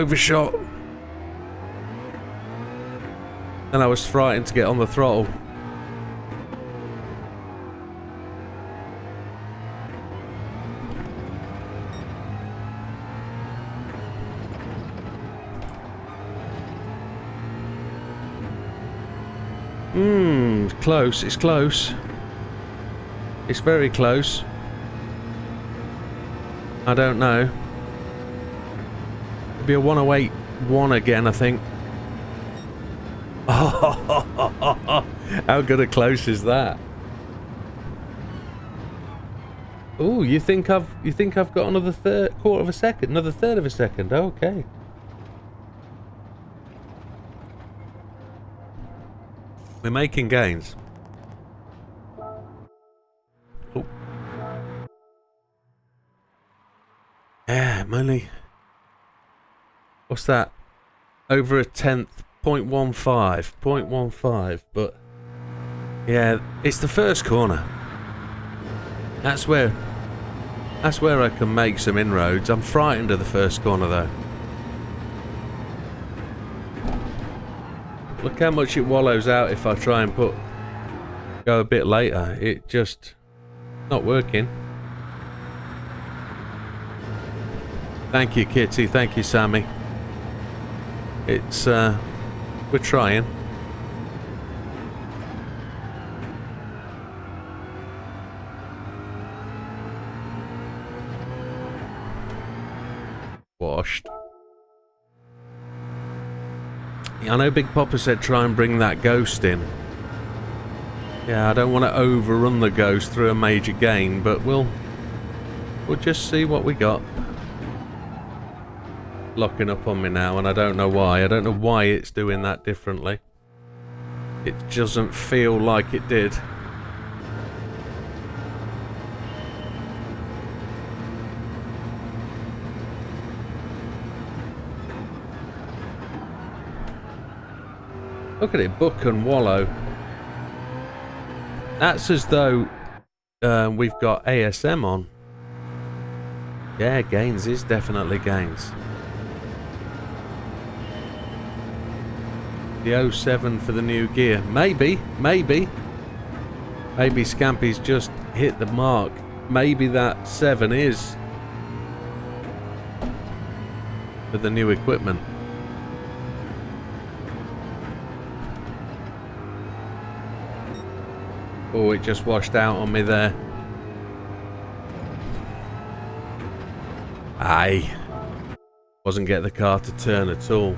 And I was frightened to get on the throttle. It's close. It's very close. I don't know. It'll be a 108-1 again, I think. Oh, how good a close is that? Oh, you think I've got another quarter of a second, another third of a second? Okay. We're making gains. Oh. Yeah, money. What's that? Over a 10th, 0.15, but yeah, it's the first corner. That's where I can make some inroads. I'm frightened of the first corner though. Look how much it wallows out if I try and go a bit later. It just not working. Thank you, Kitty. Thank you, Sammy. It's we're trying. Washed. I know Big Popper said try and bring that ghost in. Yeah, I don't want to overrun the ghost through a major gain, but we'll just see what we got. Locking up on me now, and I don't know why. I don't know why it's doing that differently. It doesn't feel like it did. Look at it, buck and wallow. That's as though we've got ASM on. Yeah, gains is definitely gains. The 07 for the new gear. Maybe Scampy's just hit the mark. Maybe that 7 is for the new equipment. Oh, it just washed out on me there. Aye. Wasn't getting the car to turn at all.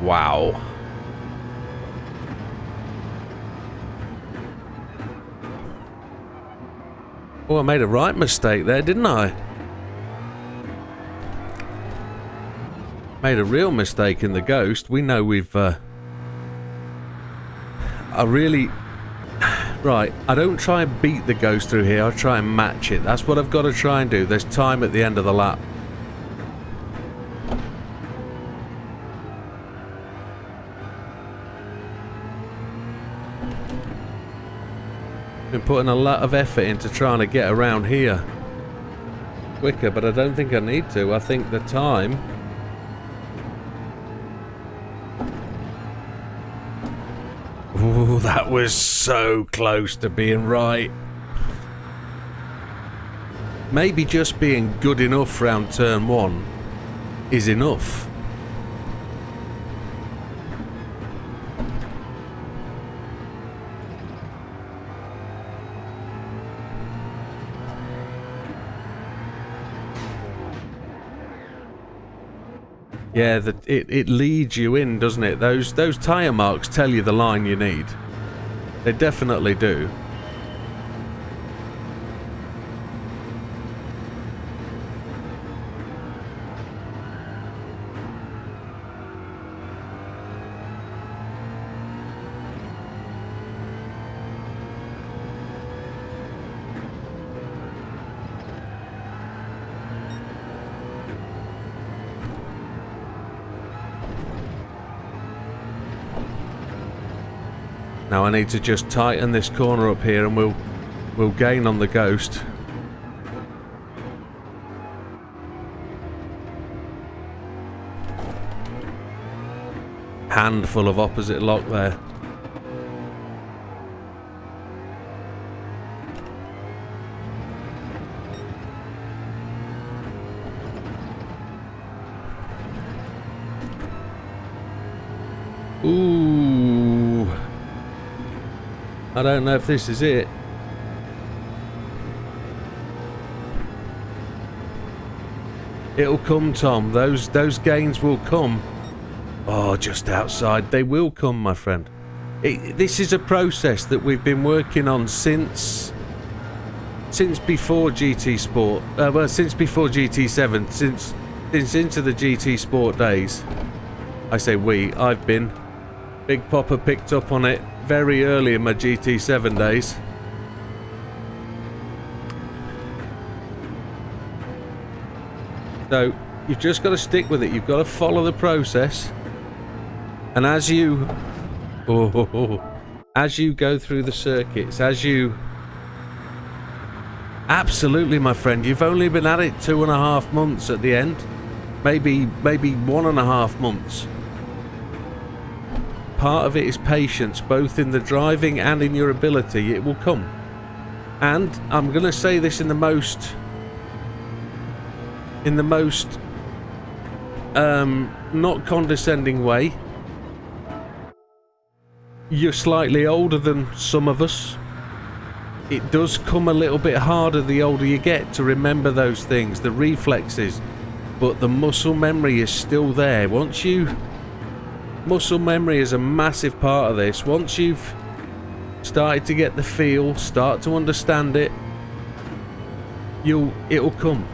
Wow. Oh, I made a right mistake there, didn't I? made a real mistake in the Ghost. We know we've... I really... Right, I don't try and beat the Ghost through here. I try and match it. That's what I've got to try and do. There's time at the end of the lap. Been putting a lot of effort into trying to get around here quicker, but I don't think I need to. I think the time... Ooh, that was so close to being right. Maybe just being good enough round turn 1 is enough. Yeah, it leads you in, doesn't it? Those tyre marks tell you the line you need. They definitely do. Now I need to just tighten this corner up here and we'll gain on the Ghost. Handful of opposite lock there. Ooh. I don't know if this is it. It'll come, Tom. Those gains will come. Oh, just outside. They will come, my friend. This is a process that we've been working on since before GT Sport. Well, since before GT7. Since into the GT Sport days. I say we. I've been. Big Popper picked up on it very early in my GT7 days. So you've just got to stick with it. You've got to follow the process, and as you go through the circuits, absolutely, my friend, you've only been at it 2.5 months at the end, maybe 1.5 months. Part of it is patience, both in the driving and in your ability. It will come. And I'm going to say this in the most not condescending way. You're slightly older than some of us. It does come a little bit harder the older you get to remember those things, the reflexes, but the muscle memory is still there. Muscle memory is a massive part of this. Once you've started to get the feel, start to understand it, it'll come.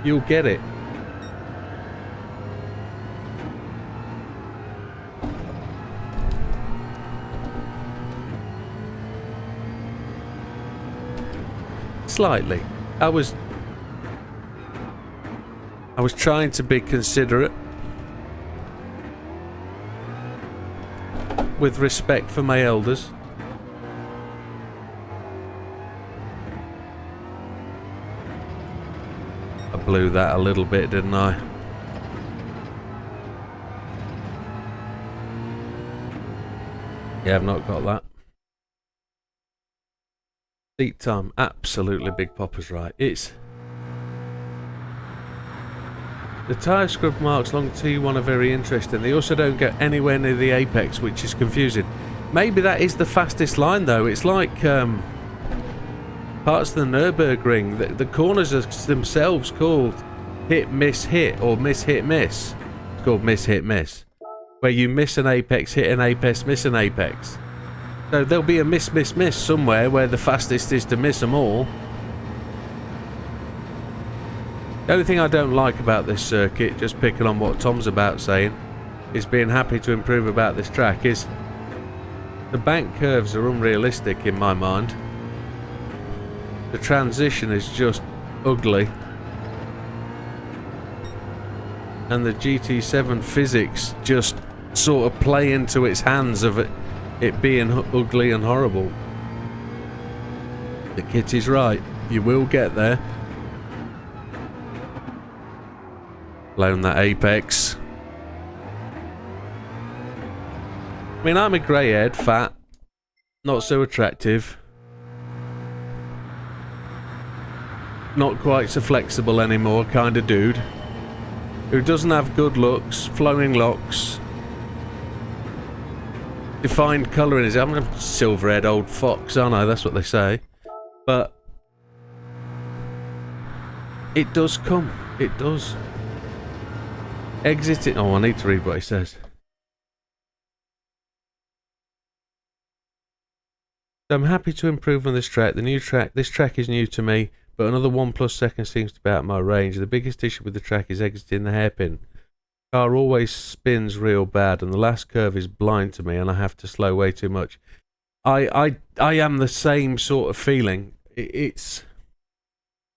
You'll get it. Slightly. I was trying to be considerate, with respect for my elders. I blew that a little bit, didn't I? Yeah, I've not got that. Seat time, absolutely. Big Popper's right. It's... The tyre scrub marks along T1 are very interesting. They also don't get anywhere near the apex, which is confusing. Maybe that is the fastest line, though. It's like parts of the Nürburgring. The corners are themselves called hit, miss, hit, or miss, hit, miss. It's called miss, hit, miss. Where you miss an apex, hit an apex, miss an apex. So there'll be a miss, miss, miss somewhere where the fastest is to miss them all. The only thing I don't like about this circuit, just picking on what Tom's about saying, is being happy to improve about this track, is the bank curves are unrealistic in my mind. The transition is just ugly. And the GT7 physics just sort of play into its hands of it being ugly and horrible. The kit is right. You will get there. Blown that apex. I mean, I'm a grey-haired, fat, not so attractive, not quite so flexible anymore kind of dude, who doesn't have good looks, flowing locks, defined colour in his... I'm a silver-haired old fox, aren't I? That's what they say. But it does come. It does. Exiting... Oh, I need to read what he says. So I'm happy to improve on this track. This track is new to me, but another 1+ second seems to be out of my range. The biggest issue with the track is exiting the hairpin. Car always spins real bad, and the last curve is blind to me, and I have to slow way too much. I am the same sort of feeling. It's...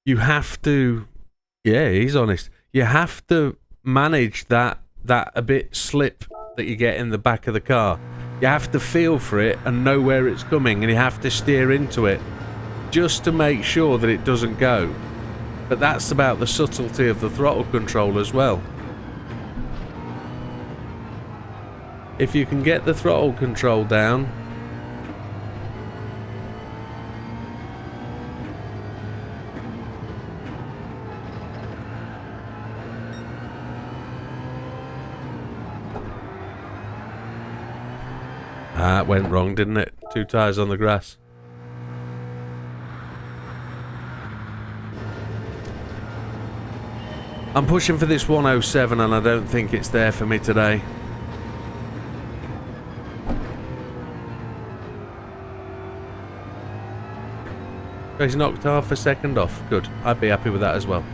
You have to... Yeah, he's honest. You have to manage that a bit slip that you get in the back of the car. You have to feel for it and know where it's coming, and you have to steer into it just to make sure that it doesn't go. But that's about the subtlety of the throttle control as well. If you can get the throttle control down, it went wrong, didn't it? 2 tyres on the grass. I'm pushing for this 107, and I don't think it's there for me today. He's knocked half a second off. Good. I'd be happy with that as well.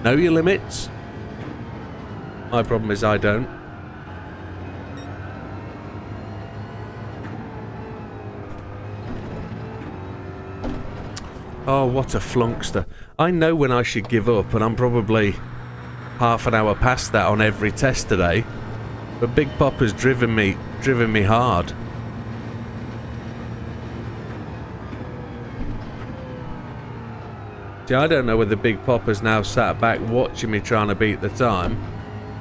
Know your limits. My problem is I don't. Oh, what a flunkster. I know when I should give up, and I'm probably half an hour past that on every test today. But Big Popper's driven me hard. See, I don't know whether Big Popper's now sat back watching me trying to beat the time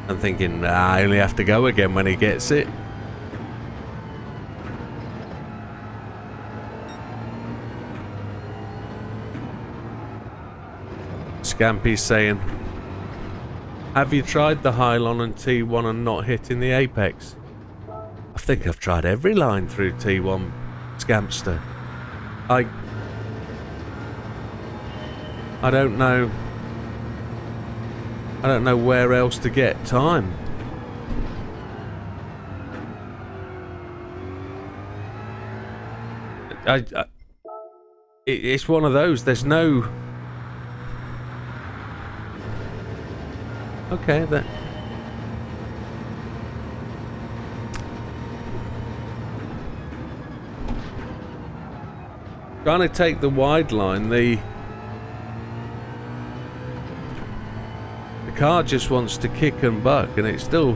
and thinking, nah, I only have to go again when he gets it. Scampy's saying, have you tried the Hylon and T1 and not hitting the apex? I think I've tried every line through T1, Scampster. I don't know. I don't know where else to get time. It's one of those. There's no... Okay, then. Trying to take the wide line, the car just wants to kick and buck, and it's still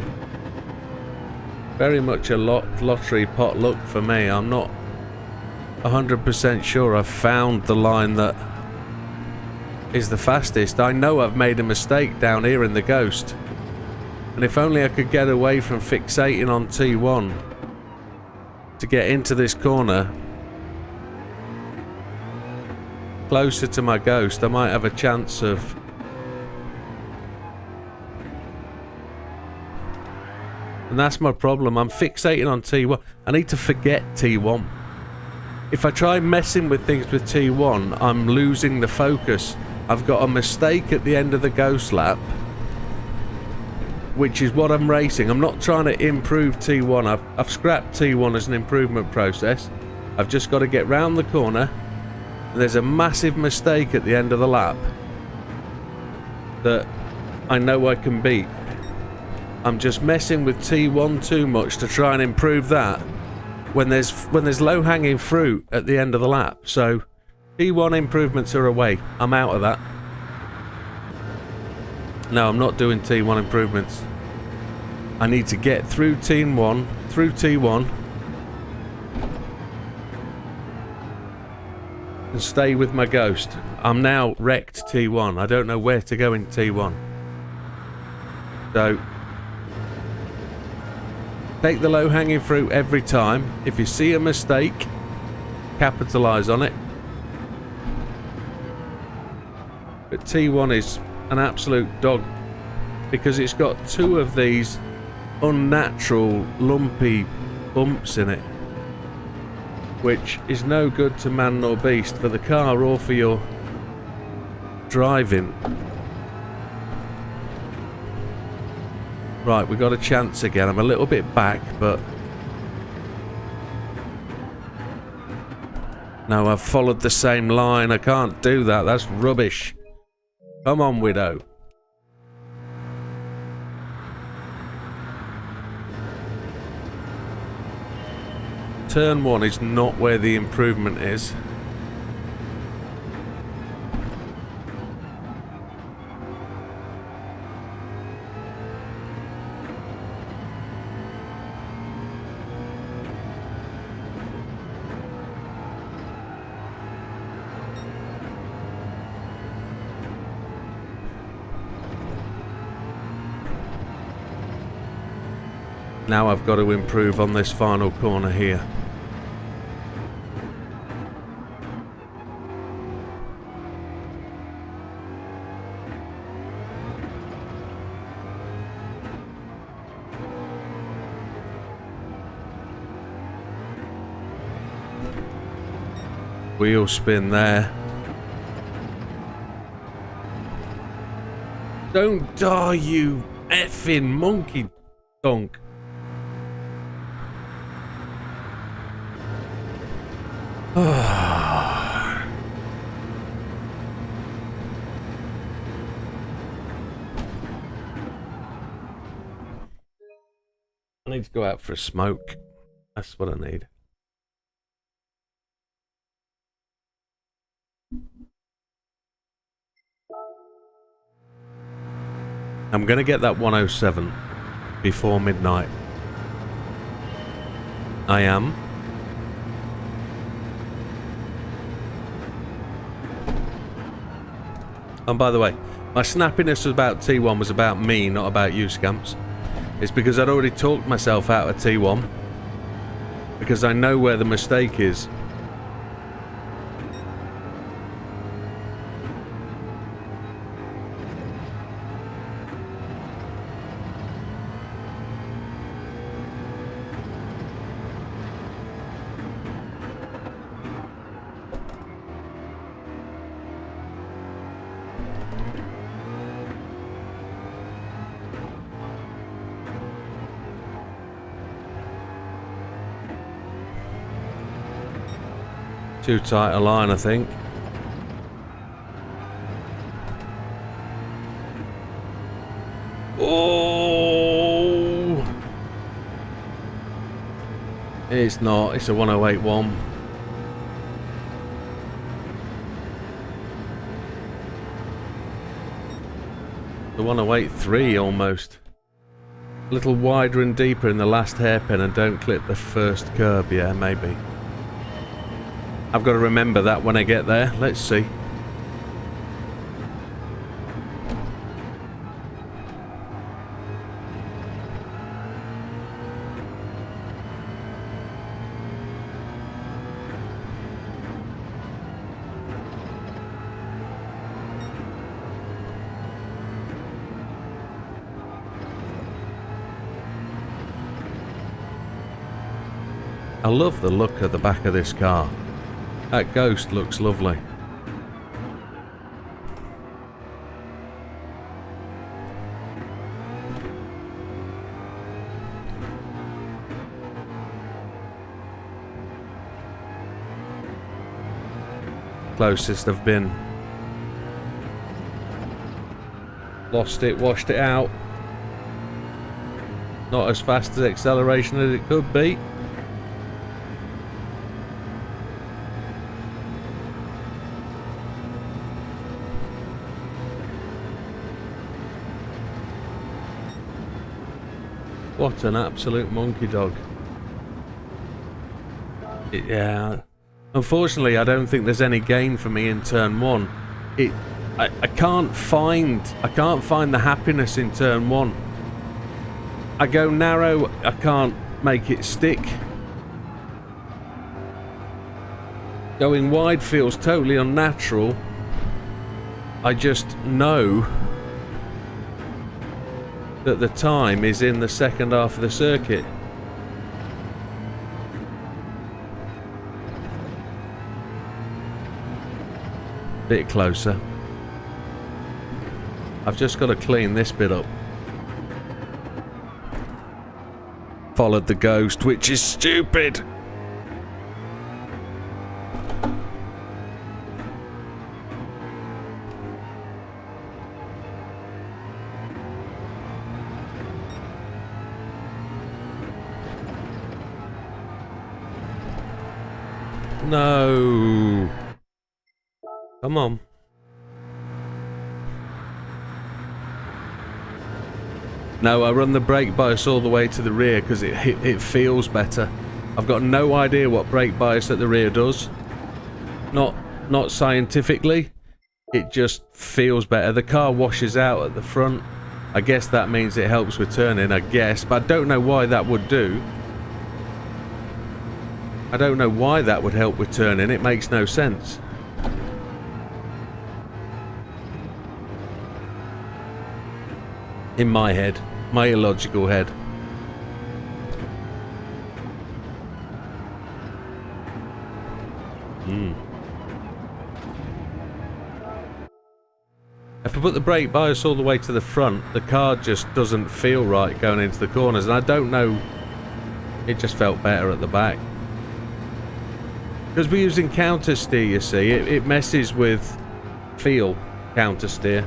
very much a lottery pot luck for me. I'm not 100% sure I've found the line that is the fastest. I know I've made a mistake down here in the Ghost, and if only I could get away from fixating on T1 to get into this corner closer to my Ghost, I might have a chance of... And that's my problem. I'm fixating on T1. I need to forget T1. If I try messing with things with T1, I'm losing the focus. I've got a mistake at the end of the Ghost lap, which is what I'm racing. I'm not trying to improve T1. I've scrapped T1 as an improvement process. I've just got to get round the corner. There's a massive mistake at the end of the lap. that I know I can beat. I'm just messing with T1 too much to try and improve that when there's low-hanging fruit at the end of the lap. So T1 improvements are away. I'm out of that. No, I'm not doing T1 improvements. I need to get through T1, and stay with my Ghost. I'm now wrecked T1. I don't know where to go in T1. So take the low-hanging fruit every time. If you see a mistake, capitalise on it. But T1 is an absolute dog because it's got two of these unnatural lumpy bumps in it, which is no good to man nor beast for the car or for your driving. Right, we got a chance again. I'm a little bit back, but no, I've followed the same line. I can't do that. That's rubbish. Come on, Widow. Turn 1 is not where the improvement is. Now I've got to improve on this final corner here. Wheel spin there. Don't die, you effing monkey donk. I need to go out for a smoke. That's what I need. I'm going to get that 107 before midnight. I am. And by the way, my snappiness about T1 was about me, not about you, scamps. It's because I'd already talked myself out of T1. Because I know where the mistake is. Too tight a line, I think. Oh! It's not. It's a 108.1. The 108.3 almost. A little wider and deeper in the last hairpin and don't clip the first curb. Yeah, maybe. I've got to remember that when I get there. Let's see. I love the look at the back of this car. That Ghost looks lovely. Closest I've been. Lost it, washed it out. Not as fast as acceleration as it could be. What an absolute monkey dog. Yeah. Unfortunately, I don't think there's any gain for me in turn one. I can't find the happiness in turn one. I go narrow, I can't make it stick. Going wide feels totally unnatural. I just know that the time is in the second half of the circuit. Bit closer. I've just got to clean this bit up. Followed the ghost, which is stupid. No. Come on. No, I run the brake bias all the way to the rear because it feels better. I've got no idea what brake bias at the rear does. Not scientifically. It just feels better. The car washes out at the front. I guess that means it helps with turning, I guess. But I don't know why that would do. I don't know why that would help with turning. It makes no sense. In my head. My illogical head. If I put the brake bias all the way to the front, the car just doesn't feel right going into the corners. And I don't know... It just felt better at the back. Because we're using counter steer, you see. It messes with feel counter steer.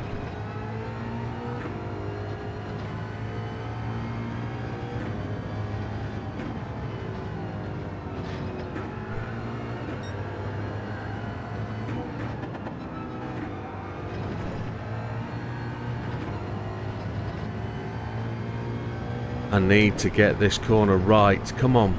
I need to get this corner right. Come on.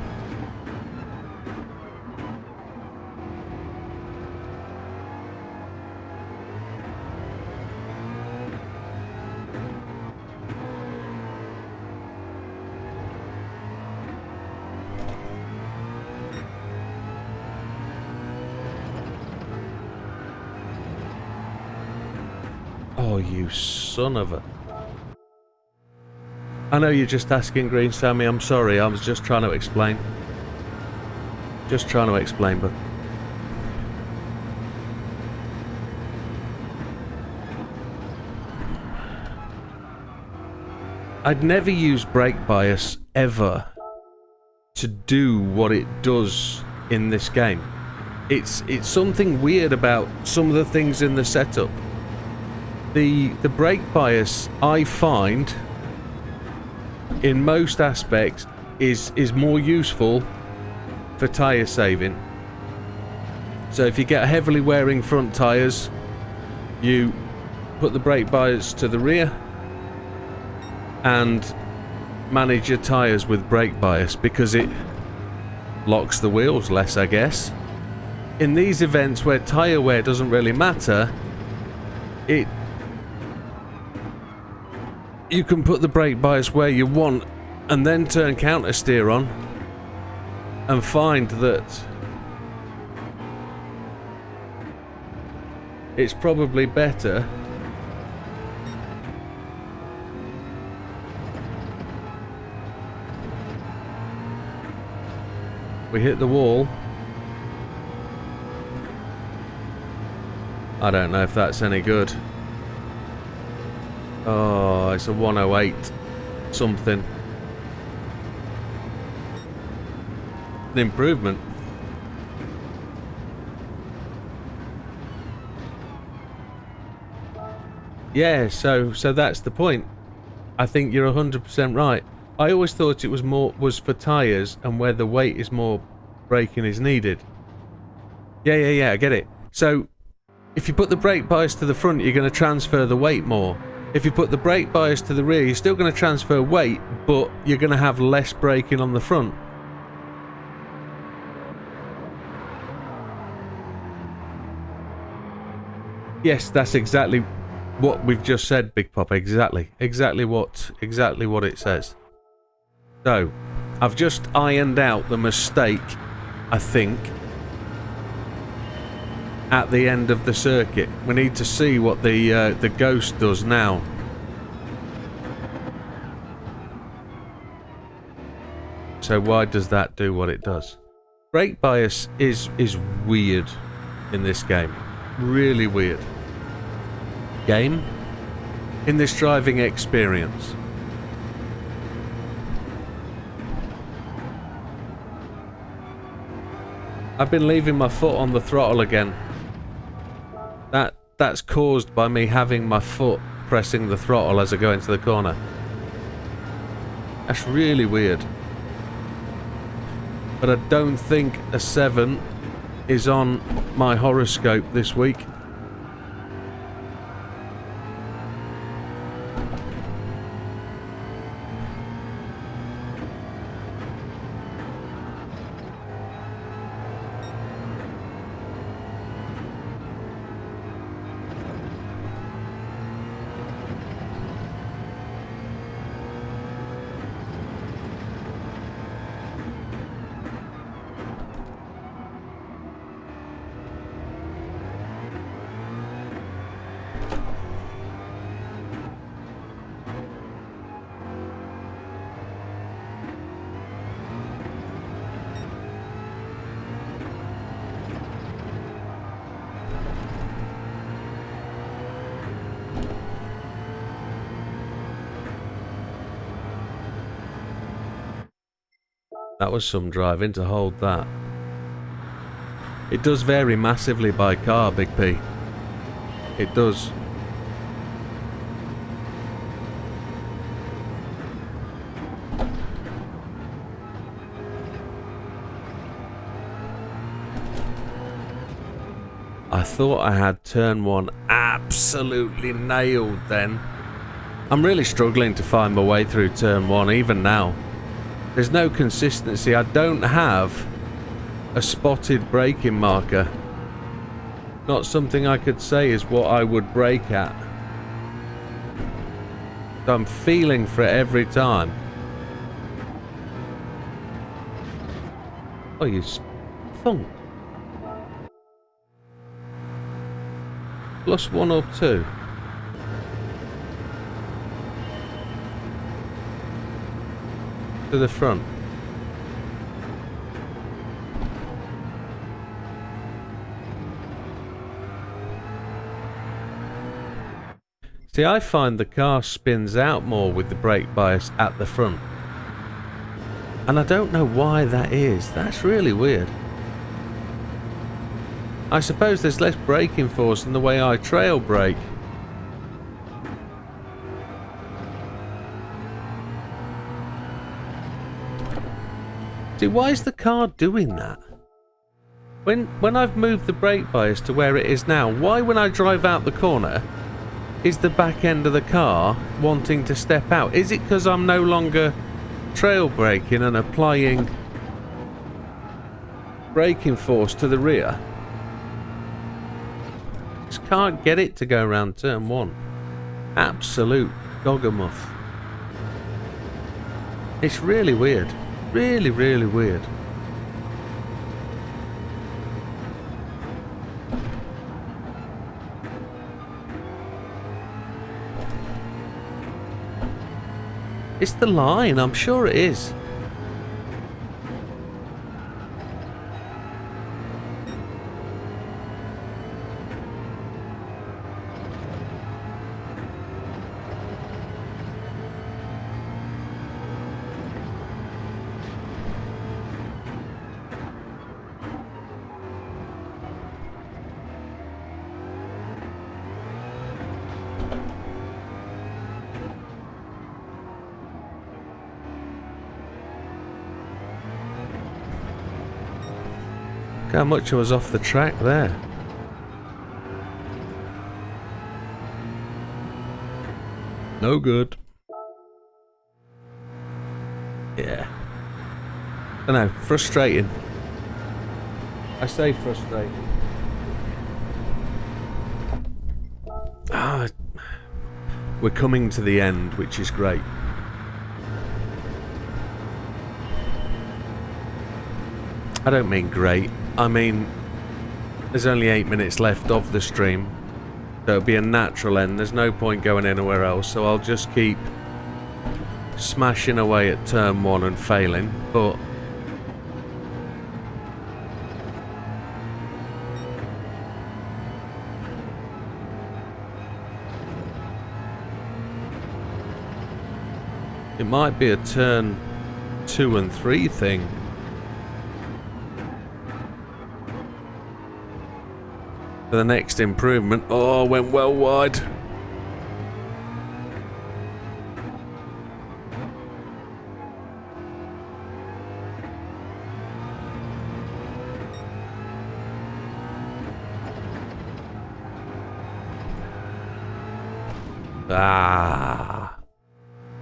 Oh, you son of a... I know you're just asking, Green Sammy. I'm sorry. I was just trying to explain. Just trying to explain, but... I'd never use brake bias, ever, to do what it does in this game. It's something weird about some of the things in the setup. The brake bias, I find... in most aspects is more useful for tyre saving. So if you get heavily wearing front tyres, you put the brake bias to the rear and manage your tyres with brake bias because it locks the wheels less, I guess. In these events where tyre wear doesn't really matter, you can put the brake bias where you want and then turn counter steer on and find that it's probably better we hit the wall. I don't know if that's any good. Oh, it's a 108 something. An improvement. Yeah, so that's the point. I think you're 100% right. I always thought it was for tyres and where the weight is more, braking is needed. Yeah, I get it. So if you put the brake bias to the front, you're going to transfer the weight more. If you put the brake bias to the rear, you're still going to transfer weight, but you're going to have less braking on the front. Yes, that's exactly what we've just said, Big Pop. Exactly what it says. So, I've just ironed out the mistake, I think, at the end of the circuit. We need to see what the Ghost does now. So why does that do what it does? Brake bias is weird in this game. Really weird. Game? In this driving experience. I've been leaving my foot on the throttle again. That's caused by me having my foot pressing the throttle as I go into the corner. That's really weird. But I don't think a 7 is on my horoscope this week. That was some driving to hold that. It does vary massively by car, Big P. It does. I thought I had turn 1 absolutely nailed then. I'm really struggling to find my way through turn 1 even now. There's no consistency. I don't have a spotted braking marker. Not something I could say is what I would brake at. So I'm feeling for it every time. Oh, you funk. +1 or 2. To the front. See, I find the car spins out more with the brake bias at the front. And I don't know why that is. That's really weird. I suppose there's less braking force in the way I trail brake. See, why is the car doing that? When I've moved the brake bias to where it is now, why when I drive out the corner is the back end of the car wanting to step out? Is it because I'm no longer trail braking and applying braking force to the rear? Just can't get it to go around turn 1. Absolute doggermuff. It's really weird. Really, really weird. It's the line, I'm sure it is. Look how much I was off the track there. No good. Yeah. I don't know, frustrating. I say frustrating. We're coming to the end, which is great. I don't mean great. I mean, there's only 8 minutes left of the stream. So it'll be a natural end. There's no point going anywhere else. So I'll just keep smashing away at turn 1 and failing. But it might be a turn 2 and 3 thing. For the next improvement. Oh, went well wide.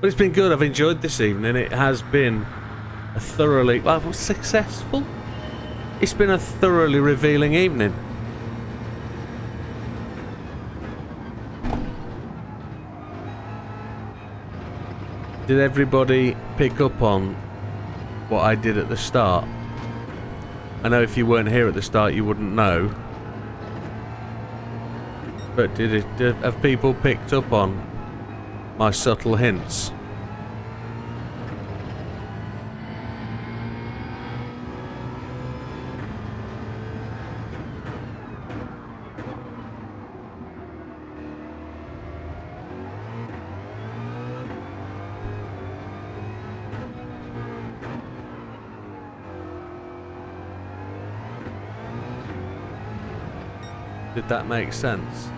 But it's been good. I've enjoyed this evening. It has been a thoroughly... well, successful? It's been a thoroughly revealing evening. Did everybody pick up on what I did at the start? I know if you weren't here at the start you wouldn't know. But have people picked up on my subtle hints? Did that make sense?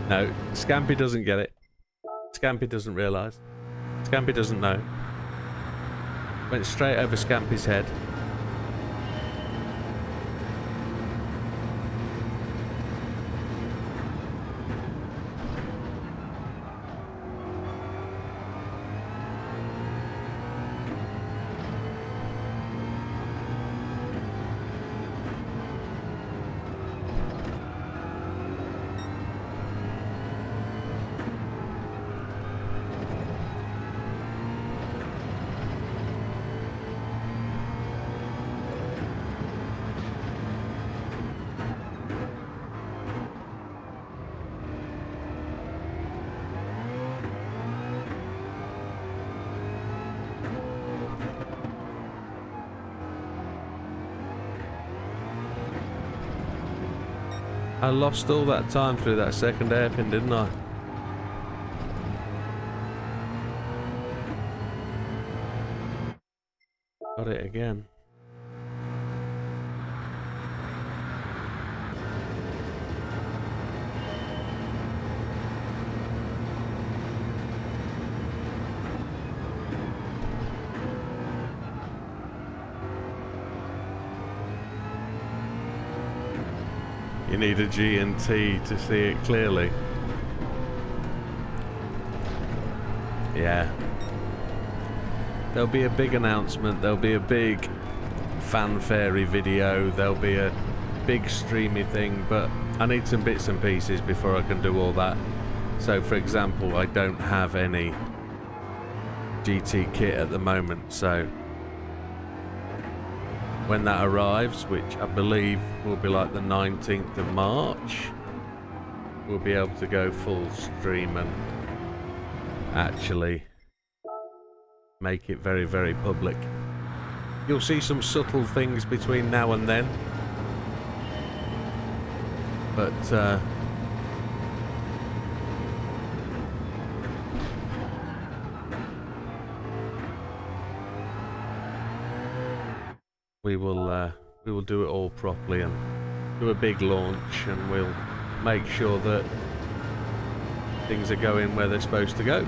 No, Scampy doesn't get it. Scampy doesn't realise. Scampy doesn't know. Went straight over Scampy's head. I lost all that time through that second hairpin, didn't I? Got it again. You need a G&T to see it clearly. Yeah. There'll be a big announcement, there'll be a big fanfare video, there'll be a big streamy thing, but I need some bits and pieces before I can do all that. So for example, I don't have any GT kit at the moment, so when that arrives, which I believe will be like the 19th of March, we'll be able to go full stream and actually make it very, very public. You'll see some subtle things between now and then, but we will do it all properly, and do a big launch, and we'll make sure that things are going where they're supposed to go.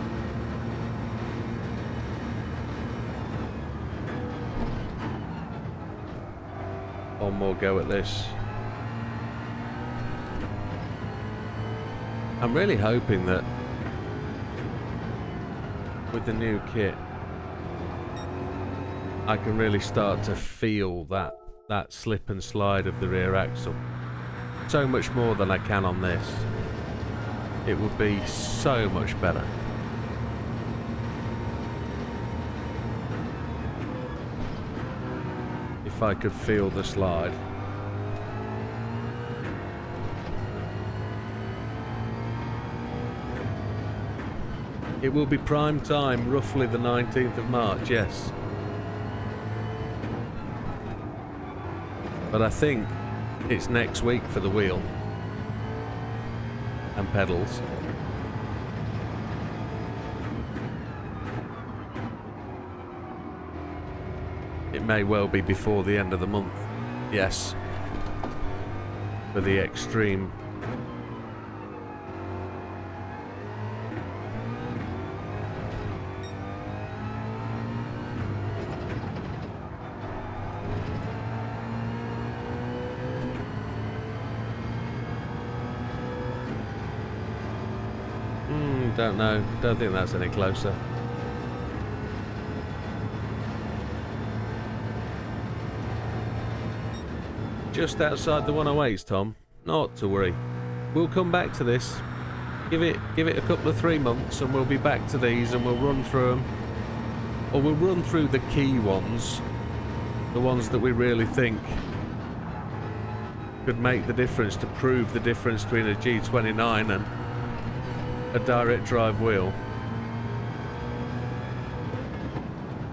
One more go at this. I'm really hoping that with the new kit I can really start to feel that slip and slide of the rear axle so much more than I can on this. It would be so much better. If I could feel the slide. It will be prime time, roughly the 19th of March, yes. But I think it's next week for the wheel and pedals. It may well be before the end of the month, yes, for the extreme. Don't know. Don't think that's any closer. Just outside the 108s, Tom. Not to worry. We'll come back to this. Give it a couple of 3 months, and we'll be back to these, and we'll run through them. Or we'll run through the key ones, the ones that we really think could make the difference, to prove the difference between a G29 and a direct drive wheel.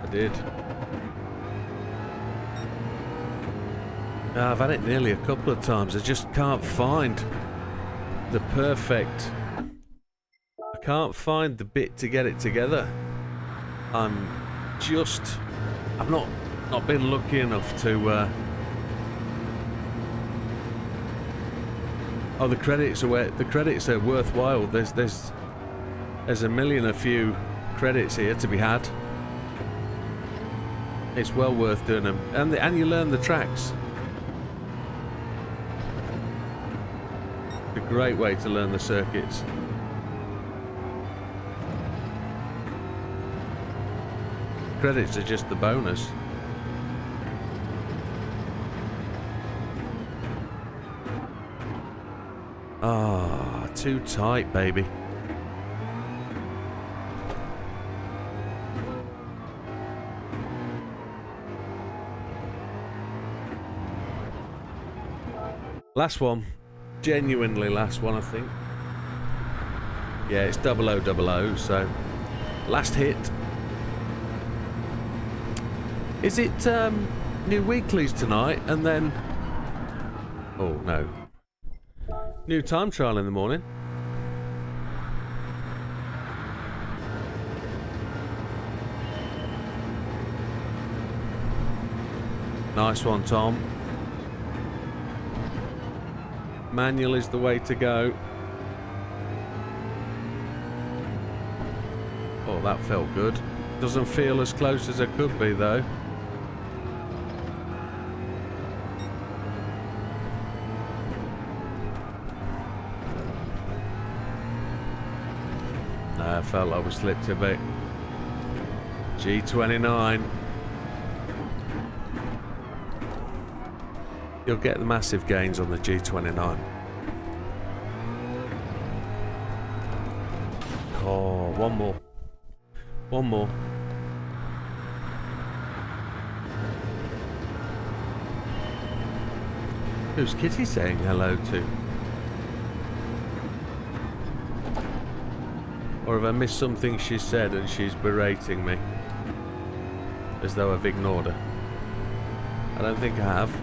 I did. I've had it nearly a couple of times. I just can't find the perfect. I can't find the bit to get it together. I've not been lucky enough to. Oh, the credits are worthwhile. There's a million a few credits here to be had. It's well worth doing them, and you learn the tracks. It's a great way to learn the circuits. Credits are just the bonus. Ah, too tight, baby. Last one. Genuinely last one, I think. Yeah, it's 0000, so last hit. Is it new weeklies tonight, and then... Oh, no. New time trial in the morning. Nice one, Tom. Manual is the way to go. Oh, that felt good. Doesn't feel as close as it could be, though. I felt like we slipped a bit. G29. You'll get the massive gains on the G29. Oh, one more. One more. Who's Kitty saying hello to? Or have I missed something she said and she's berating me? As though I've ignored her. I don't think I have.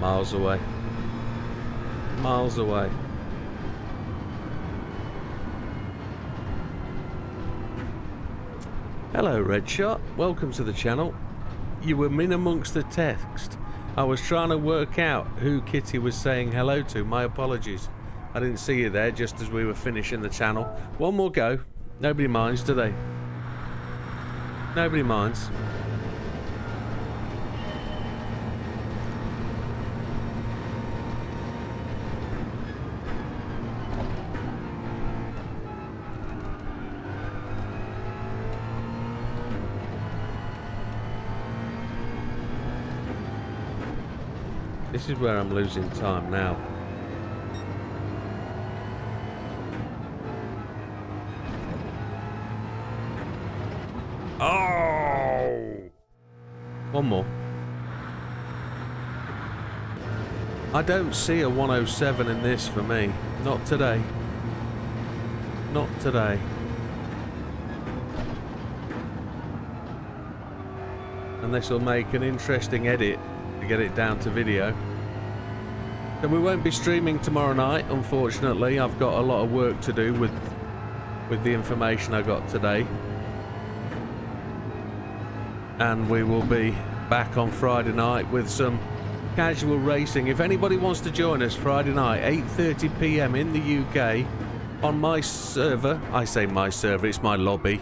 Miles away. Miles away. Hello Redshot, welcome to the channel. You were in amongst the text. I was trying to work out who Kitty was saying hello to. My apologies. I didn't see you there just as we were finishing the channel. One more go. Nobody minds, do they? Nobody minds. This is where I'm losing time now. Oh! One more. I don't see a 107 in this for me. Not today. Not today. And this will make an interesting edit to get it down to video. So we won't be streaming tomorrow night, unfortunately. I've got a lot of work to do with the information I got today. And we will be back on Friday night with some casual racing. If anybody wants to join us Friday night, 8:30 p.m. in the UK, on my server, I say my server, it's my lobby.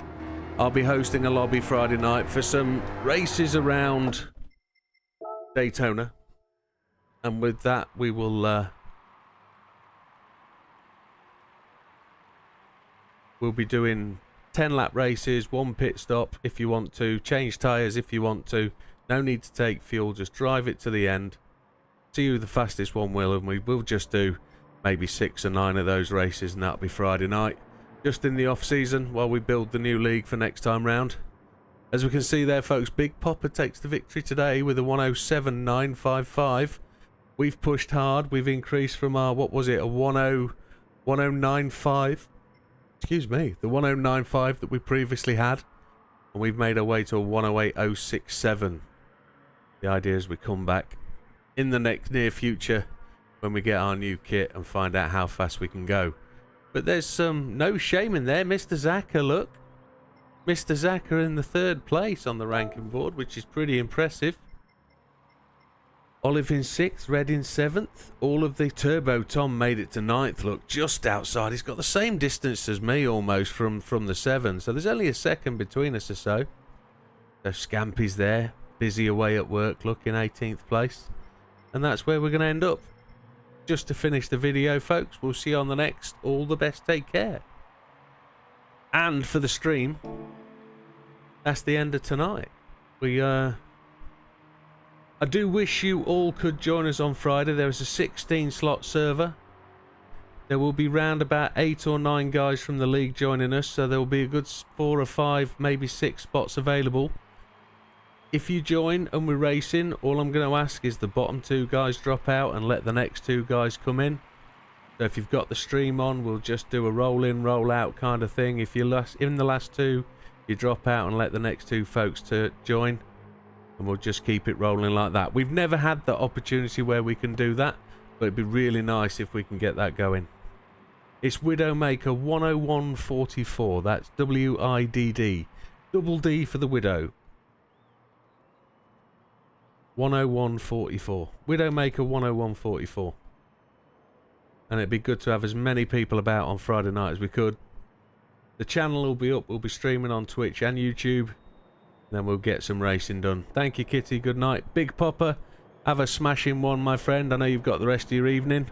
I'll be hosting a lobby Friday night for some races around Daytona. And with that, we will we'll be doing 10-lap races, 1 pit stop if you want to, change tyres if you want to. No need to take fuel, just drive it to the end. See who the fastest one will, and we will just do maybe 6 or 9 of those races, and that'll be Friday night. Just in the off-season, while we build the new league for next time round. As we can see there, folks, Big Popper takes the victory today with a 107.955. We've pushed hard. We've increased from our, what was it, a 10.95. Excuse me, the 10.95 that we previously had. And we've made our way to a 108.067. The idea is we come back in the near future when we get our new kit and find out how fast we can go. But there's some no shame in there. Mr. Zaka, look. Mr. Zaka in the 3rd place on the ranking board, which is pretty impressive. Olive in 6th, Red in 7th. All of the Turbo Tom made it to 9th. Look, just outside. He's got the same distance as me almost from the 7. So there's only a second between us or so. So Scampy's there, busy away at work, looking 18th place. And that's where we're going to end up. Just to finish the video, folks. We'll see you on the next. All the best. Take care. And for the stream, that's the end of tonight. I do wish you all could join us on Friday. There is a 16-slot server. There will be round about 8 or 9 guys from the league joining us, so there will be a good 4 or 5, maybe 6 spots available. If you join and we're racing, all I'm going to ask is the bottom 2 guys drop out and let the next 2 guys come in. So if you've got the stream on, we'll just do a roll in, roll out kind of thing. If you're in the last 2, you drop out and let the next 2 folks to join. And we'll just keep it rolling like that. We've never had the opportunity where we can do that, but it'd be really nice if we can get that going. It's Widdowmaker 10144. That's WIDD. Double D for the Widow. 10144. Widdowmaker 10144. And it'd be good to have as many people about on Friday night as we could. The channel will be up. We'll be streaming on Twitch and YouTube. Then we'll get some racing done. Thank you, Kitty. Good night. Big Popper, have a smashing one, my friend. I know you've got the rest of your evening.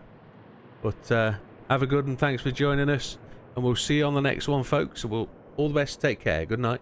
But have a good one. Thanks for joining us. And we'll see you on the next one, folks. So all the best. Take care. Good night.